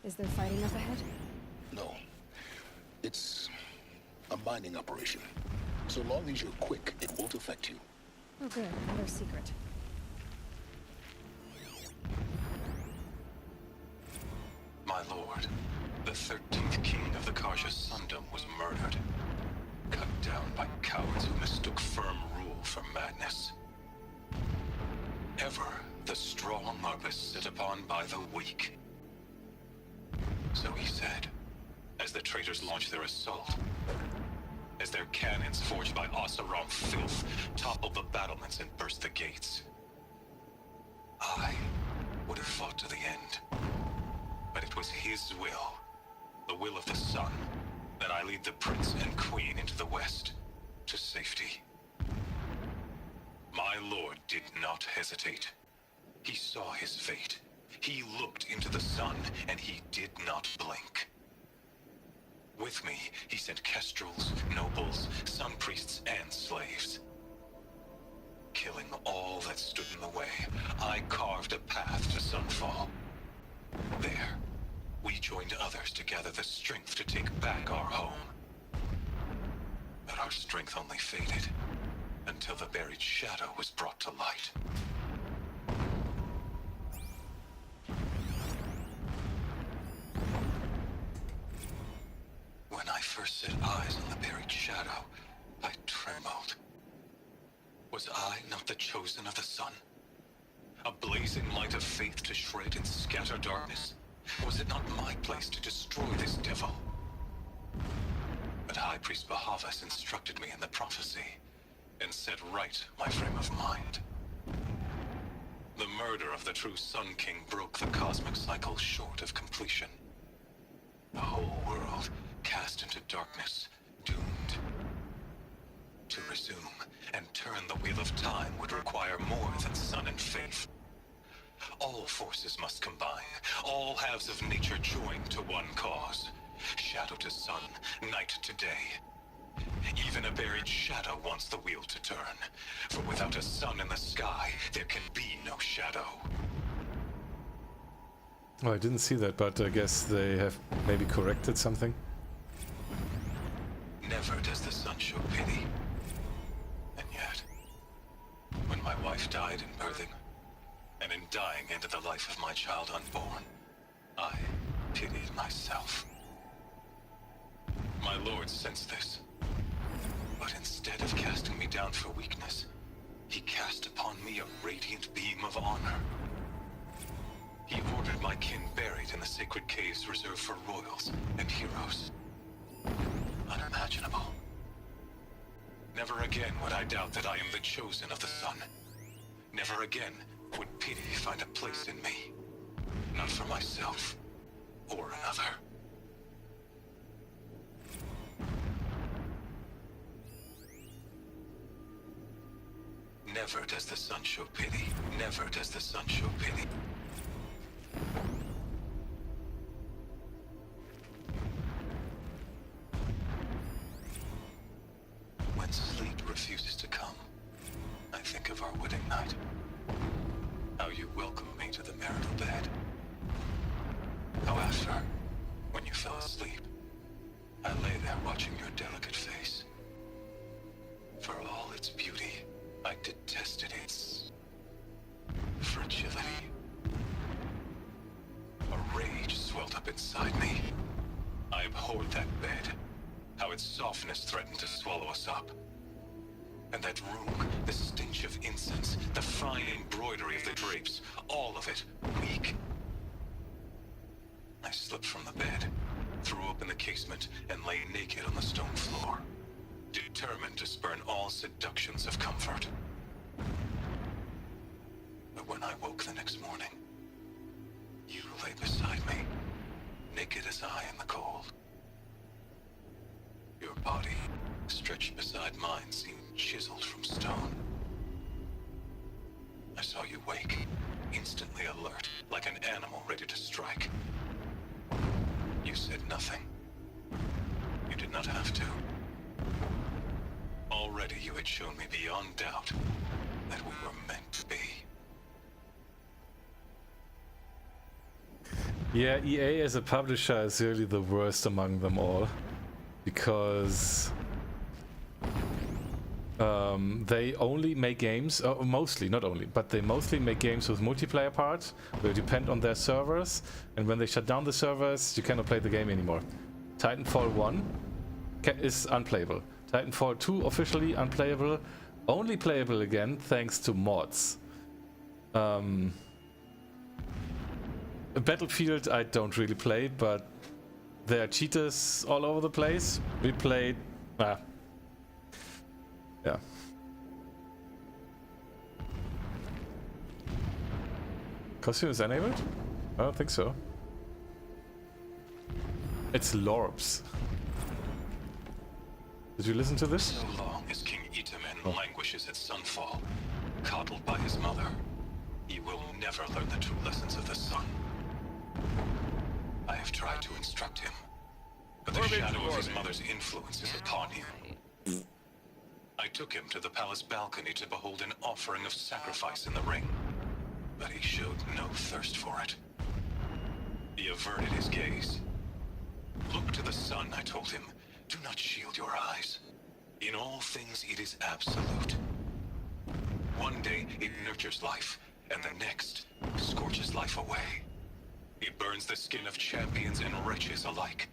Is there fighting up ahead?
No. It's a mining operation. So long as you're quick, it won't affect you.
Oh good, another secret.
My lord, the 13th king of the Karja Sundom was murdered. Cut down by cowards who mistook firm rule for madness. Ever the strong are beset upon by the weak. So he said, as the traitors launched their assault. As their cannons forged by Oseram filth toppled the battlements and burst the gates. I would have fought to the end. But it was his will, the will of the sun, that I lead the prince and queen into the west, to safety. My lord did not hesitate. He saw his fate. He looked into the sun, and he did not blink. With me, he sent kestrels, nobles, sun priests, and slaves. Killing all that stood in the way, I carved a path to Sunfall. There, we joined others to gather the strength to take back our home. But our strength only faded, until the buried shadow was brought to light. When I first set eyes on the buried shadow, I trembled. Was I not the chosen of the sun? A blazing light of faith to shred and scatter darkness? Was it not my place to destroy this devil? But High Priest Bahavas instructed me in the prophecy, and set right my frame of mind. The murder of the true Sun King broke the cosmic cycle short of completion. The whole world cast into darkness, doomed. To resume and turn the wheel of time would require more than sun and faith. All forces must combine, all halves of nature join to one cause. Shadow to sun, night to day. Even a buried shadow wants the wheel to turn, for without a sun in the sky, there can be no shadow.
Oh, I didn't see that, but I guess they have maybe corrected something.
Never does the sun show pity. And yet, when my wife died in birthing, and in dying ended the life of my child unborn, I pitied myself. My lord sensed this, but instead of casting me down for weakness, he cast upon me a radiant beam of honor. He ordered my kin buried in the sacred caves reserved for royals and heroes. Unimaginable. Never again would I doubt that I am the chosen of the sun. Never again would pity find a place in me. Not for myself or another. Never does the sun show pity. Never does the sun show pity. When sleep refuses to come, I think of our wedding night. How you welcomed me to the marital bed. How after, when you fell asleep, I lay there watching your delicate face. For all its beauty, I detested its fragility. A rage swelled up inside me. I abhorred that bed. How its softness threatened to swallow us up. And that room, the stench of incense, the fine embroidery of the drapes, all of it weak. I slipped from the bed, threw open the casement, and lay naked on the stone floor, determined to spurn all seductions of comfort. But when I woke the next morning, you lay beside me, naked as I in the cold. Your body, stretched beside mine, seemed chiseled from stone. I saw you wake, instantly alert, like an animal ready to strike. You said nothing. You did not have to. Already you had shown me beyond doubt that we were meant to be.
Yeah, EA as a publisher is really the worst among them all, because they only make games, mostly, not only, but they mostly make games with multiplayer parts, where you depend on their servers, and when they shut down the servers, you cannot play the game anymore. Titanfall 1 is unplayable. Titanfall 2 officially unplayable, only playable again thanks to mods. Battlefield I don't really play, but there are cheaters all over the place. We played... yeah. Costume is enabled? I don't think so. It's Lorbs. Did you listen to this?
So long as King Itamen languishes at Sunfall, coddled by his mother, he will never learn the true lessons of the sun. I have tried to instruct him, but the shadow of his mother's influence is upon him. I took him to the palace balcony to behold an offering of sacrifice in the ring, but he showed no thirst for it. He averted his gaze. Look to the sun, I told him. Do not shield your eyes. In all things, it is absolute. One day, it nurtures life, and the next, scorches life away. It burns the skin of champions and wretches alike.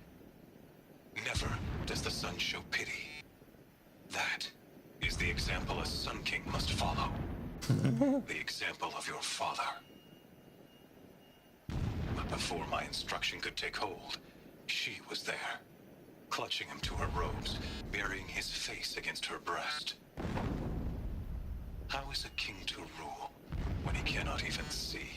Never does the sun show pity. That is the example a Sun King must follow. The example of your father. But before my instruction could take hold, she was there, clutching him to her robes, burying his face against her breast. How is a king to rule when he cannot even see?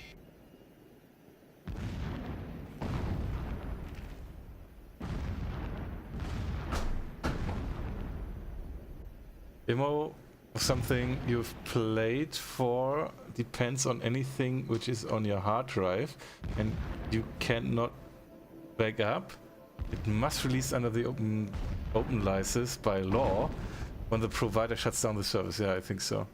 Demo of something you've played for depends on anything which is on your hard drive, and you cannot back up. It must release under the open license by law when the provider shuts down the service. Yeah, I think so.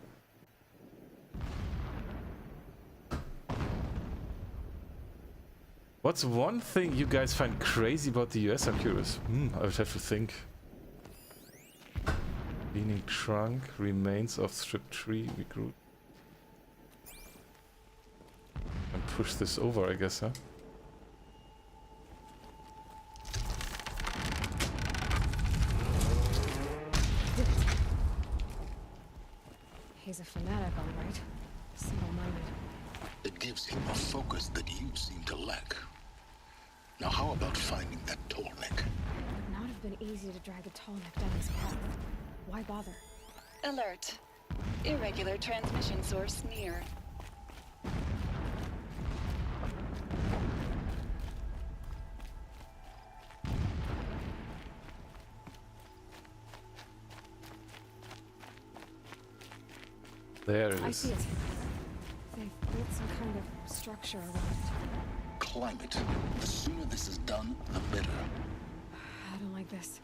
What's one thing you guys find crazy about the US? I'm curious. I would have to think. Leaning trunk, remains of stripped tree, regroup. And push this over, I guess, huh?
He's a fanatic, all right. Single-minded.
It gives him a focus that you seem to lack. Now how about finding that tall neck?
It would not have been easy to drag a tall neck down his path. Why bother?
Alert. Irregular transmission source near.
There it is.
I see it. They've built some kind of structure around it.
Climb it. The sooner this is done, the better.
I don't like this.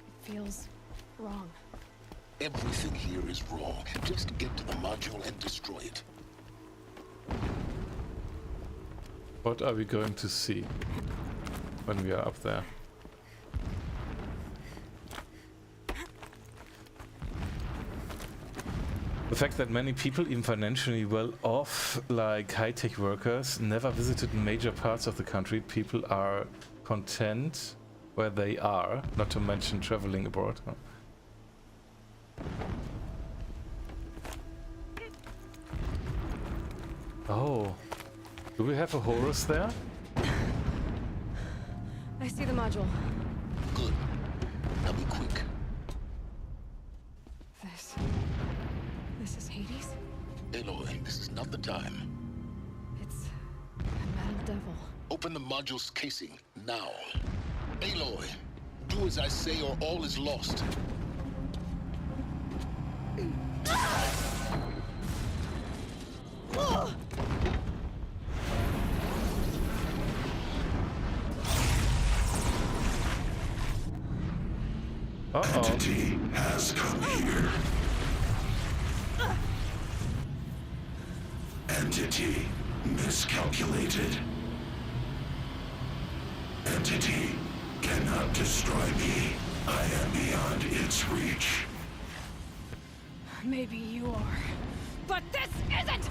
It feels wrong.
Everything here is wrong. Just get to the module and destroy it.
What are we going to see when we are up there? The fact that many people, even financially well off, like high-tech workers, never visited major parts of the country. People are content where they are, not to mention traveling abroad. Huh? Oh, do we have a Horus there?
I see the module.
Good. Now be quick.
This is Hades?
Aloy, this is not the time.
It's a metal devil.
Open the module's casing, now. Aloy, do as I say or all is lost.
Entity has come here. Entity miscalculated. entity cannot destroy me. I am beyond its reach.
Maybe you are. But this isn't!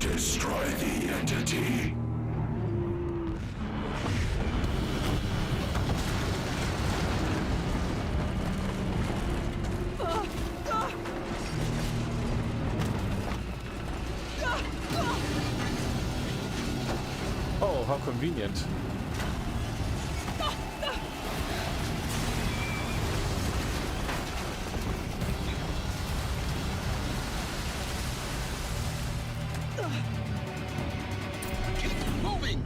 Destroy the entity.
Oh, how convenient.
Keep moving!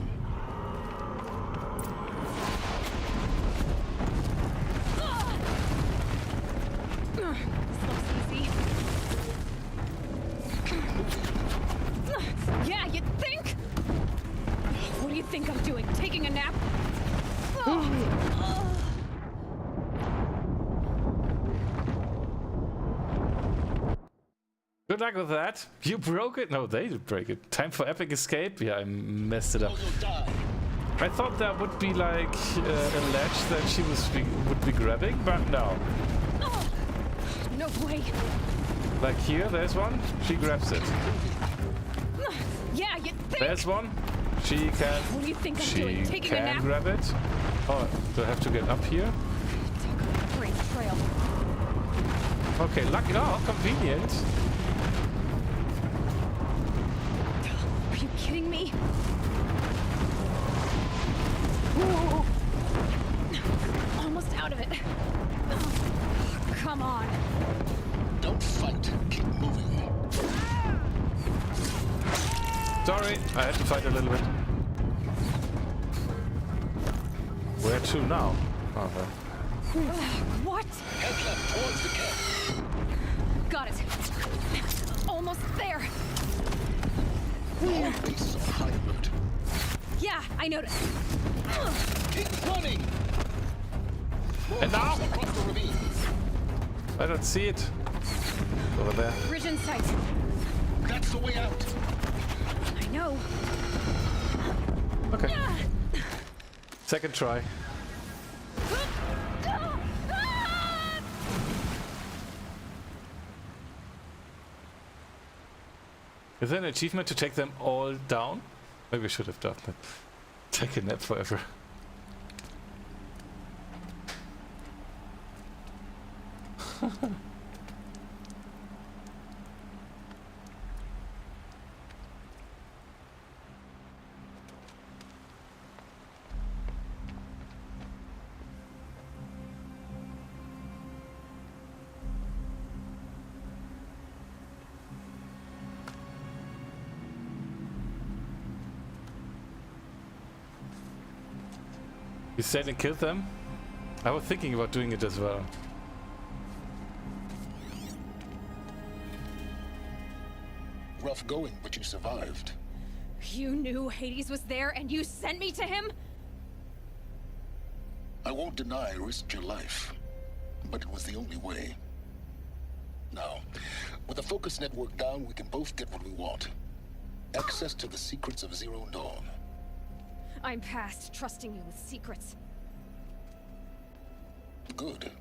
This looks easy. Yeah, you'd think? What do you think I'm doing? Taking a nap?
Good luck with that. You broke it? No, they did break it. Time for epic escape? Yeah, I messed it up. I thought there would be like a ledge that she would be grabbing, but no.
No way.
Like here, there's one. She grabs it.
Yeah, you'd think.
There's one. She can.
What do you think I'm
she
doing? Taking a
can
nap?
grab it. Oh, do I have to get up here?
Great trail.
Okay, lucky. Oh, convenient.
Are you kidding me? Whoa. Almost out of it. Come on.
Don't fight. Keep moving.
Sorry, I had to fight a little bit. Where to now? Oh, there.
What?
Head left towards the camp.
Got it. Almost there.
The whole base is on high alert.
Yeah, I noticed.
Keep running! More
And now?
hops across the ravine.
I don't see it. Over there.
Bridge in sight.
That's the way out.
I know.
Okay. Second try. Is there an achievement to take them all down? Maybe I should have done that. Take a nap forever. You stayed and killed them? I was thinking about doing it as well.
Rough going, but you survived.
You knew Hades was there and you sent me to him?
I won't deny I risked your life, but it was the only way. Now, with the focus network down, we can both get what we want. Access to the secrets of Zero Dawn.
I'm past trusting you with secrets.
Good.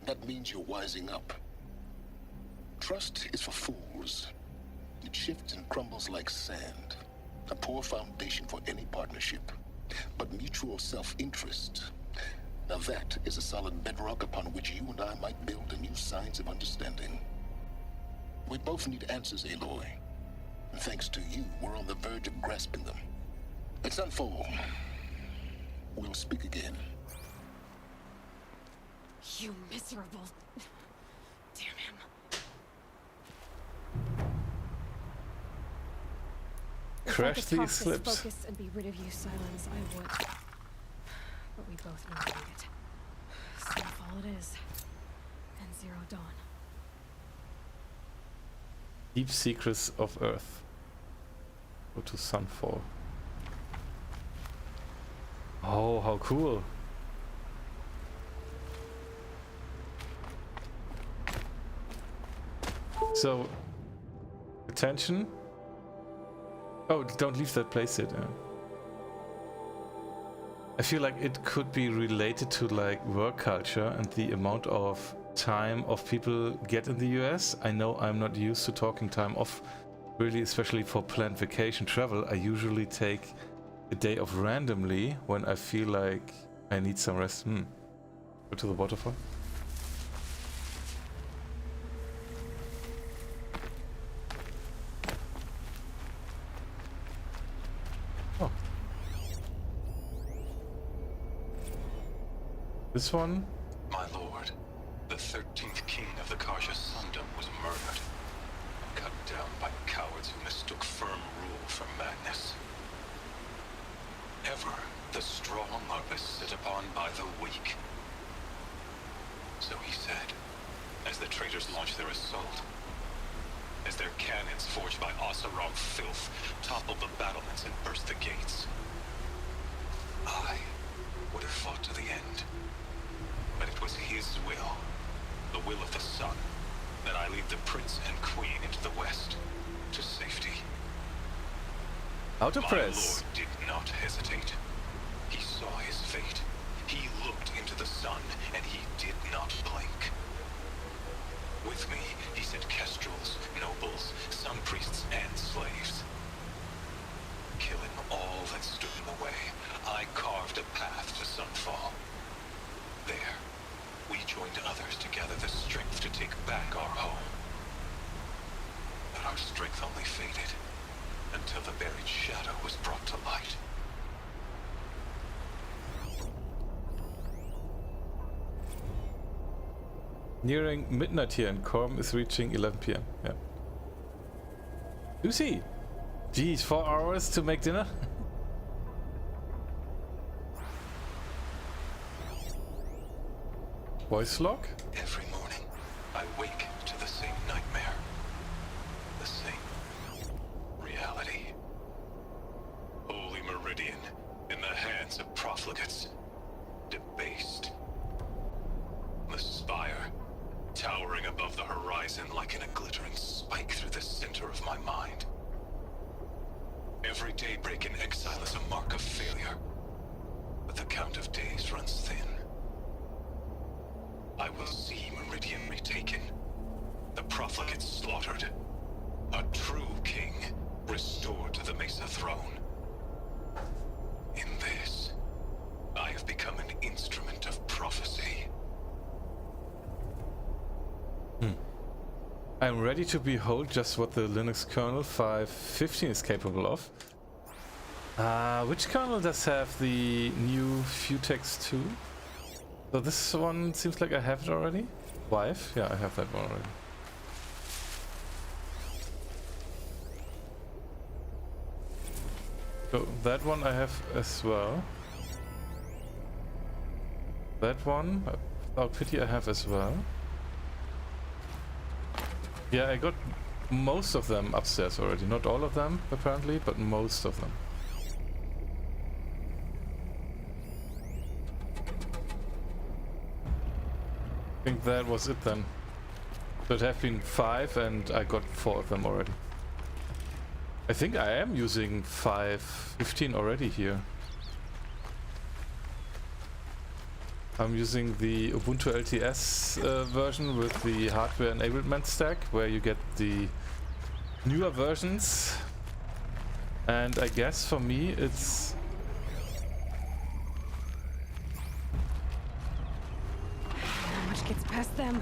That means you're wising up. Trust is for fools. It shifts and crumbles like sand. A poor foundation for any partnership. But mutual self-interest, now that is a solid bedrock upon which you and I might build a new science of understanding. We both need answers, Aloy. And thanks to you, we're on the verge of grasping them. Let's unfold. We'll speak again.
You miserable... Damn him.
Crash
if I could
these
talk this
slips.
focus and be rid of you, Silence, I would. But we both know I need it. Snowfall it is. And Zero Dawn.
Deep secrets of Earth. Go to Sunfall. Oh, how cool. So, attention. Oh, don't leave that place yet. Yeah. I feel like it could be related to like work culture and the amount of time of people get in the US. I know I'm not used to talking time off, really, especially for planned vacation travel. I usually take a day off randomly when I feel like I need some rest. Go to the waterfall. Oh. This one?
My lord, the 13th king of the Karja Sundom was murdered, cut down by cowards who mistook firm rule for madness. Ever the strong are beset upon by the weak. So he said, as the traitors launched their assault, as their cannons forged by Oseram filth toppled the battlements and burst the gates. I would have fought to the end. But it was his will, the will of the sun, that I lead the prince and queen into the west, to safety.
How to
My
press?
lord did not hesitate. He saw his fate. He looked into the sun, and he did not blink. With me, he sent kestrels, nobles, sun priests, and slaves. Killing all that stood in the way, I carved a path to sunfall. There, we joined others to gather the strength to take back our home. But our strength only faded until the buried shadow was brought to light.
Nearing midnight here and Corm is reaching 11 p.m. Yeah. Lucy! Geez, 4 hours to make dinner? Voice log?
Every morning, I wake to the same nightmare. The same reality. Holy Meridian, in the hands of profligates. Debased. The spire, towering above the horizon like in a glittering spike through the center of my mind. Every daybreak in exile is a mark of failure, but the count of days runs thin. I will see Meridian retaken, the profligates slaughtered, a true king restored to the Mesa throne. In this, I have become an instrument of prophecy.
I'm ready to behold just what the Linux kernel 5.15 is capable of. Which kernel does have the new Futex 2? So this one seems like I have it already. Wife? Yeah, I have that one already. So that one I have as well. That one, without pity, I have as well. Yeah, I got most of them upstairs already. Not all of them, apparently, but most of them. I think that was it then. So it have been 5 and I got 4 of them already. I think I am using 5.15 already here. I'm using the Ubuntu LTS version with the hardware enablement stack, where you get the newer versions. And I guess for me it's...
Not much gets past them.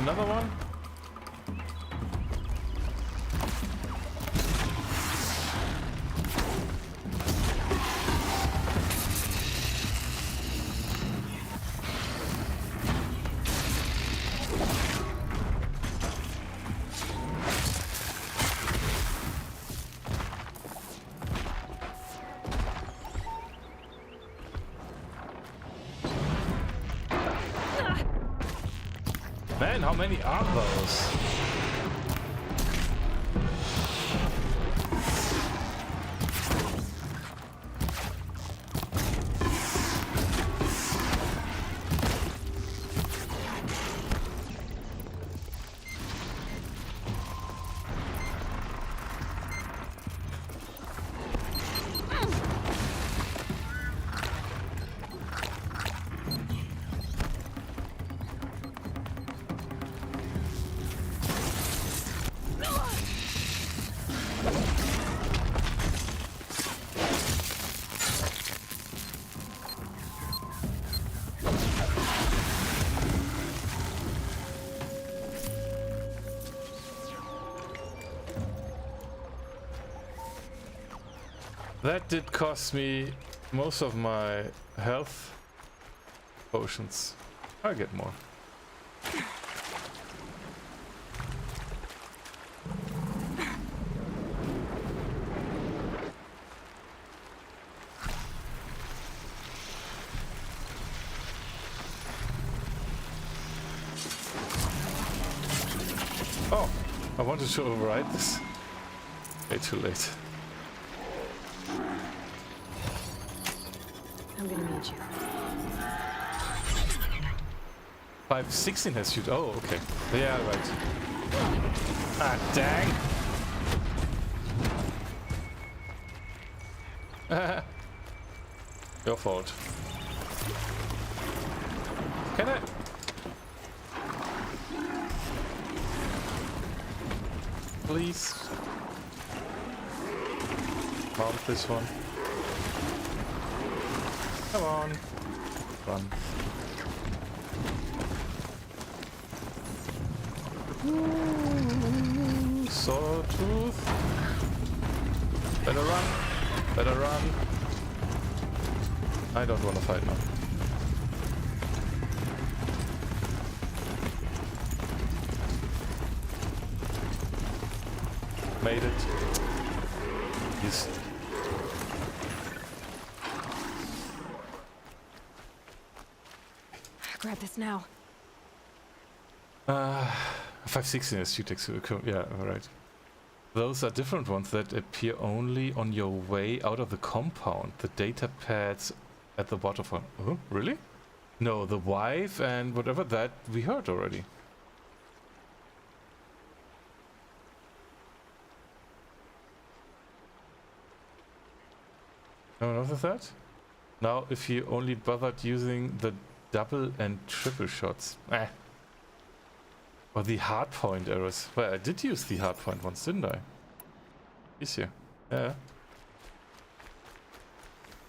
another one. Man, how many are those? That did cost me most of my health potions. I'll get more. Oh, I wanted to override this. Way too late.
I'm gonna need you.
516 has shoot. Oh, okay. Yeah, right. Ah, dang. Your fault. Can I? Please. Mount this one. Come on. Run. Ooh, sawtooth. Better run. Better run. I don't want to fight now. Made it. Yes.
Grab this now.
516 is Utex. Yeah, alright. Those are different ones that appear only on your way out of the compound. The data pads at the waterfront. Oh, really? No, the wife and whatever that we heard already. No, not of that? Now, if you only bothered using the double and triple shots. Eh. Or the hardpoint arrows. Well, I did use the hardpoint once, didn't I? This here. Yeah.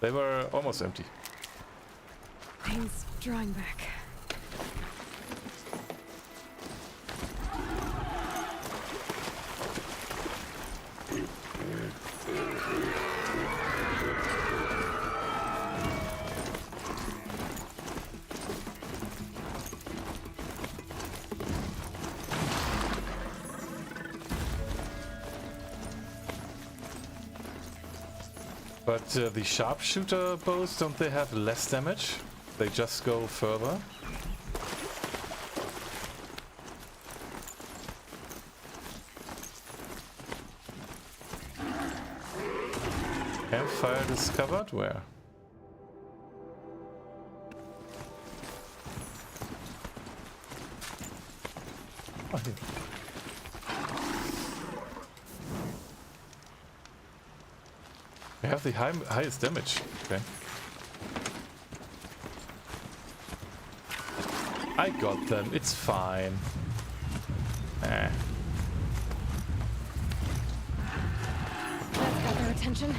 They were almost empty.
Pain's drawing back.
But the sharpshooter bows, don't they have less damage? They just go further? Campfire discovered? Where? Oh, here. We have the highest damage. Okay. I got them. It's fine. Eh.
That's got their attention.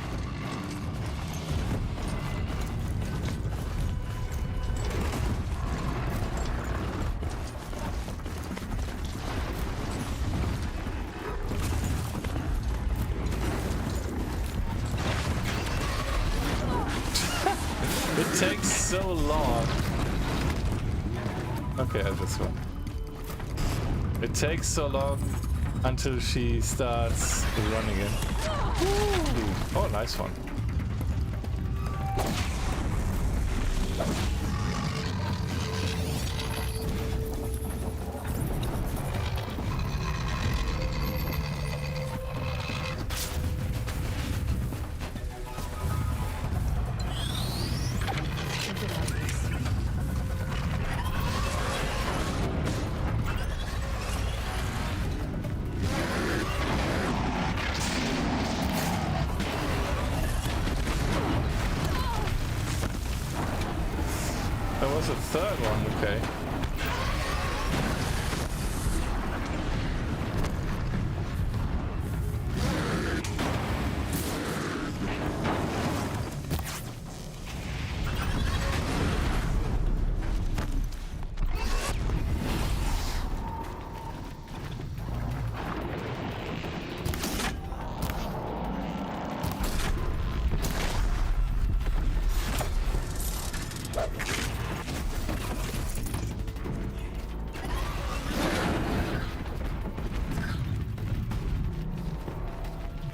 It takes so long. Okay, this one. It takes so long until she starts running in. Ooh. Oh, nice one. There was a third one, okay.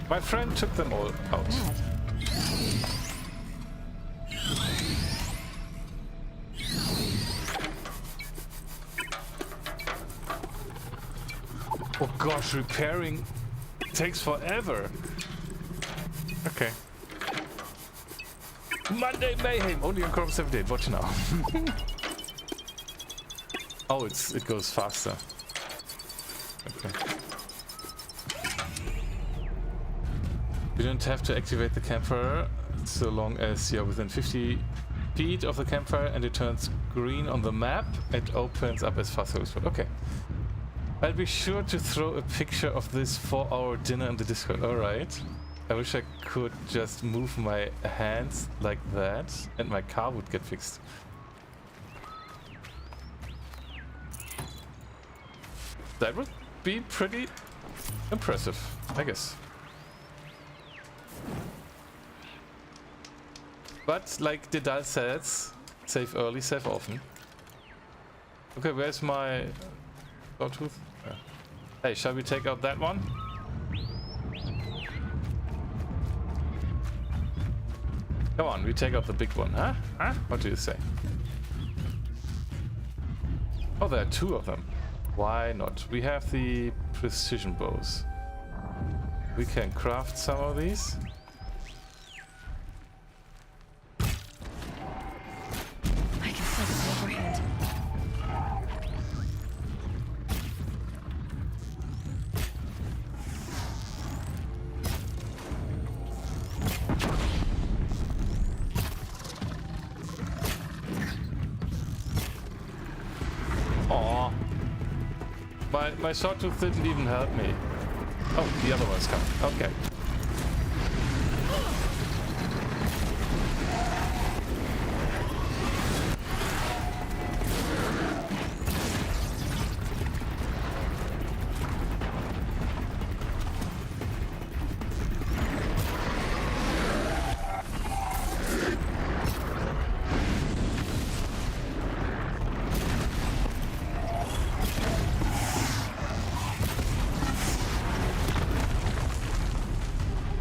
My friend took them all out. Oh gosh, repairing takes forever. Okay. Monday Mayhem, only on Chrome 78. Watch now. Oh, it goes faster. Okay. You don't have to activate the campfire so long as you're within 50 feet of the campfire and it turns green on the map. It opens up as fast as possible. Okay. I'll be sure to throw a picture of this 4-hour dinner in the Discord. Alright. I wish I could just move my hands like that and my car would get fixed. That would be pretty impressive, I guess. But like Dedal says, save early, save often. Okay, where's my sawtooth? Hey, shall we take out that one? Come on, we take out the big one, huh? Huh? What do you say? Oh, there are two of them. Why not? We have the precision bows. We can craft some of these. My sawtooth didn't even help me. Oh, the other one's coming. Okay.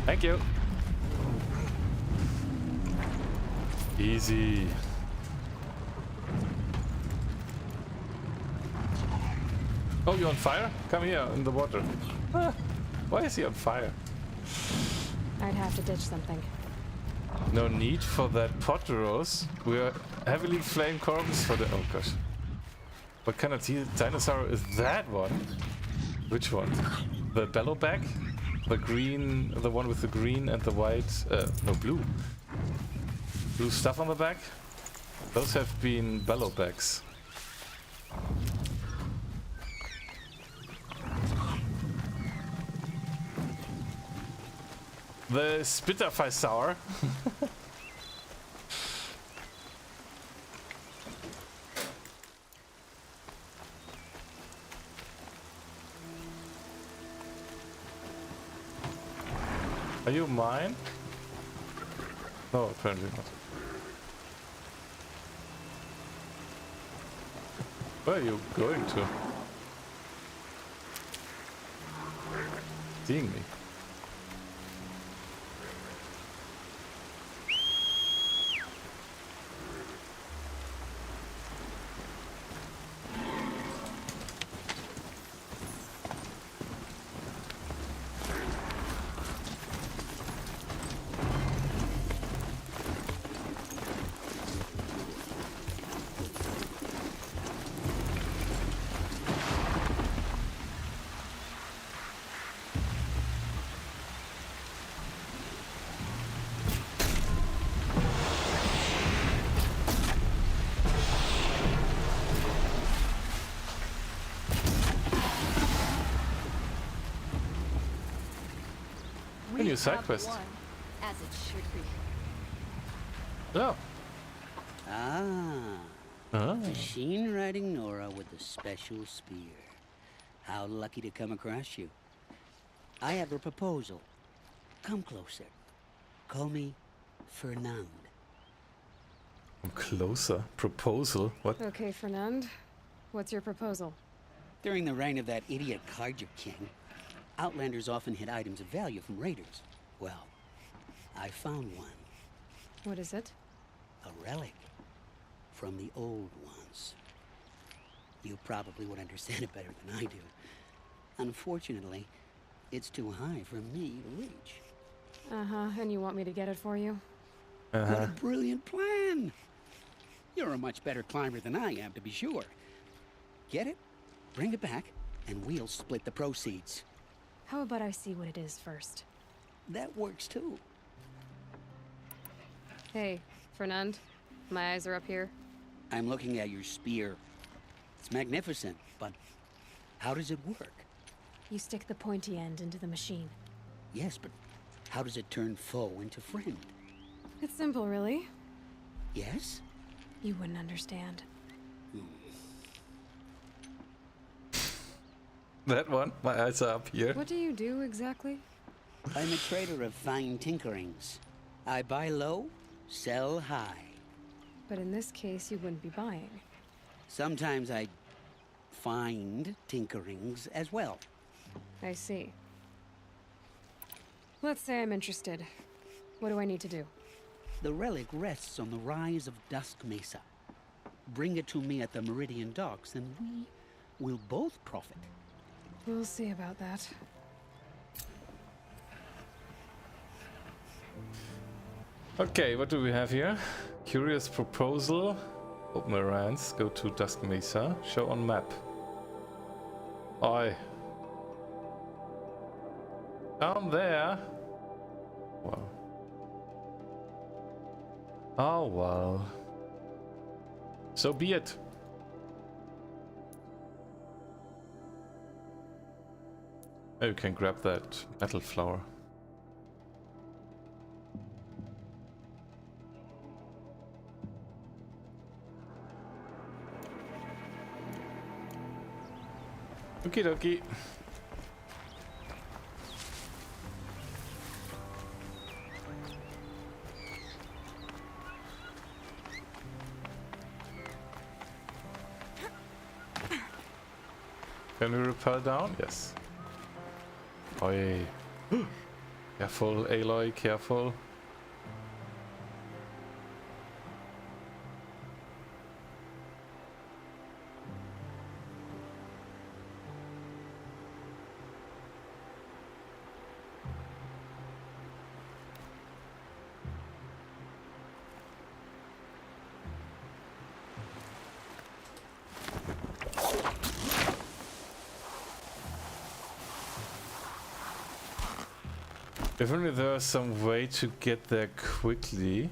Thank you. Easy. Oh, you're on fire? Come here in the water. Why is he on fire?
I'd have to ditch something.
No need for that pot roast. We're heavily flame corpse for the... Oh gosh. What kind of dinosaur is that one? Which one? The bellowback? The green, the one with the green and the white, no, blue. Blue stuff on the back? Those have been bellowbacks. The Spitterfeisaur. Are you mine? No, apparently not. Where are you going to? Seeing me. A new side quest.
As it should be.
Oh.
Machine riding Nora with a special spear. How lucky to come across you. I have a proposal. Come closer. Call me Fernand.
Come closer. Proposal? What?
Okay, Fernand. What's your proposal?
During the reign of that idiot Carja King, Outlanders often hid items of value from raiders. Well, I found one.
What is it?
A relic from the old ones. You probably would understand it better than I do. Unfortunately, it's too high for me to reach.
Uh-huh, and you want me to get it for you?
What a brilliant plan! You're a much better climber than I am, to be sure. Get it, bring it back, and we'll split the proceeds.
How about I see what it is first?
That works too.
Hey, Fernand. My eyes are up here.
I'm looking at your spear. It's magnificent, but how does it work?
You stick the pointy end into the machine.
Yes, but how does it turn foe into friend?
It's simple, really.
Yes?
You wouldn't understand.
That one? My eyes are up here.
What do you do exactly?
I'm a trader of fine tinkerings. I buy low, sell high.
But in this case, you wouldn't be buying.
Sometimes I find tinkerings as well.
I see. Let's say I'm interested. What do I need to do?
The relic rests on the rise of Dusk Mesa. Bring it to me at the Meridian Docks, and we will both profit.
We'll see about that.
Okay, what do we have here? Curious proposal. Open Marines, go to Dusk Mesa, show on map. Oi. Down there. Wow. Oh well. So be it. Oh, you can grab that metal flower. Okie dokie. Can we rappel down? Yes. Oi. Careful, Aloy, careful. If only there was some way to get there quickly,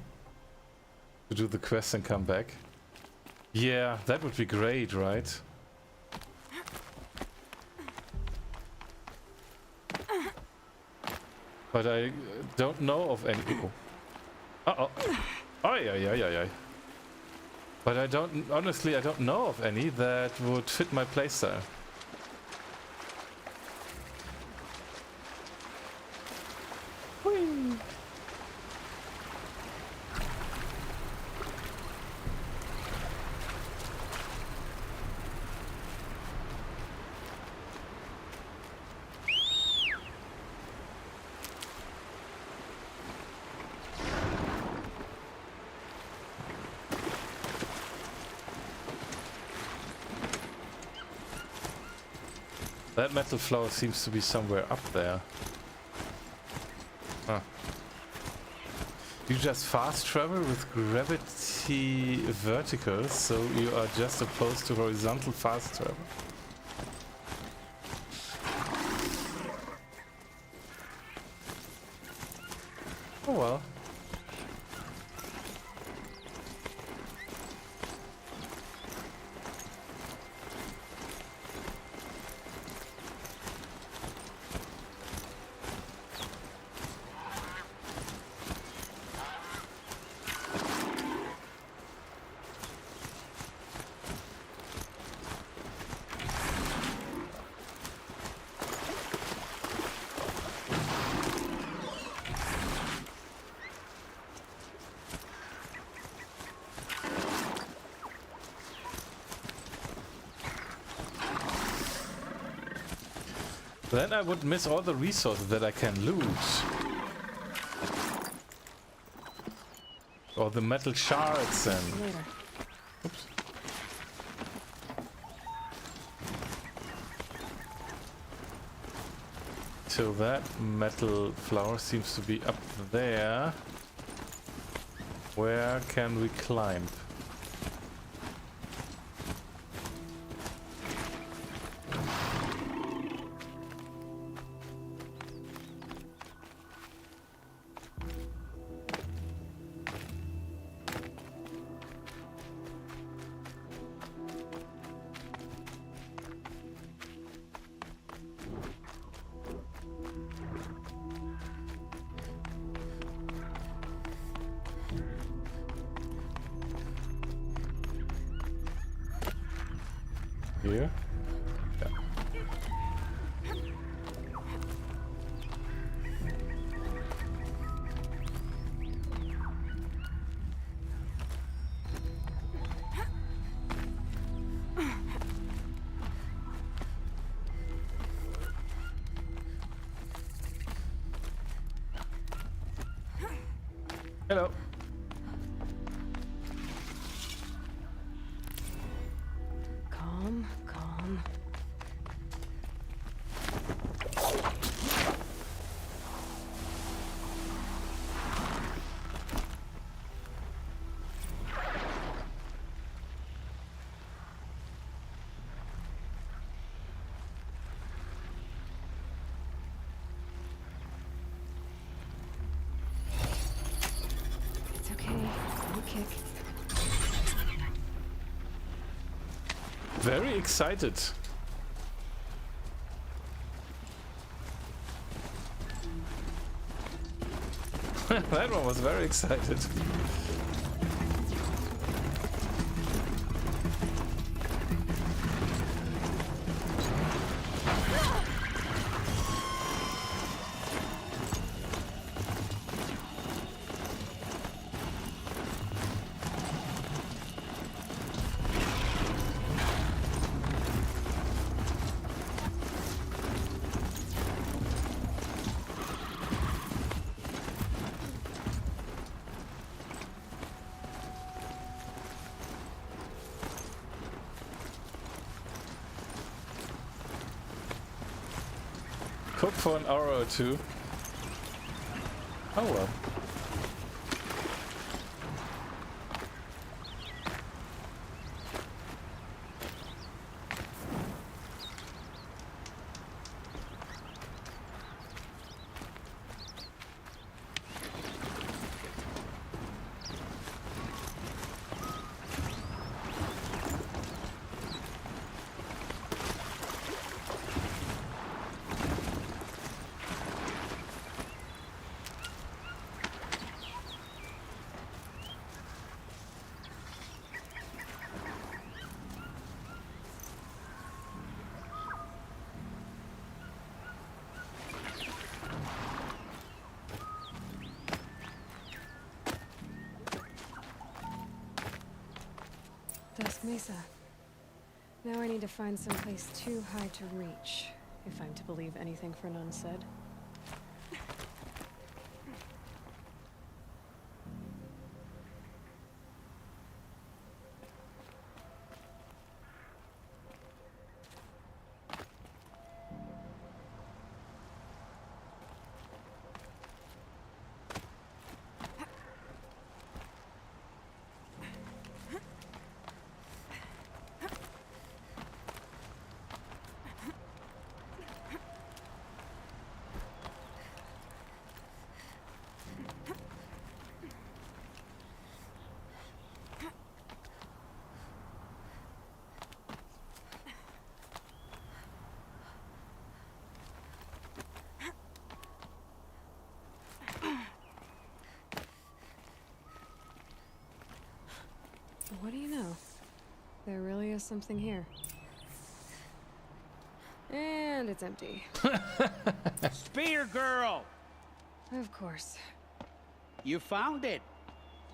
to do the quest and come back. Yeah, that would be great, right? But I don't know of any. Uh-oh. Oh, yeah. But I don't, honestly, I don't know of any that would fit my playstyle. That metal flower seems to be somewhere up there. Huh. You just fast travel with gravity vertical, so you are just opposed to horizontal fast travel. Oh well. Then I would miss all the resources that I can loot. Or the metal shards and... Oops. So that metal flower seems to be up there. Where can we climb? Here? Yeah. Hello.
Calm, calm. It's okay. No kick.
Very excited. That one was very excited. Cook for an hour or two. Oh well.
Dusk Mesa. Now I need to find some place too high to reach, if I'm to believe anything Fernan said. what do you know? There really is something here. And it's empty.
Spear girl!
Of course.
You found it.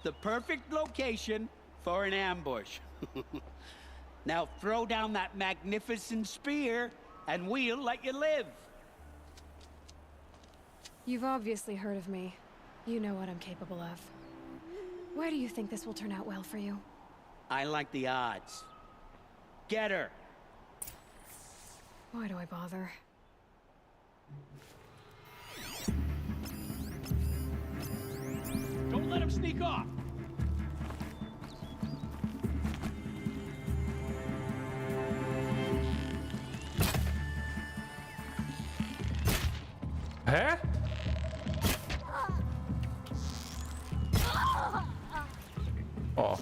The perfect location for an ambush. Now throw down that magnificent spear, and we'll let you live.
You've obviously heard of me. You know what I'm capable of. Why do you think this will turn out well for you?
I like the odds. Get her.
Why do I bother?
Don't let him sneak off.
Huh? Oh.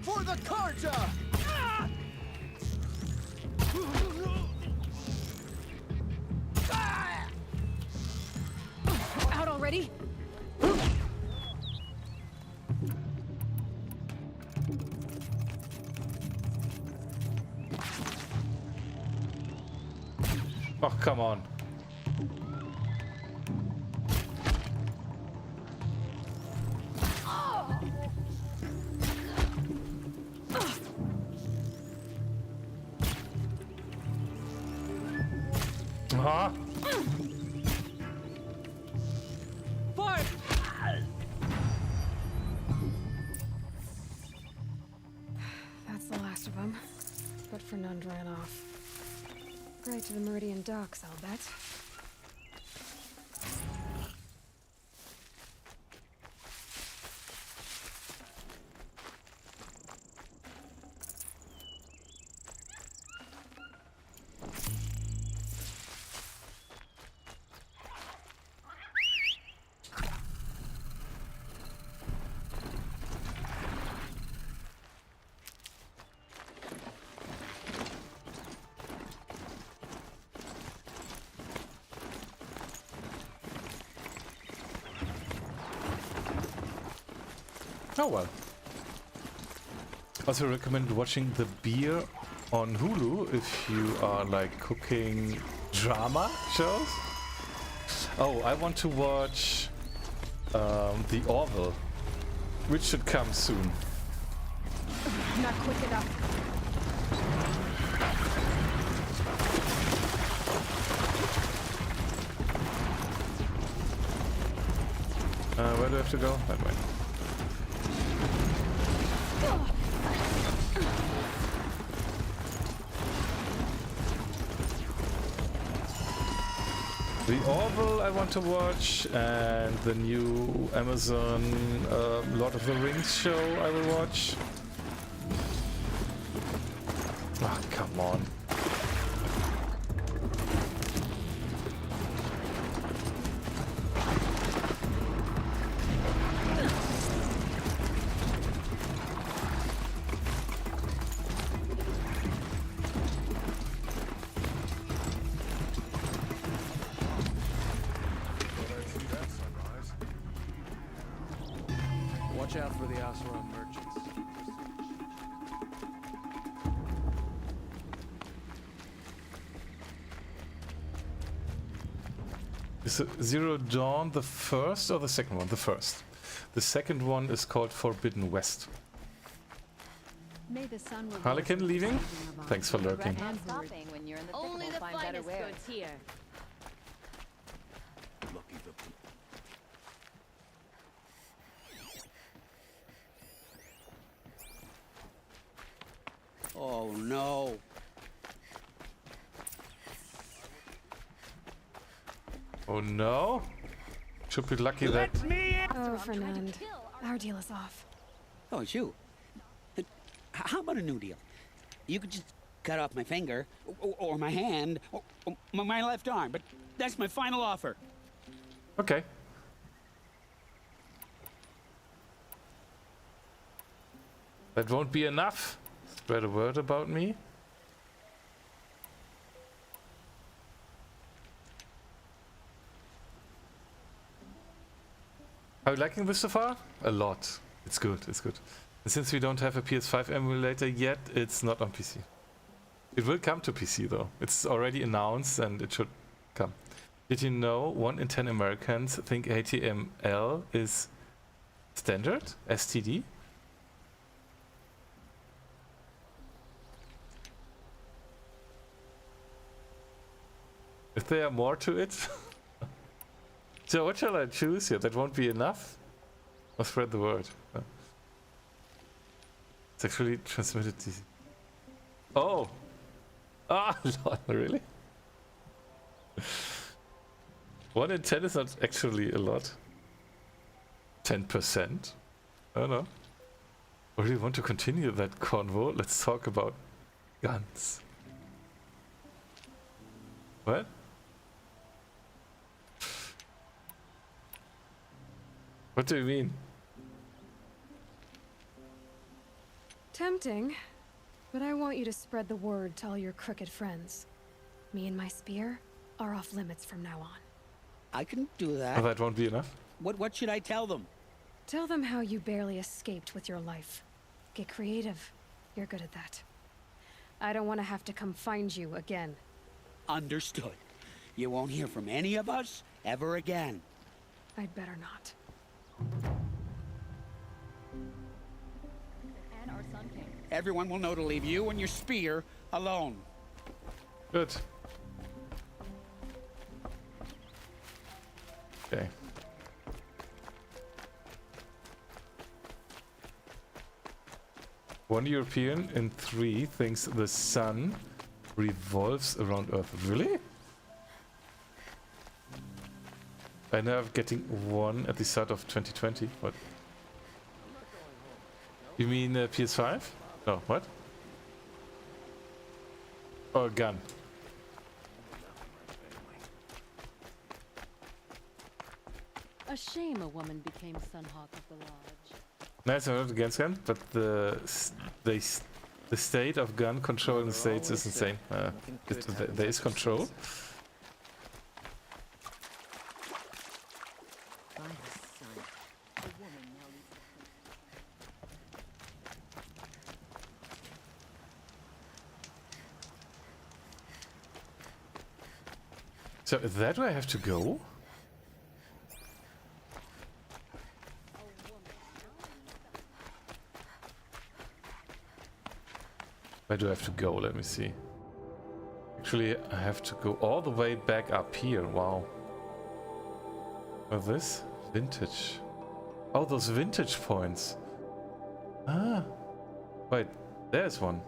For the Carja!
Out already?
Oh, come on. Huh?
That's the last of them. But Fernand ran off. Right to the Meridian docks, I'll bet.
Oh well. Also recommend watching The Beer on Hulu if you are like cooking drama shows. Oh, I want to watch The Orville, which should come soon.
Not quick enough.
Where do I have to go? That way. The Orville I want to watch, and the new Amazon Lord of the Rings show I will watch. Oh, come on.
Watch out for the Asuran merchants.
Is Zero Dawn the first or the second one? The first. The second one is called Forbidden West.
May the sun
Harlequin leaving? Thanks for lurking.
Not stopping when you're in the
Only
thick
the
of find better
finest
wear.
goods here.
Lucky the
Oh no.
Oh no! Should be lucky that...
Oh, Fernand. Our deal is off.
Oh, it's you. How about a new deal? You could just cut off my finger, or my hand, or my left arm, but that's my final offer.
Okay. That won't be enough. Spread a word about me. Are you liking this so far? A lot. It's good, it's good. And since we don't have a PS5 emulator yet, it's not on PC. It will come to PC though. It's already announced and it should come. Did you know 1 in 10 Americans think HTML is standard? STD? Is there more to it? So what shall I choose here? That won't be enough? Or spread the word? Sexually transmitted disease. Oh! Ah, Lord, really? 1 in 10 is not actually a lot. 10%? I don't know. I really want to continue that convo. Let's talk about guns. What? What do you mean?
Tempting, but I want you to spread the word to all your crooked friends. Me and my spear are off limits from now on.
I can do that.
Oh, that won't be enough?
What should I tell them?
Tell them how you barely escaped with your life. Get creative. You're good at that. I don't want to have to come find you again.
Understood. You won't hear from any of us ever again.
I'd better not.
And our Sun King.
Everyone will know to leave you and your spear alone.
Good. Okay. One European in 3 thinks the sun revolves around Earth. Really? I know I'm getting 1 at the start of 2020. What? You mean PS5? No, what? Or a gun?
A shame a woman became Sunhawk of the Lodge.
Nice, I'm not against gun, but the state of gun control in the States is insane. There is control. So is that where I have to go? Where do I have to go? Let me see. Actually, I have to go all the way back up here. Wow. What's this? Vintage. Oh, those vintage points. Ah. Wait, there's one.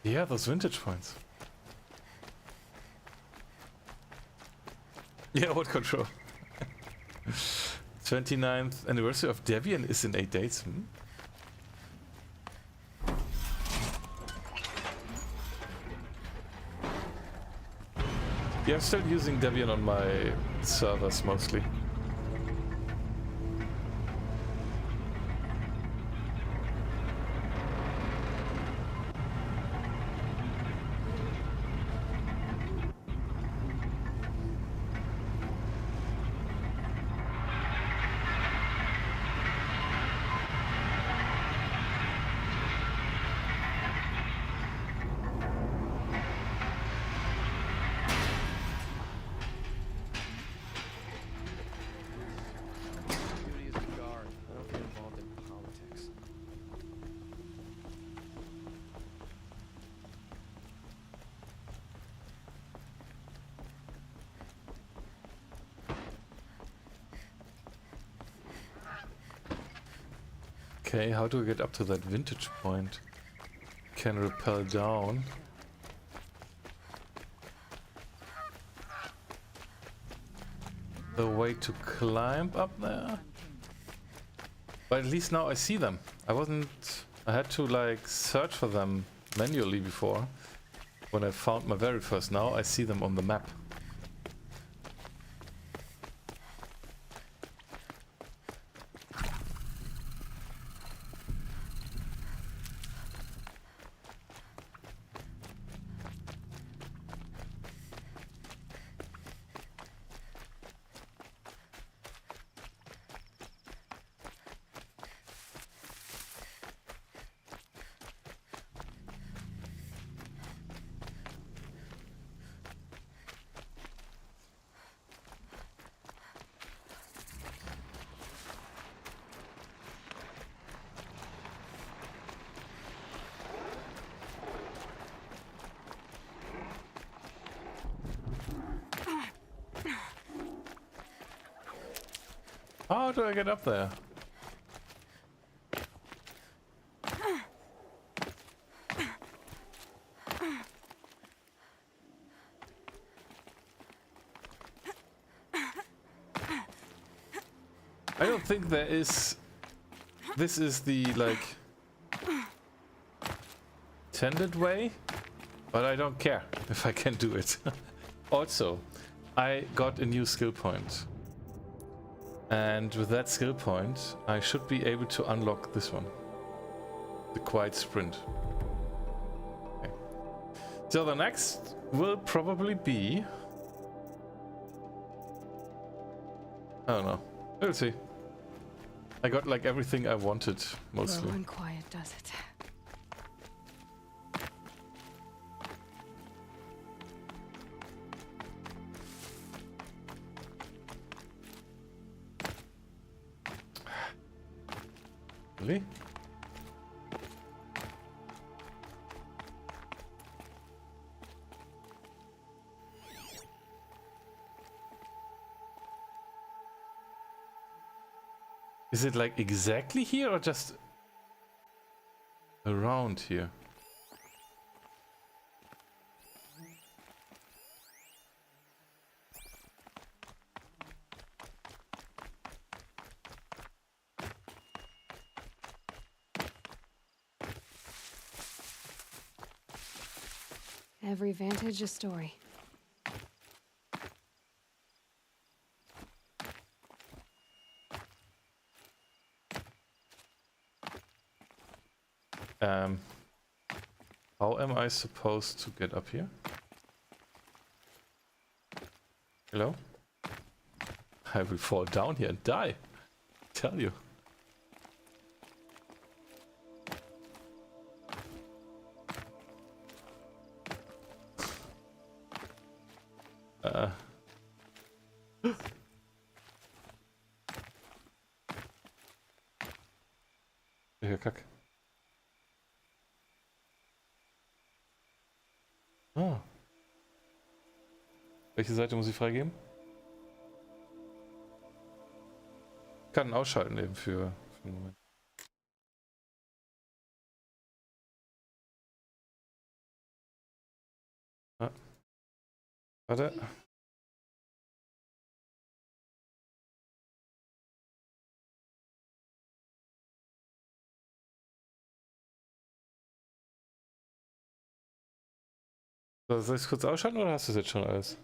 Yeah, those vintage points. Yeah, what control? 29th anniversary of Debian is in 8 days. Yeah, I'm still using Debian on my servers mostly. Okay, how do I get up to that vintage point? Can rappel down. The way to climb up there? But at least now I see them. I had to like search for them manually before. When I found my very first, now I see them on the map. How do I get up there? I don't think there is... This is the, like... intended way, but I don't care if I can do it. Also, I got a new skill point. And with that skill point, I should be able to unlock this one. The quiet sprint. Okay. So the next will probably be... I don't know. We'll see. I got like everything I wanted, mostly.
Low and quiet does it.
Really? Is it like exactly here or just around here?
Every vantage a story.
How am I supposed to get up here? Hello? I will fall down here and die. Tell you. Ja, Kack. Ah. Welche Seite muss ich freigeben? Kann ausschalten eben für einen Moment. Ah. Warte. So, soll ich es kurz ausschalten oder hast du es jetzt schon alles?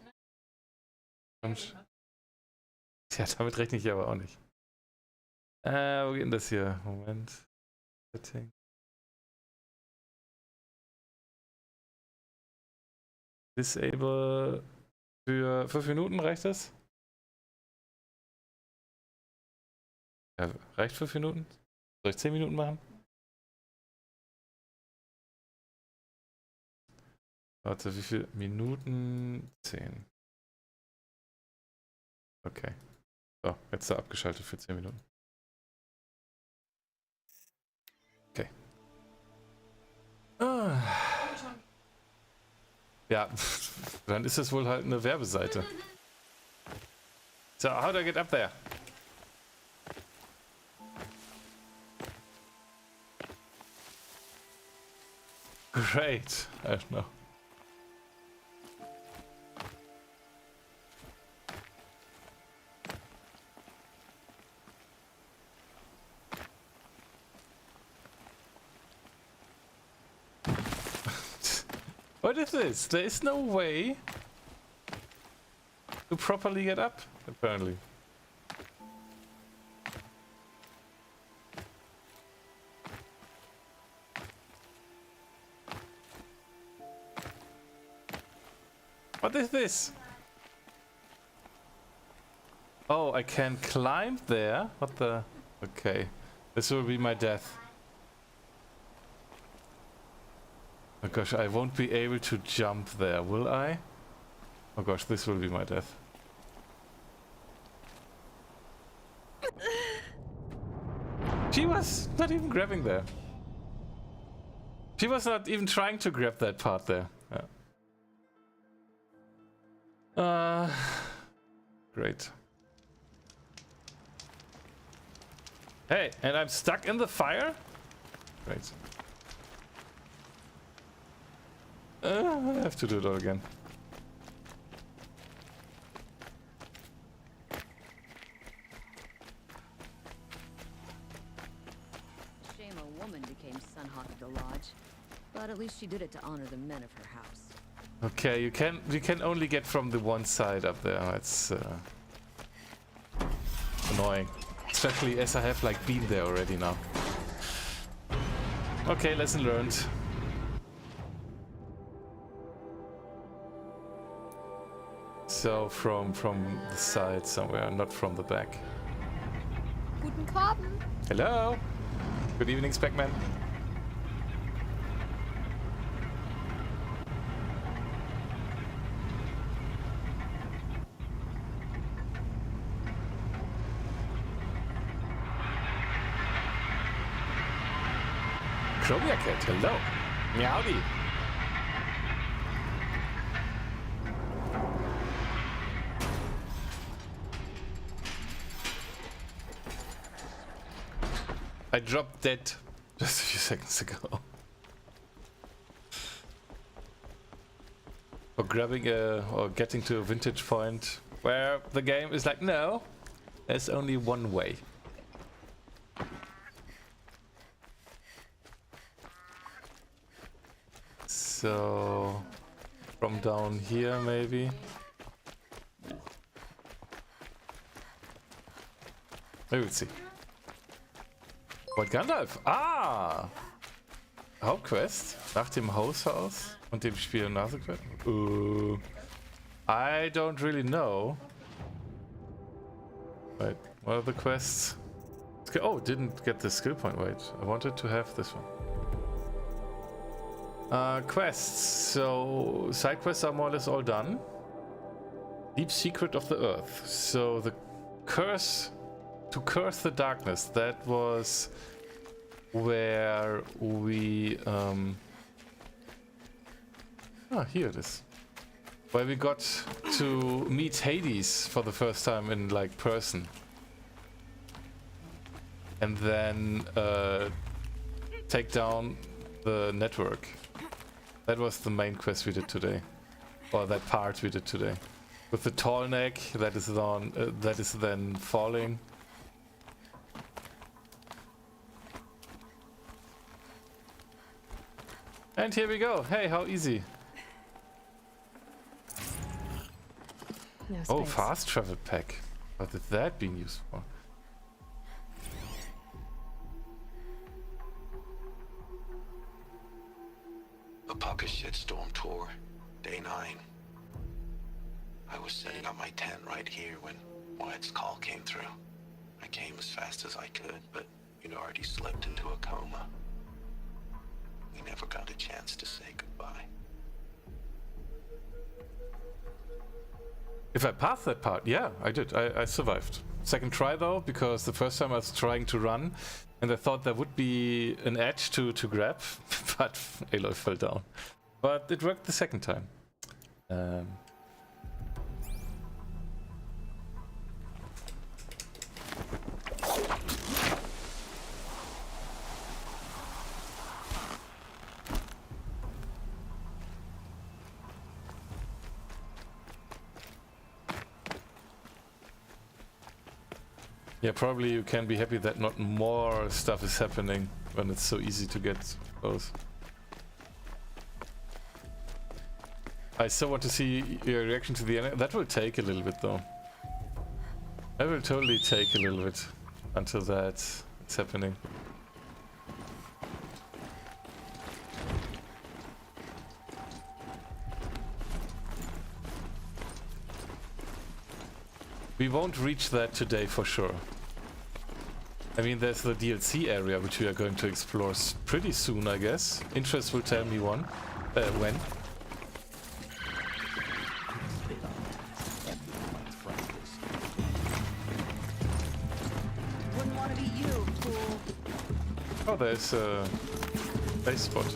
Ja, damit rechne ich aber auch nicht. Wo geht denn das hier? Moment. Setting. Disable für 5 Minuten, reicht das? Ja, reicht 5 Minuten? Soll ich 10 Minuten machen? Warte, wie viele Minuten? 10. Okay. So, jetzt da abgeschaltet für 10 Minuten. Okay. Ah. Ja, dann ist es wohl halt eine Werbeseite. So, how do I get up there? Great. I don't know. What is this? There is no way to properly get up, apparently. What is this? Oh, I can climb there? What the? Okay. This will be my death. Oh gosh, I won't be able to jump there, will I? Oh gosh, this will be my death. She was not even grabbing there. She was not even trying to grab that part there. Yeah. Great. Hey, and I'm stuck in the fire? Great. I have to do it all again.
Shame a woman became Sunhawk of the Lodge, but at least she did it to honor the men of her house.
Okay, you can only get from the one side up there. It's annoying, especially as I have like been there already now. Okay, lesson learned. So from the side somewhere, not from the back.
Guten Abend.
Hello. Good evening, Specman. Chromia Cat, hello. Meowdy. I dropped dead just a few seconds ago. Or grabbing or getting to a vintage point where the game is like, no, there's only one way. So, from down here maybe. We will see. What Gandalf? Ah! Hauptquest nach dem Haushaus und dem Spionagequest? I don't really know. Wait, what are the quests? Oh, didn't get the skill point. Wait, I wanted to have this one. Quests. So, side quests are more or less all done. Deep Secret of the Earth. So, the curse... To curse the darkness. That was where we... here it is. Where we got to meet Hades for the first time in, like, person. And then take down the network. That was the main quest we did today, or that part we did today, with the tall neck that is on that is then falling. And here we go. Hey, how easy!
No
Oh,
space.
fast travel pack. What is that being used for?
The Pucka Shitstorm Tour, Day 9. I was setting up my tent right here when Wyatt's call came through. I came as fast as I could, but you'd already slipped into a coma. We never got a chance to say goodbye.
If I passed that part, yeah, I did. I survived. Second try though, because the first time I was trying to run, and I thought there would be an edge to grab, but Aloy fell down. But it worked the second time. Yeah, probably you can be happy that not more stuff is happening when it's so easy to get those. I still want to see your reaction to the end. That will take a little bit though. That will totally take a little bit until that's happening. We won't reach that today for sure. I mean, there's the DLC area which we are going to explore pretty soon, I guess. Interest will tell me when.
Wouldn't want to be you, fool.
Oh, there's a base spot.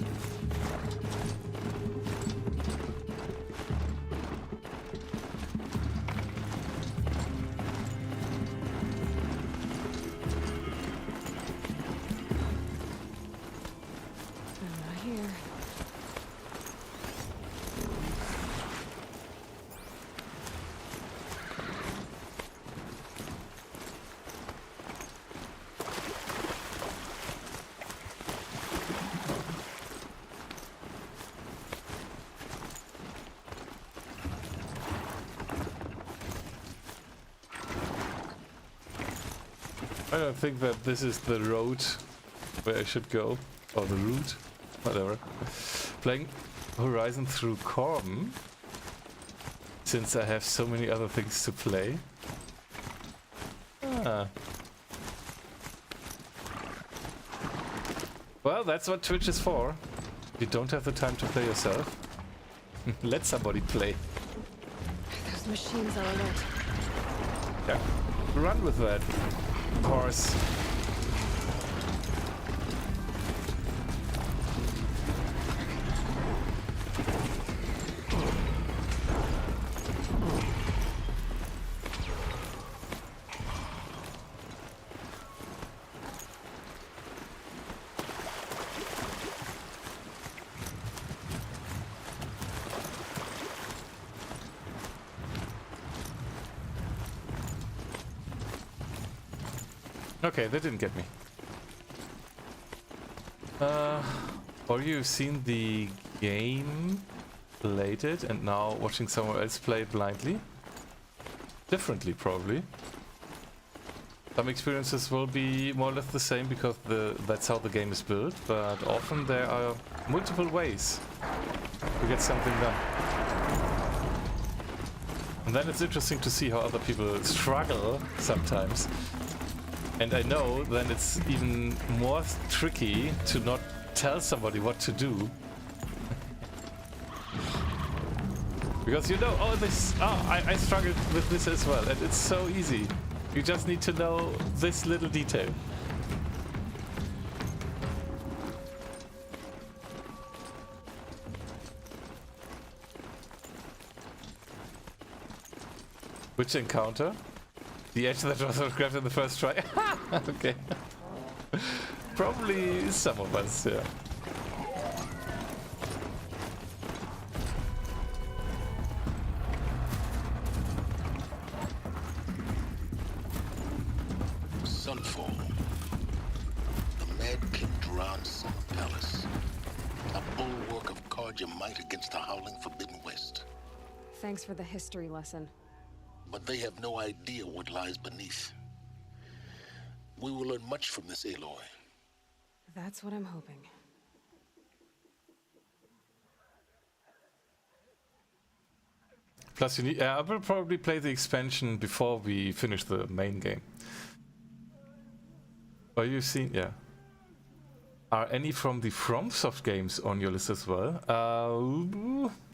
I don't think that this is the road where I should go. Or the route. Whatever. Playing Horizon through Corm. Since I have so many other things to play. Ah. Well, that's what Twitch is for. You don't have the time to play yourself. Let somebody play.
Those machines are alert.
Yeah. Run with that. Horse. Okay, that didn't get me. Or you've seen the game, played it, and now watching someone else play it blindly? Differently, probably. Some experiences will be more or less the same because that's how the game is built, but often there are multiple ways to get something done. And then it's interesting to see how other people struggle sometimes. And I know then it's even more tricky to not tell somebody what to do. Because you know, I struggled with this as well, and it's so easy. You just need to know this little detail. Which encounter? The edge that was grabbed in the first try? Okay. Probably some of us, yeah.
Sunfall. The Mad King Duran's summer palace. A bulwark of guard your might against the howling Forbidden West.
Thanks for the history lesson.
But they have no idea what lies beneath. We will learn much from this, Aloy.
That's what I'm hoping.
Plus you need... I will probably play the expansion before we finish the main game. Are you seen... Yeah. Are any from the FromSoft games on your list as well?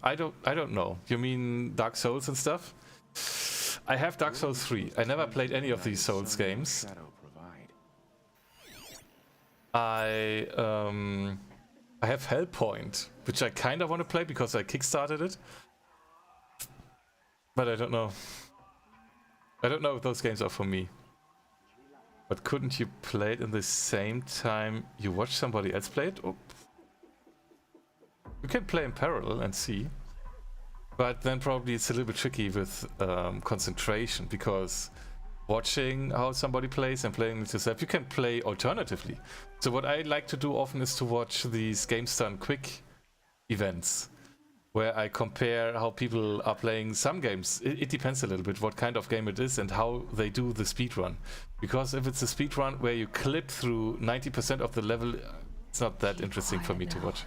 I don't know. You mean Dark Souls and stuff? I have Dark Souls 3. I never played any of these Souls games. I have Hellpoint, which I kind of want to play because I kickstarted it. But I don't know. I don't know if those games are for me. But couldn't you play it in the same time you watch somebody else play it? Oh. You can play in parallel and see. But then probably it's a little bit tricky with concentration, because watching how somebody plays and playing it yourself, you can play alternatively. So what I like to do often is to watch these Games Done Quick events, where I compare how people are playing some games. It depends a little bit what kind of game it is and how they do the speedrun. Because if it's a speedrun where you clip through 90% of the level, it's not that interesting for me to watch.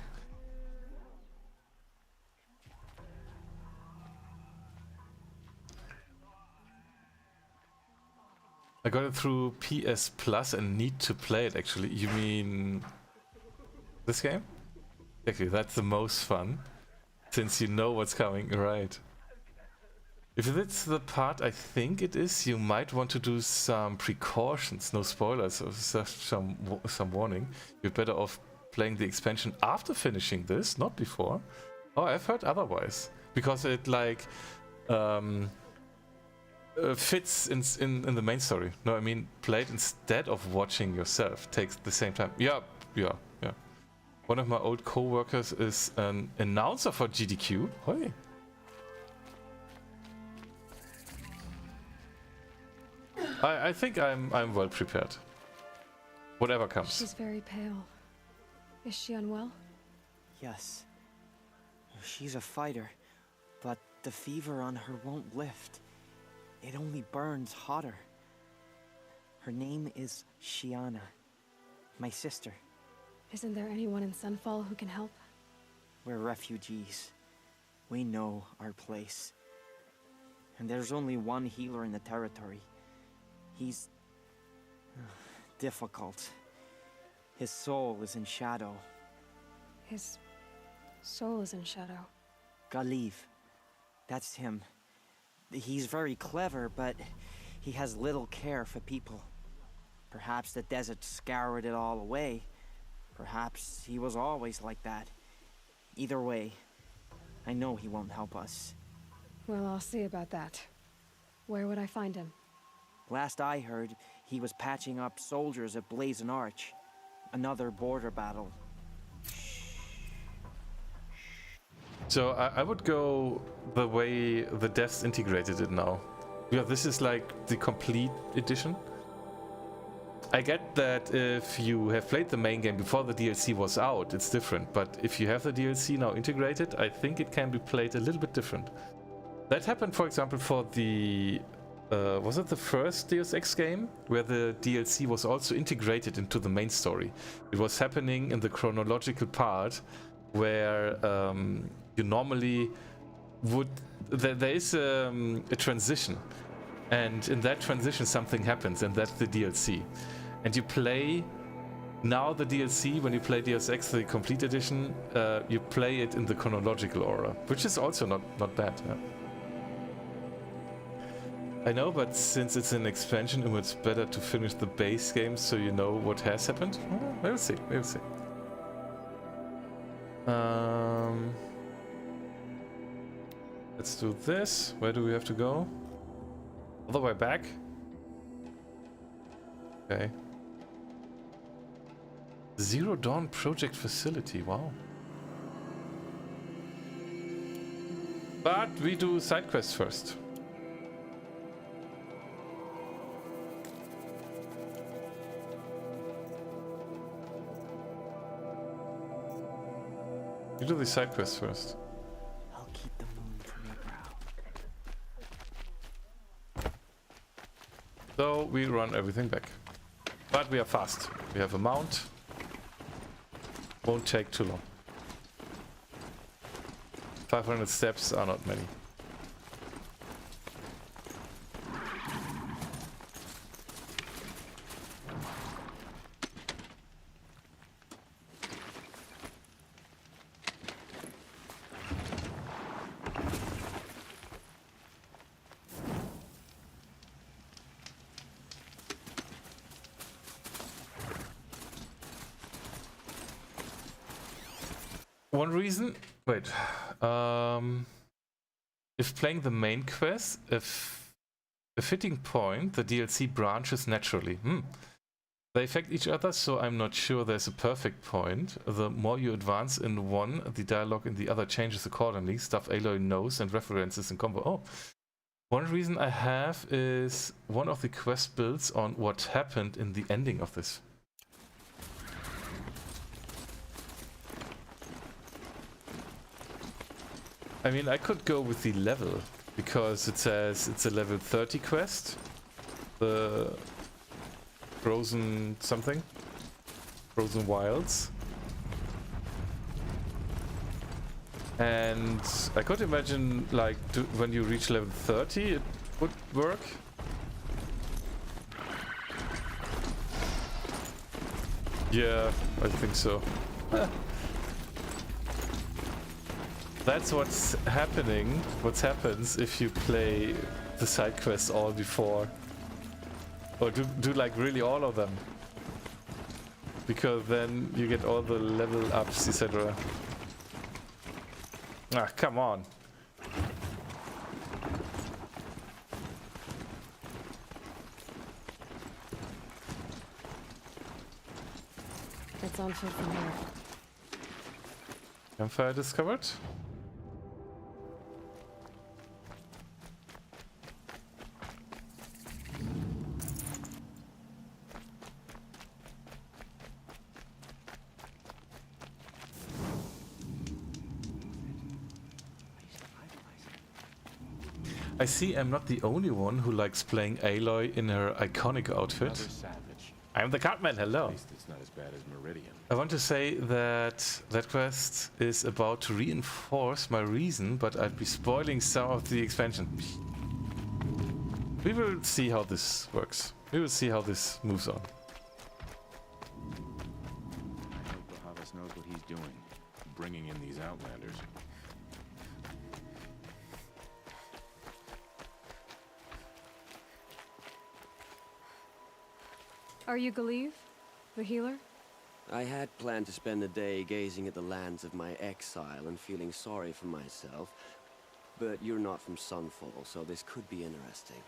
I got it through PS Plus and need to play it actually. You mean this game? Exactly, that's the most fun. Since you know what's coming, right. If it's the part I think it is, you might want to do some precautions, no spoilers, or just some warning. You're better off playing the expansion after finishing this, not before. Oh, I've heard otherwise. Because it like... fits in the main story. No, I mean play it instead of watching yourself. Takes the same time. Yeah. One of my old co-workers is an announcer for GDQ. Hey. I think I'm well prepared. Whatever comes.
She's very pale. Is she unwell?
Yes. She's a fighter, but the fever on her won't lift. It only burns hotter.
Her name is Shiana. My sister.
Isn't there anyone in Sunfall who can help?
We're refugees. We know our place. And there's only one healer in the territory. He's... difficult. His soul is in shadow.
His soul is in shadow.
Galiv. That's him. He's very clever, but he has little care for people. Perhaps the desert scoured it all away. Perhaps he was always like that. Either way, I know he won't help us.
Well, I'll see about that. Where would I find him?
Last I heard, he was patching up soldiers at Blazon Arch. Another border battle.
So I would go the way the devs integrated it now. Yeah, this is like the complete edition. I get that if you have played the main game before the DLC was out, it's different. But if you have the DLC now integrated, I think it can be played a little bit different. That happened, for example, for the... was it the first Deus Ex game? Where the DLC was also integrated into the main story. It was happening in the chronological part where you normally would... There is a transition. And in that transition something happens, and that's the DLC. And you play now the DLC, when you play Deus Ex, the complete edition, you play it in the chronological order, which is also not bad. Yeah. I know, but since it's an expansion, it's better to finish the base game so you know what has happened. Well, we'll see, we'll see. Let's do this. Where do we have to go? All the way back? Okay. Zero Dawn Project Facility, wow. But we do side quests first. You do the side quests first.
I'll keep the moon from your brow.
So we run everything back. But we are fast. We have a mount. Won't take too long. 500 steps are not many. One reason, wait, if playing the main quest, if a fitting point, the DLC branches naturally. They affect each other, so I'm not sure there's a perfect point. The more you advance in one, the dialogue in the other changes accordingly. Stuff Aloy knows and references in combo. Oh, one reason I have is one of the quest builds on what happened in the ending of this. I mean, I could go with the level, because it says it's a level 30 quest. The Frozen something? Frozen Wilds. And I could imagine, like, when you reach level 30, it would work. Yeah, I think so. That's what's happening. What happens if you play the side quests all before, or do like really all of them, because then you get all the level ups, etc. Ah, come on.
It's on foot from here.
Campfire discovered. I see I'm not the only one who likes playing Aloy in her iconic outfit. I'm the Cartman, hello.
At least it's not as bad as Meridian.
I want to say that that quest is about to reinforce my reason, but I'd be spoiling some of the expansion. We will see how this works. We will see how this moves on.
I hope Bahavas knows what he's doing, bringing in these Outlanders.
Are you Galeev, the healer?
I had planned to spend the day gazing at the lands of my exile and feeling sorry for myself, but you're not from Sunfall, so this could be interesting.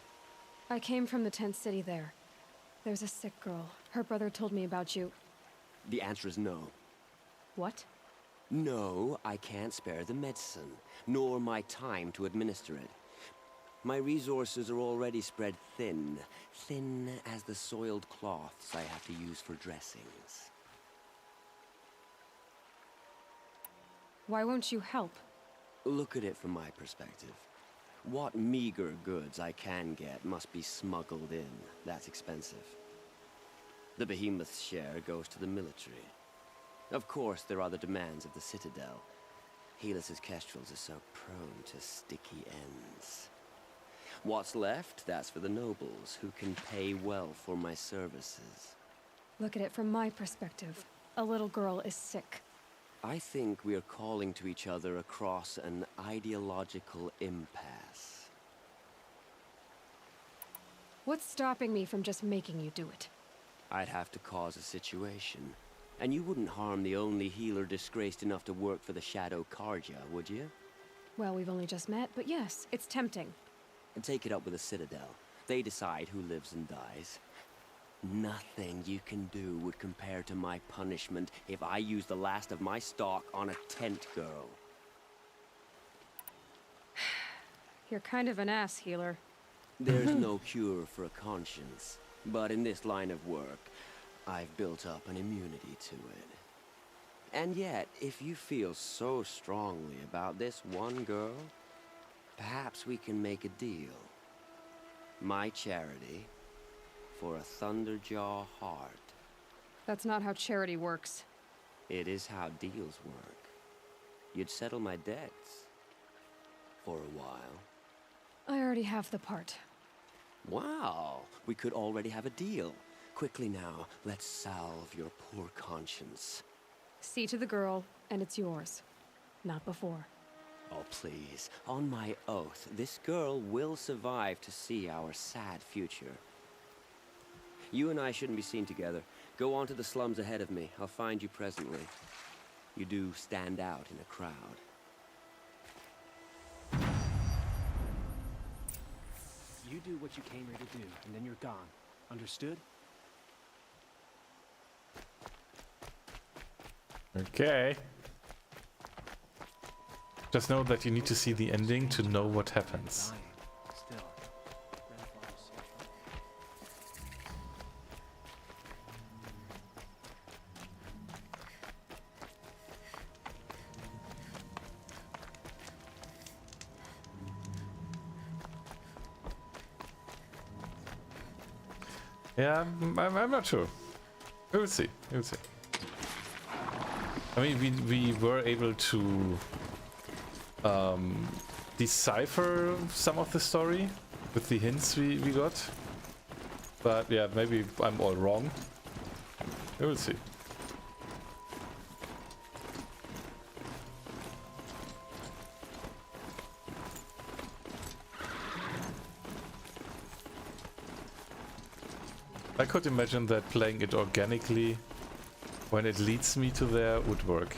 I came from the tent city there. There's a sick girl. Her brother told me about you.
The answer is no.
What?
No, I can't spare the medicine, nor my time to administer it. My resources are already spread thin, thin as the soiled cloths I have to use for dressings.
Why won't you help?
Look at it from my perspective. What meager goods I can get must be smuggled in. That's expensive. The behemoth's share goes to the military. Of course, there are the demands of the Citadel. Helis's kestrels are so prone to sticky ends. What's left, that's for the nobles, who can pay well for my services.
Look at it from my perspective. A little girl is sick.
I think we are calling to each other across an ideological impasse.
What's stopping me from just making you do it?
I'd have to cause a situation. And you wouldn't harm the only healer disgraced enough to work for the Shadow Karja, would you?
Well, we've only just met, but yes, it's tempting.
And take it up with the Citadel. They decide who lives and dies. Nothing you can do would compare to my punishment if I use the last of my stock on a tent girl.
You're kind of an ass, healer.
There's no cure for a conscience, but in this line of work, I've built up an immunity to it. And yet, if you feel so strongly about this one girl, perhaps we can make a deal. My charity for a Thunderjaw heart.
That's not how charity works.
It is how deals work. You'd settle my debts. For a while.
I already have the part.
Wow, we could already have a deal. Quickly now, let's salve your poor conscience.
See to the girl, and it's yours. Not before.
Oh, please. On my oath, this girl will survive to see our sad future. You and I shouldn't be seen together. Go on to the slums ahead of me. I'll find you presently. You do stand out in a crowd.
You do what you came here to do, and then you're gone. Understood?
Okay. Just know that you need to see the ending to know what happens.
Still.
Yeah, I'm not sure. We will see. We will see. I mean, we were able to decipher some of the story with the hints we got. But yeah, maybe I'm all wrong. We will see. I could imagine that playing it organically, when it leads me to there, would work.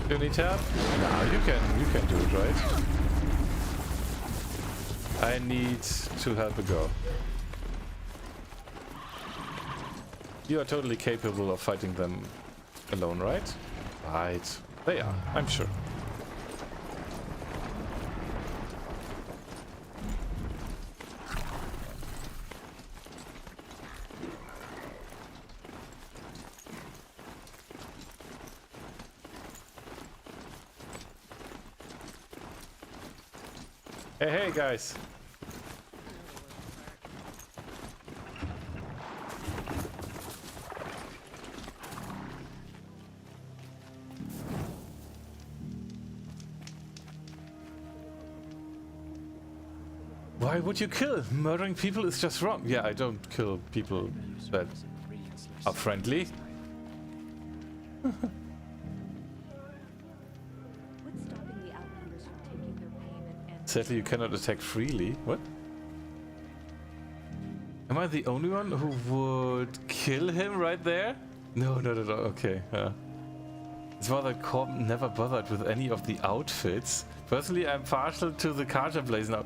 You need help? No, you can do it, right? I need to help a girl. You are totally capable of fighting them alone, right? Right. They are, I'm sure. Hey, guys. Why would you kill? Murdering people is just wrong. Yeah, I don't kill people that are friendly.
What's stopping the Outlanders from taking their payment and...
Sadly, you cannot attack freely. What? Am I the only one who would kill him right there? No. Okay, His mother Corbin never bothered with any of the outfits. Personally, I'm partial to the Carter Blaze now.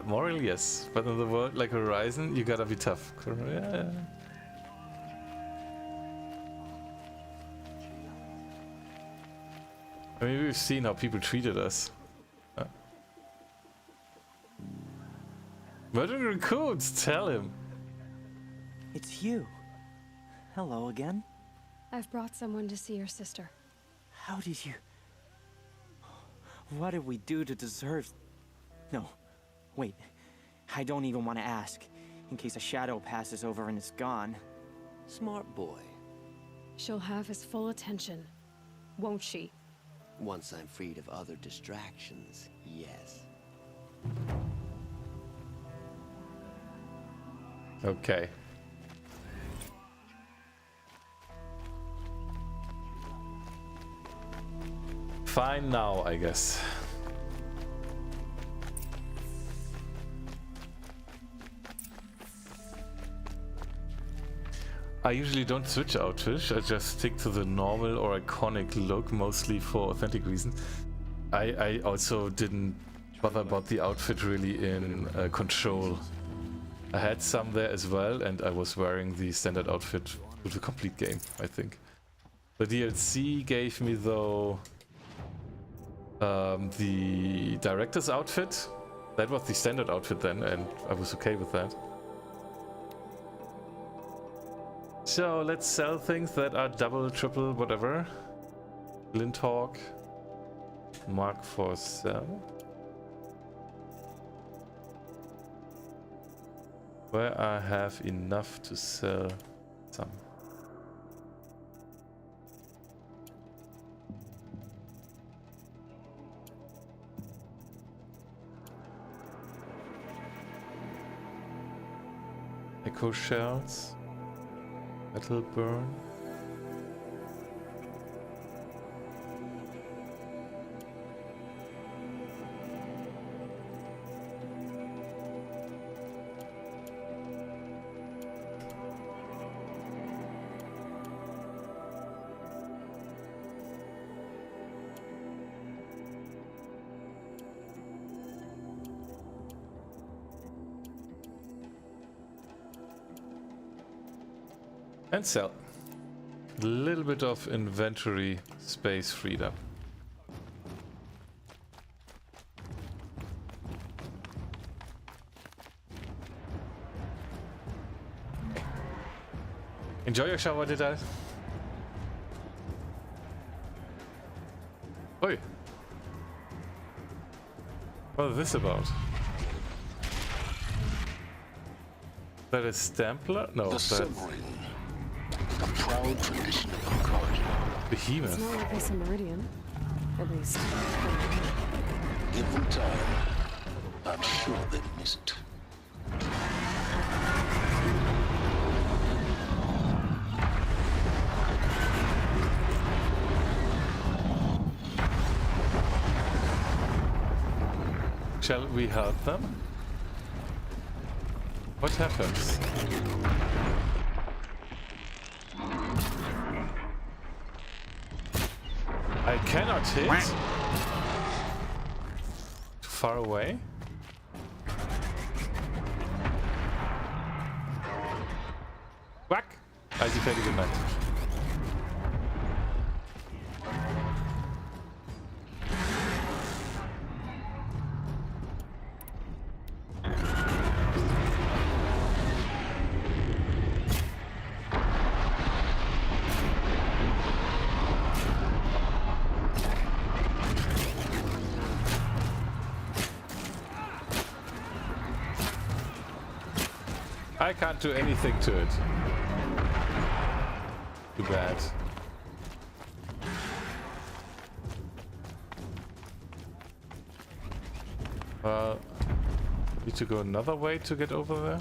Morally, yes. But in the world like Horizon, you gotta be tough. Yeah. I mean, we've seen how people treated us. Murdering raccoons, tell him.
It's you. Hello again.
I've brought someone to see your sister.
How did you... What did we do to deserve... No, wait. I don't even want to ask, in case a shadow passes over and it's gone.
Smart boy.
She'll have his full attention, won't she?
Once I'm freed of other distractions, yes.
Okay. Fine now, I guess. I usually don't switch outfits, I just stick to the normal or iconic look, mostly for authentic reasons. I also didn't bother about the outfit really in Control. I had some there as well, and I was wearing the standard outfit with the complete game, I think. The DLC gave me, though, the director's outfit. That was the standard outfit then, and I was okay with that. So let's sell things that are double, triple, whatever. Glinthawk. Mark for sell. Where I have enough to sell some. Echo shells. Metal burn. And sell. A little bit of inventory space freed up. Enjoy your shower, did I? Oi! What is this about? That is Stampler? No, that's...
A proud tradition of Concordia.
Behemoth.
It's not like it's a Meridian. At least.
Give them time. I'm sure they'd miss it.
Shall we help them? What happens? I cannot hit. Too far away. Whack! Eisig-fertige Gemeinde. I can't do anything to it. Too bad. Need to go another way to get over there.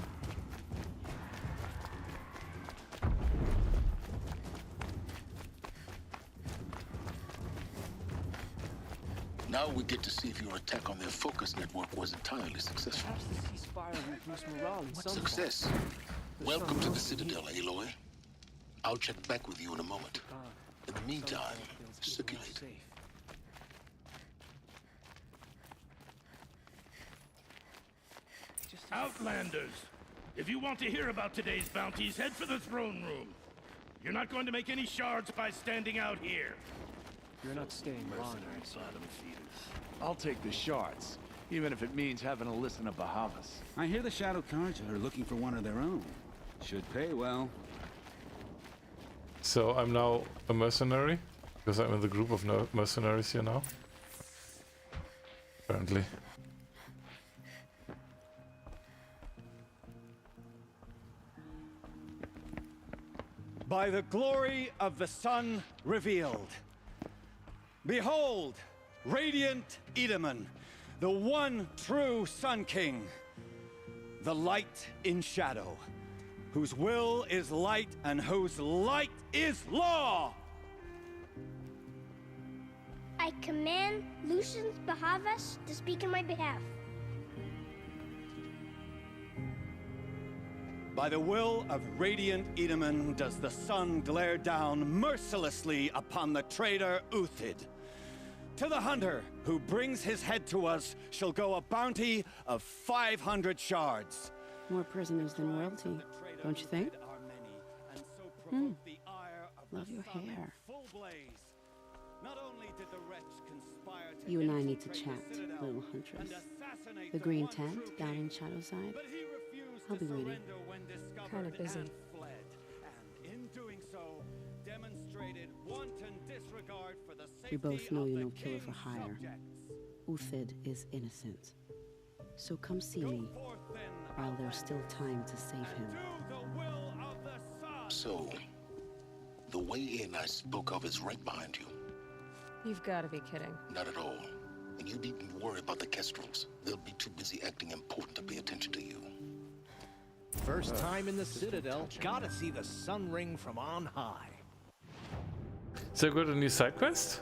Now we get to see if your attack on their focus network was entirely successful.
Perhaps the ceasefire will boost morale in some
Success. Welcome to the Citadel, Aloy. I'll check back with you in a moment. In the meantime, circulate.
Outlanders! If you want to hear about today's bounties, head for the throne room. You're not going to make any shards by standing out here.
You're not staying long.
Bottom feeders. I'll take the shards, even if it means having to listen to Bahavas.
I hear the Shadow Cards are looking for one of their own. Should pay well.
So I'm now a mercenary? Because I'm in the group of mercenaries here now? Apparently.
By the glory of the sun revealed. Behold, radiant Edaman, the one true Sun King, the light in shadow, whose will is light and whose light is law.
I command Lucius Bahavas to speak in my behalf.
By the will of radiant Edaman does the sun glare down mercilessly upon the traitor Uthid. To the hunter who brings his head to us shall go a bounty of 500 shards.
More prisoners than royalty, don't you think? Love your hair. You and I need to chat, little huntress. The green tent down in Shadowside. I'll be waiting.
Kind of busy.
We both know you're no killer for hire. Uthid is innocent. So come see me, while there's still time to save him.
So, the way in I spoke of is right behind you.
You've got to be kidding.
Not at all. And you needn't worry about the Kestrels. They'll be too busy acting important to pay attention to you.
First time in the Citadel, gotta see the sun ring from on high.
So I got a new side quest.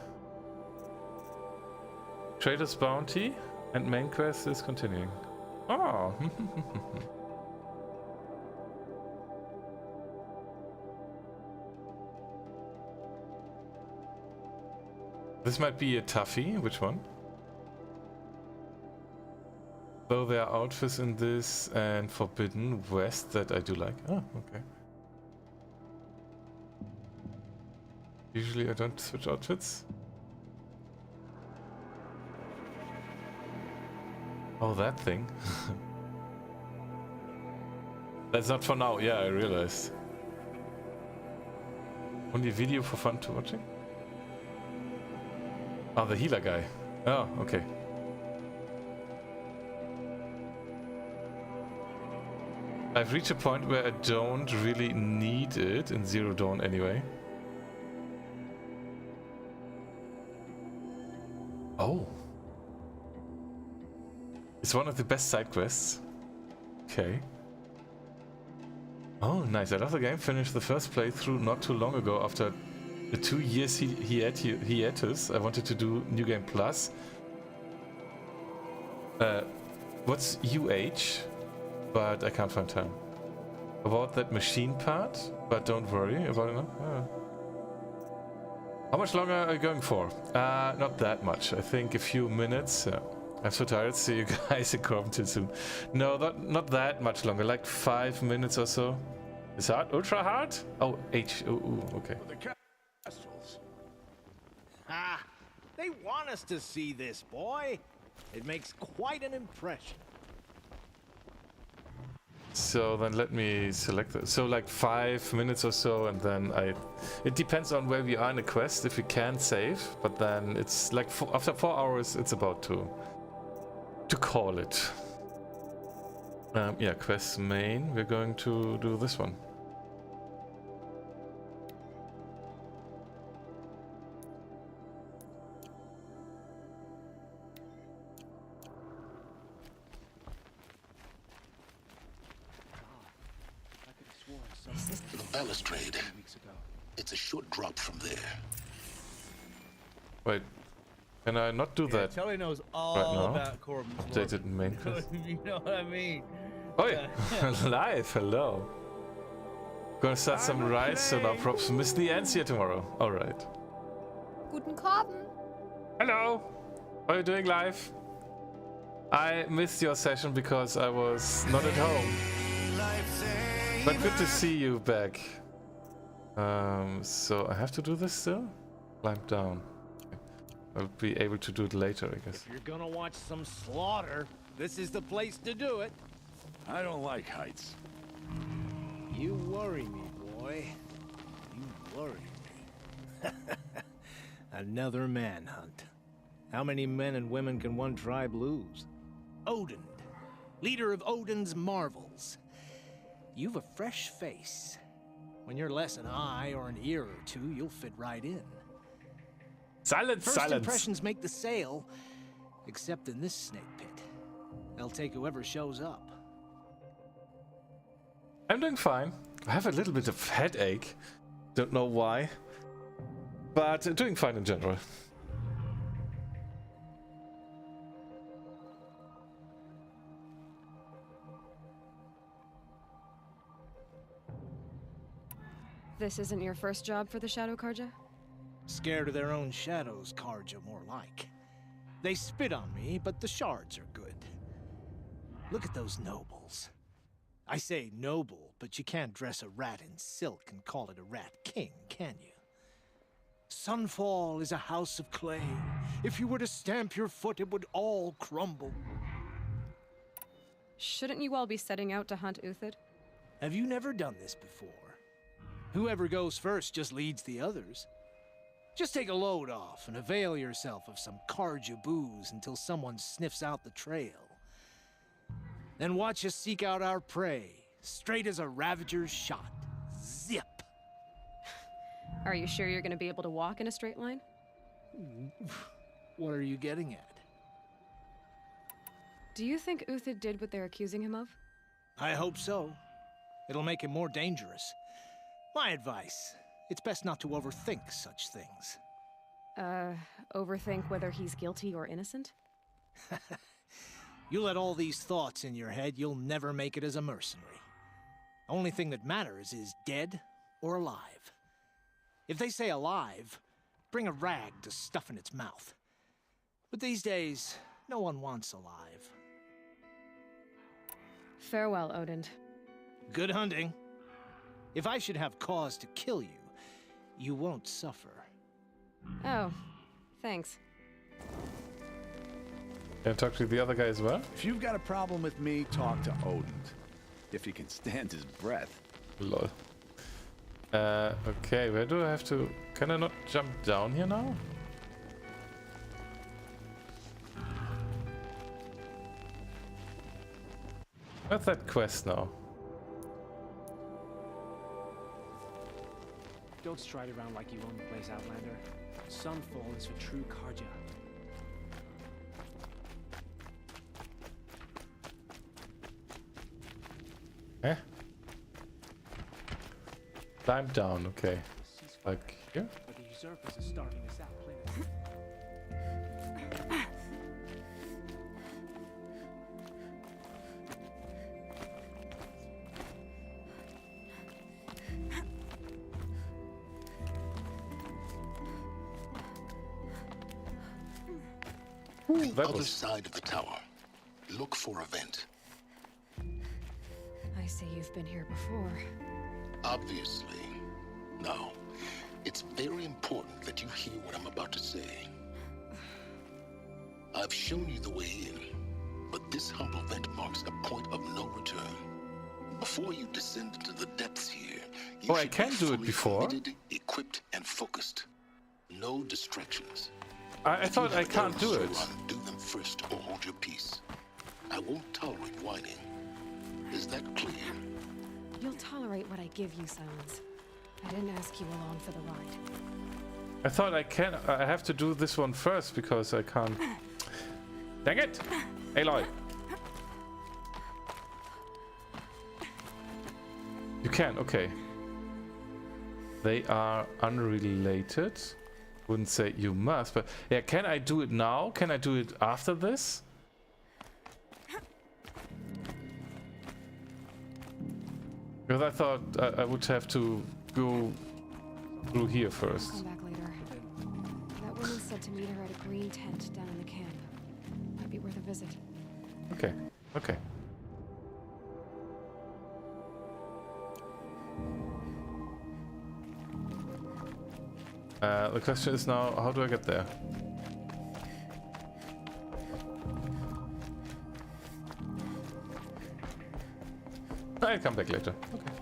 Trader's bounty and main quest is continuing. Oh. This might be a toughie. Which one? Though there are outfits in this and Forbidden West that I do like. Oh, okay. Usually I don't switch outfits. Oh, that thing. That's not for now. Yeah, I realized. Only video for fun to watching? Oh, the healer guy. Oh, okay. I've reached a point where I don't really need it in Zero Dawn anyway. Oh. It's one of the best side quests. Okay. Oh, nice. I love the game. Finished the first playthrough not too long ago after the 2 years hiatus. I wanted to do New Game Plus. What's UH? But I can't find time. About that machine part, but don't worry about it now. How much longer are you going for? Not that much. I think a few minutes. I'm so tired. See you guys in Corbin too soon. No, not that much longer. Like 5 minutes or so. Is hard? Ultra hard? Oh, H. Ooh, okay.
Ah, they want us to see this, boy. It makes quite an impression.
So then let me select it. So like 5 minutes or so, and then it depends on where we are in the quest, if we can save, but then it's like after 4 hours, it's about to call it. Yeah, quest main. We're going to do this one.
The balustrade. It's a short drop from there.
Wait, can I not do that
Tully knows all
right now?
about Corbin's
Updated main
lore.
quest.
You know what I mean?
Oh yeah, live. Hello. Gonna start some rides, so now props miss the ends here tomorrow. All right.
Guten Korben.
Hello. How are you doing live? I missed your session because I was not at home. But good to see you back. So I have to do this still? Climb down. Okay. I'll be able to do it later, I guess.
If you're gonna watch some slaughter, this is the place to do it.
I don't like heights.
You worry me, boy. You worry me. Another manhunt. How many men and women can one tribe lose? Odin, leader of Odin's marvels. You've a fresh face. When you're less an eye or an ear or two, you'll fit right in.
Silence,
First
silence.
impressions make the sale, except in this snake pit. They'll take whoever shows up.
I'm doing fine. I have a little bit of headache. Don't know why. But doing fine in general.
This isn't your first job for the Shadow Karja?
Scared of their own shadows, Karja, more like. They spit on me, but the shards are good. Look at those nobles. I say noble, but you can't dress a rat in silk and call it a rat king, can you? Sunfall is a house of clay. If you were to stamp your foot, it would all crumble.
Shouldn't you all be setting out to hunt Uthid?
Have you never done this before? Whoever goes first just leads the others. Just take a load off and avail yourself of some Karja booze until someone sniffs out the trail. Then watch us seek out our prey, straight as a ravager's shot. Zip!
Are you sure you're going to be able to walk in a straight line?
What are you getting at?
Do you think Uthid did what they're accusing him of?
I hope so. It'll make him more dangerous. My advice, it's best not to overthink such things.
Overthink whether he's guilty or innocent?
You let all these thoughts in your head, you'll never make it as a mercenary. Only thing that matters is dead or alive. If they say alive, bring a rag to stuff in its mouth. But these days, no one wants alive.
Farewell, Odin.
Good hunting. If I should have cause to kill you, you won't suffer.
Oh, thanks.
Can I talk to the other guy as well?
If you've got a problem with me, talk to Odin. If he can stand his breath.
Lol. Okay, where do I have to... Can I not jump down here now? What's that quest now?
Don't stride around like you own the place, Outlander. Sunfall is for true Karja.
Eh? Climb down, okay. Like here?
But the usurpers are starving us out planet.
The other side of the tower. Look for a vent.
I see you've been here before.
Obviously. Now, it's very important that you hear what I'm about to say. I've shown you the way in, but this humble vent marks a point of no return. Before you descend into the depths here, you
I can do it before.
committed, equipped, and focused. No distractions.
I thought I can't do it.
Do them first or hold your peace. I won't tolerate whining. Is that clear?
You'll tolerate what I give you, Silence. I didn't ask you along for the ride.
I thought I have to do this one first because I can't. Dang it! Aloy! You can, okay. They are unrelated. Wouldn't say you must, but yeah, can I do it now? Can I do it after this? Because I thought I would have to go through here first.
Come back later. That woman said to meet her at a green tent down in the camp. Might be worth a visit.
Okay, okay. The question is now, how do I get there? I'll come back later. Okay.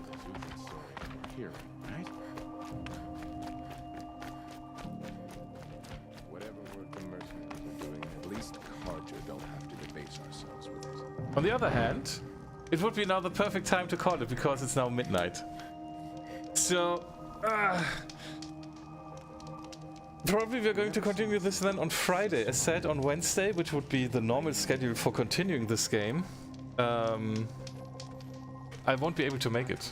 Here, right? Whatever work the mercenaries are doing, at least Carja don't have to debase ourselves with it.
On the other hand, it would be now the perfect time to call it because it's now midnight. So, probably we're going to continue this then on Friday. As said, on Wednesday, which would be the normal schedule for continuing this game, I won't be able to make it.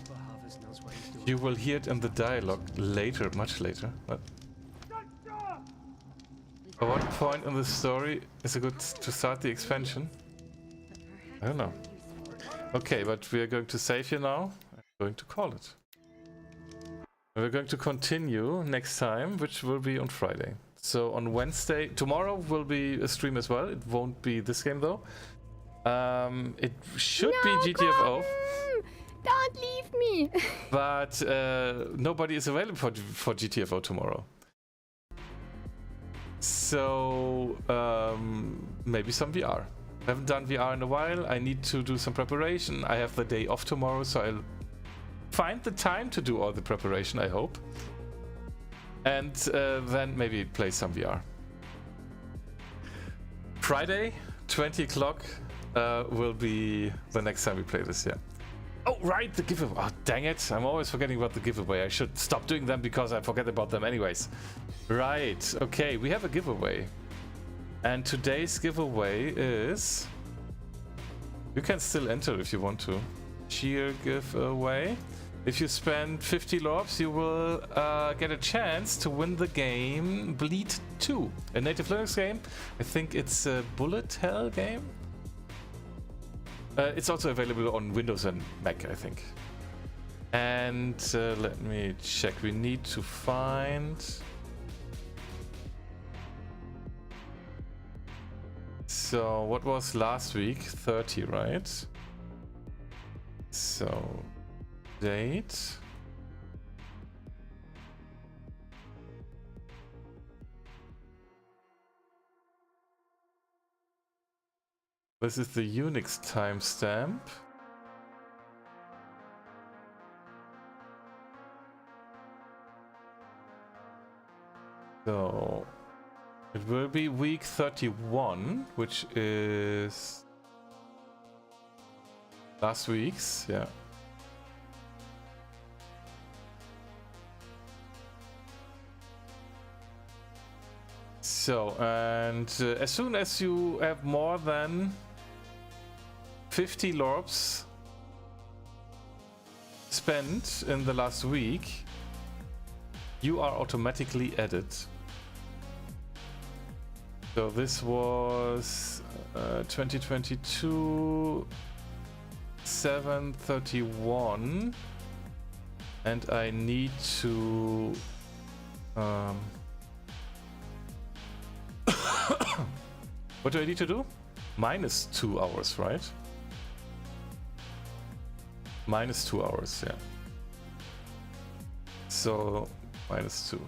You will hear it in the dialogue later, much later. But at what point in the story is it good to start the expansion? I don't know. Okay, but we are going to save here now. I'm going to call it. We're going to continue next time, which will be on Friday. So on Wednesday, tomorrow will be a stream as well. It won't be this game though. It should be GTFO.
Don't leave me!
But nobody is available for GTFO tomorrow. So maybe some VR. I haven't done VR in a while. I need to do some preparation. I have the day off tomorrow, so I'll find the time to do all the preparation, I hope. And then maybe play some VR. Friday, 20 o'clock will be the next time we play this, yeah. Oh, right, the giveaway. Oh, dang it. I'm always forgetting about the giveaway. I should stop doing them because I forget about them anyways. Right, okay, we have a giveaway. And today's giveaway is... You can still enter if you want to. Cheer giveaway. If you spend 50 LORBs, you will get a chance to win the game Bleed 2. A native Linux game. I think it's a bullet hell game. It's also available on Windows and Mac, I think. And let me check. We need to find... So, what was last week? 30, right? So, date... This is the Unix timestamp. So it will be week 31, which is last week's, yeah. So, and as soon as you have more than 50 LORBs spent in the last week, you are automatically added. So this was 2022 7/31, and I need to what do I need to do? Minus 2 hours, right? Minus 2 hours, yeah. So, minus 2.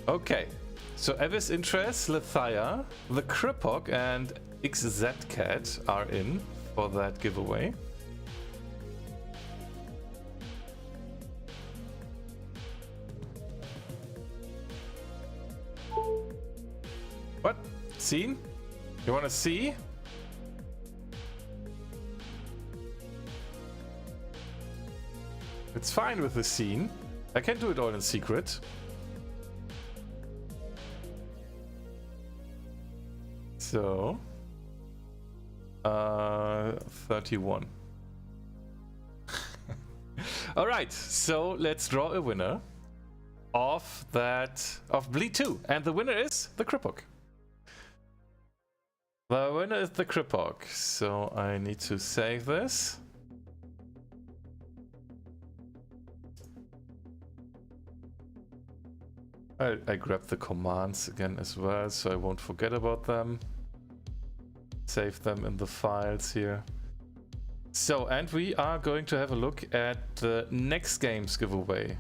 Okay. So, Evis Interest, Lethia, the Kripok, and XZCat are in for that giveaway. What? Scene? You wanna see? It's fine with the scene. I can do it all in secret. So, 31. All right, so let's draw a winner of Bleed 2, and the winner is the Kripok. The winner is the Kripok. So I need to save this. I grab the commands again as well, so I won't forget about them. Save them in the files here. So, and we are going to have a look at the next game's giveaway.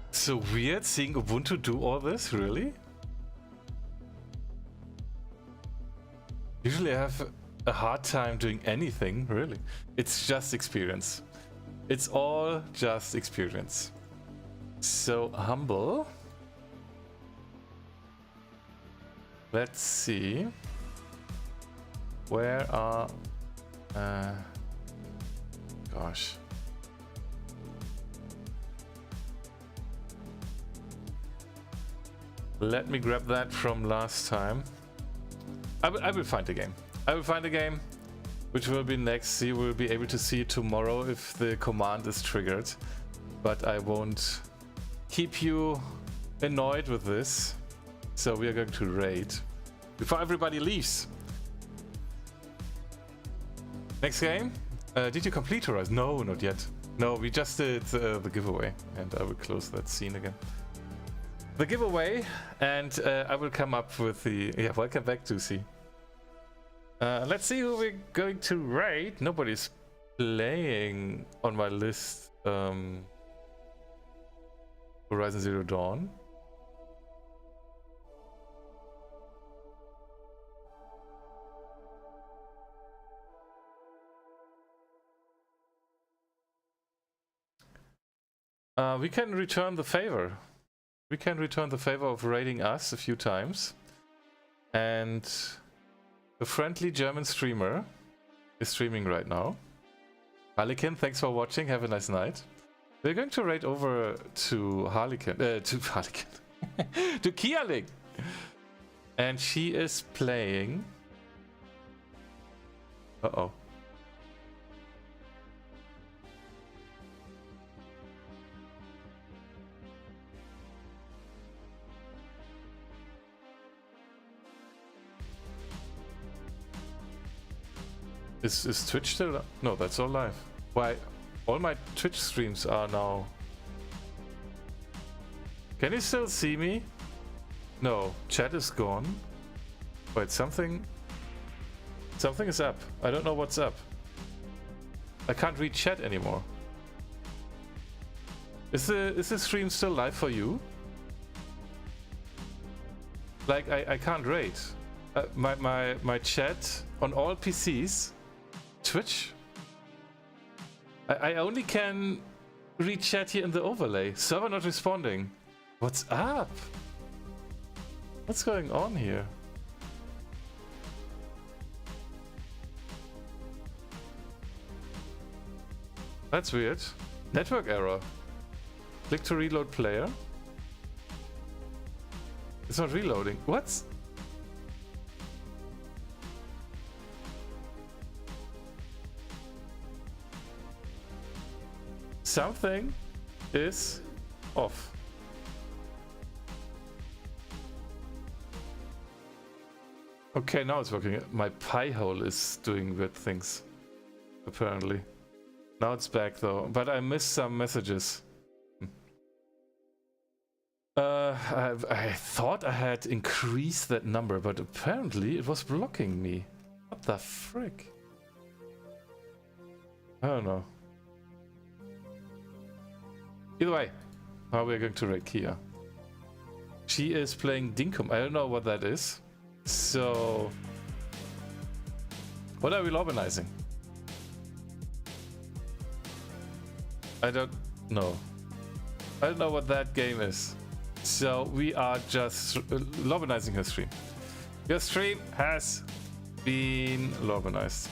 So weird seeing Ubuntu do all this, really? Usually I have a hard time doing anything, really. It's just experience. It's all just experience. So, humble. Let's see. Where are... gosh. Let me grab that from last time. I will find a game. I will find a game which will be next. You will be able to see it tomorrow if the command is triggered. But I won't keep you annoyed with this. So we are going to raid before everybody leaves. Next game. Did you complete Horizon? No, not yet. No, we just did the giveaway, and I will close that scene again. The giveaway, and I will come up with the... Yeah, welcome back, Juicy. Let's see who we're going to raid. Nobody's playing on my list. Horizon Zero Dawn. We can return the favor. We can return the favor of raiding us a few times. And a friendly German streamer is streaming right now. Harlequin, thanks for watching. Have a nice night. We're going to raid over to Harlequin, to Kialing. And she is playing... Uh-oh. Is Twitch still? No, that's all live. Why? All my Twitch streams are now... Can you still see me? No, chat is gone. Wait, something is up. I don't know what's up. I can't read chat anymore. Is the stream still live for you? Like, I can't raid. My chat on all PCs, Twitch, I only can read chat here in the overlay. Server not responding. What's up? What's going on here? That's weird. Network error. Click to reload player. It's not reloading. What? Something is off. Okay, now it's working. My pie hole is doing weird things, apparently. Now it's back though, but I missed some messages. I thought I had increased that number, but apparently it was blocking me. What the frick? I don't know. Either way, now we're going to raid Kia. She is playing Dinkum. I don't know what that is. So, what are we organizing? I don't know. I don't know what that game is. So we are just Lorbanizing her stream. Your stream has been Lorbanized.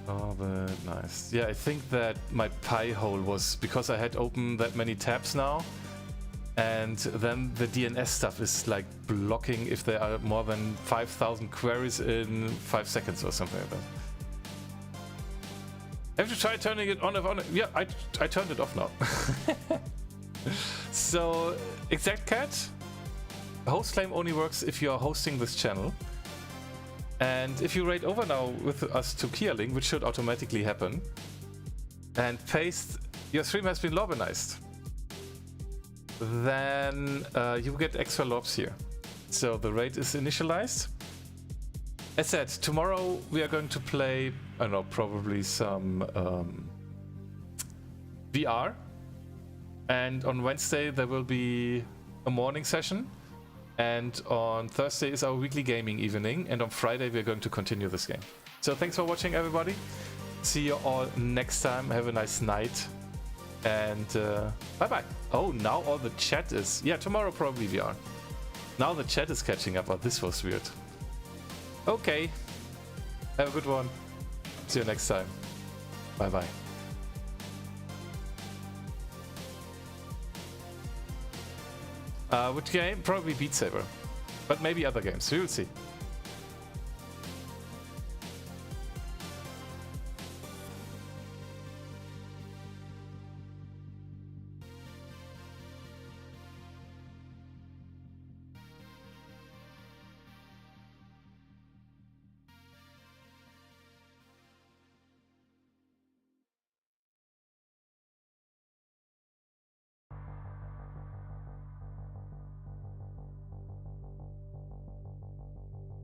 Lorbanized. Yeah, I think that my pie hole was because I had opened that many tabs now. And then the DNS stuff is like blocking if there are more than 5,000 queries in 5 seconds or something like that. Have to try turning it on and on. Yeah, I turned it off now. So, exact cat. Host claim only works if you are hosting this channel. And if you raid over now with us to Keerling, which should automatically happen, and paste your stream has been Lorbanized, then you get extra lobs here. So the raid is initialized. As said, tomorrow we are going to play, I don't know, probably some VR. And on Wednesday there will be a morning session. And on Thursday is our weekly gaming evening. And on Friday we're going to continue this game. So thanks for watching, everybody. See you all next time. Have a nice night. And bye-bye. Oh, now all the chat is... Yeah, tomorrow probably VR. Now the chat is catching up. Oh, this was weird. Okay. Have a good one. See you next time. Bye-bye. Which game? Probably Beat Saber. But maybe other games. We will see.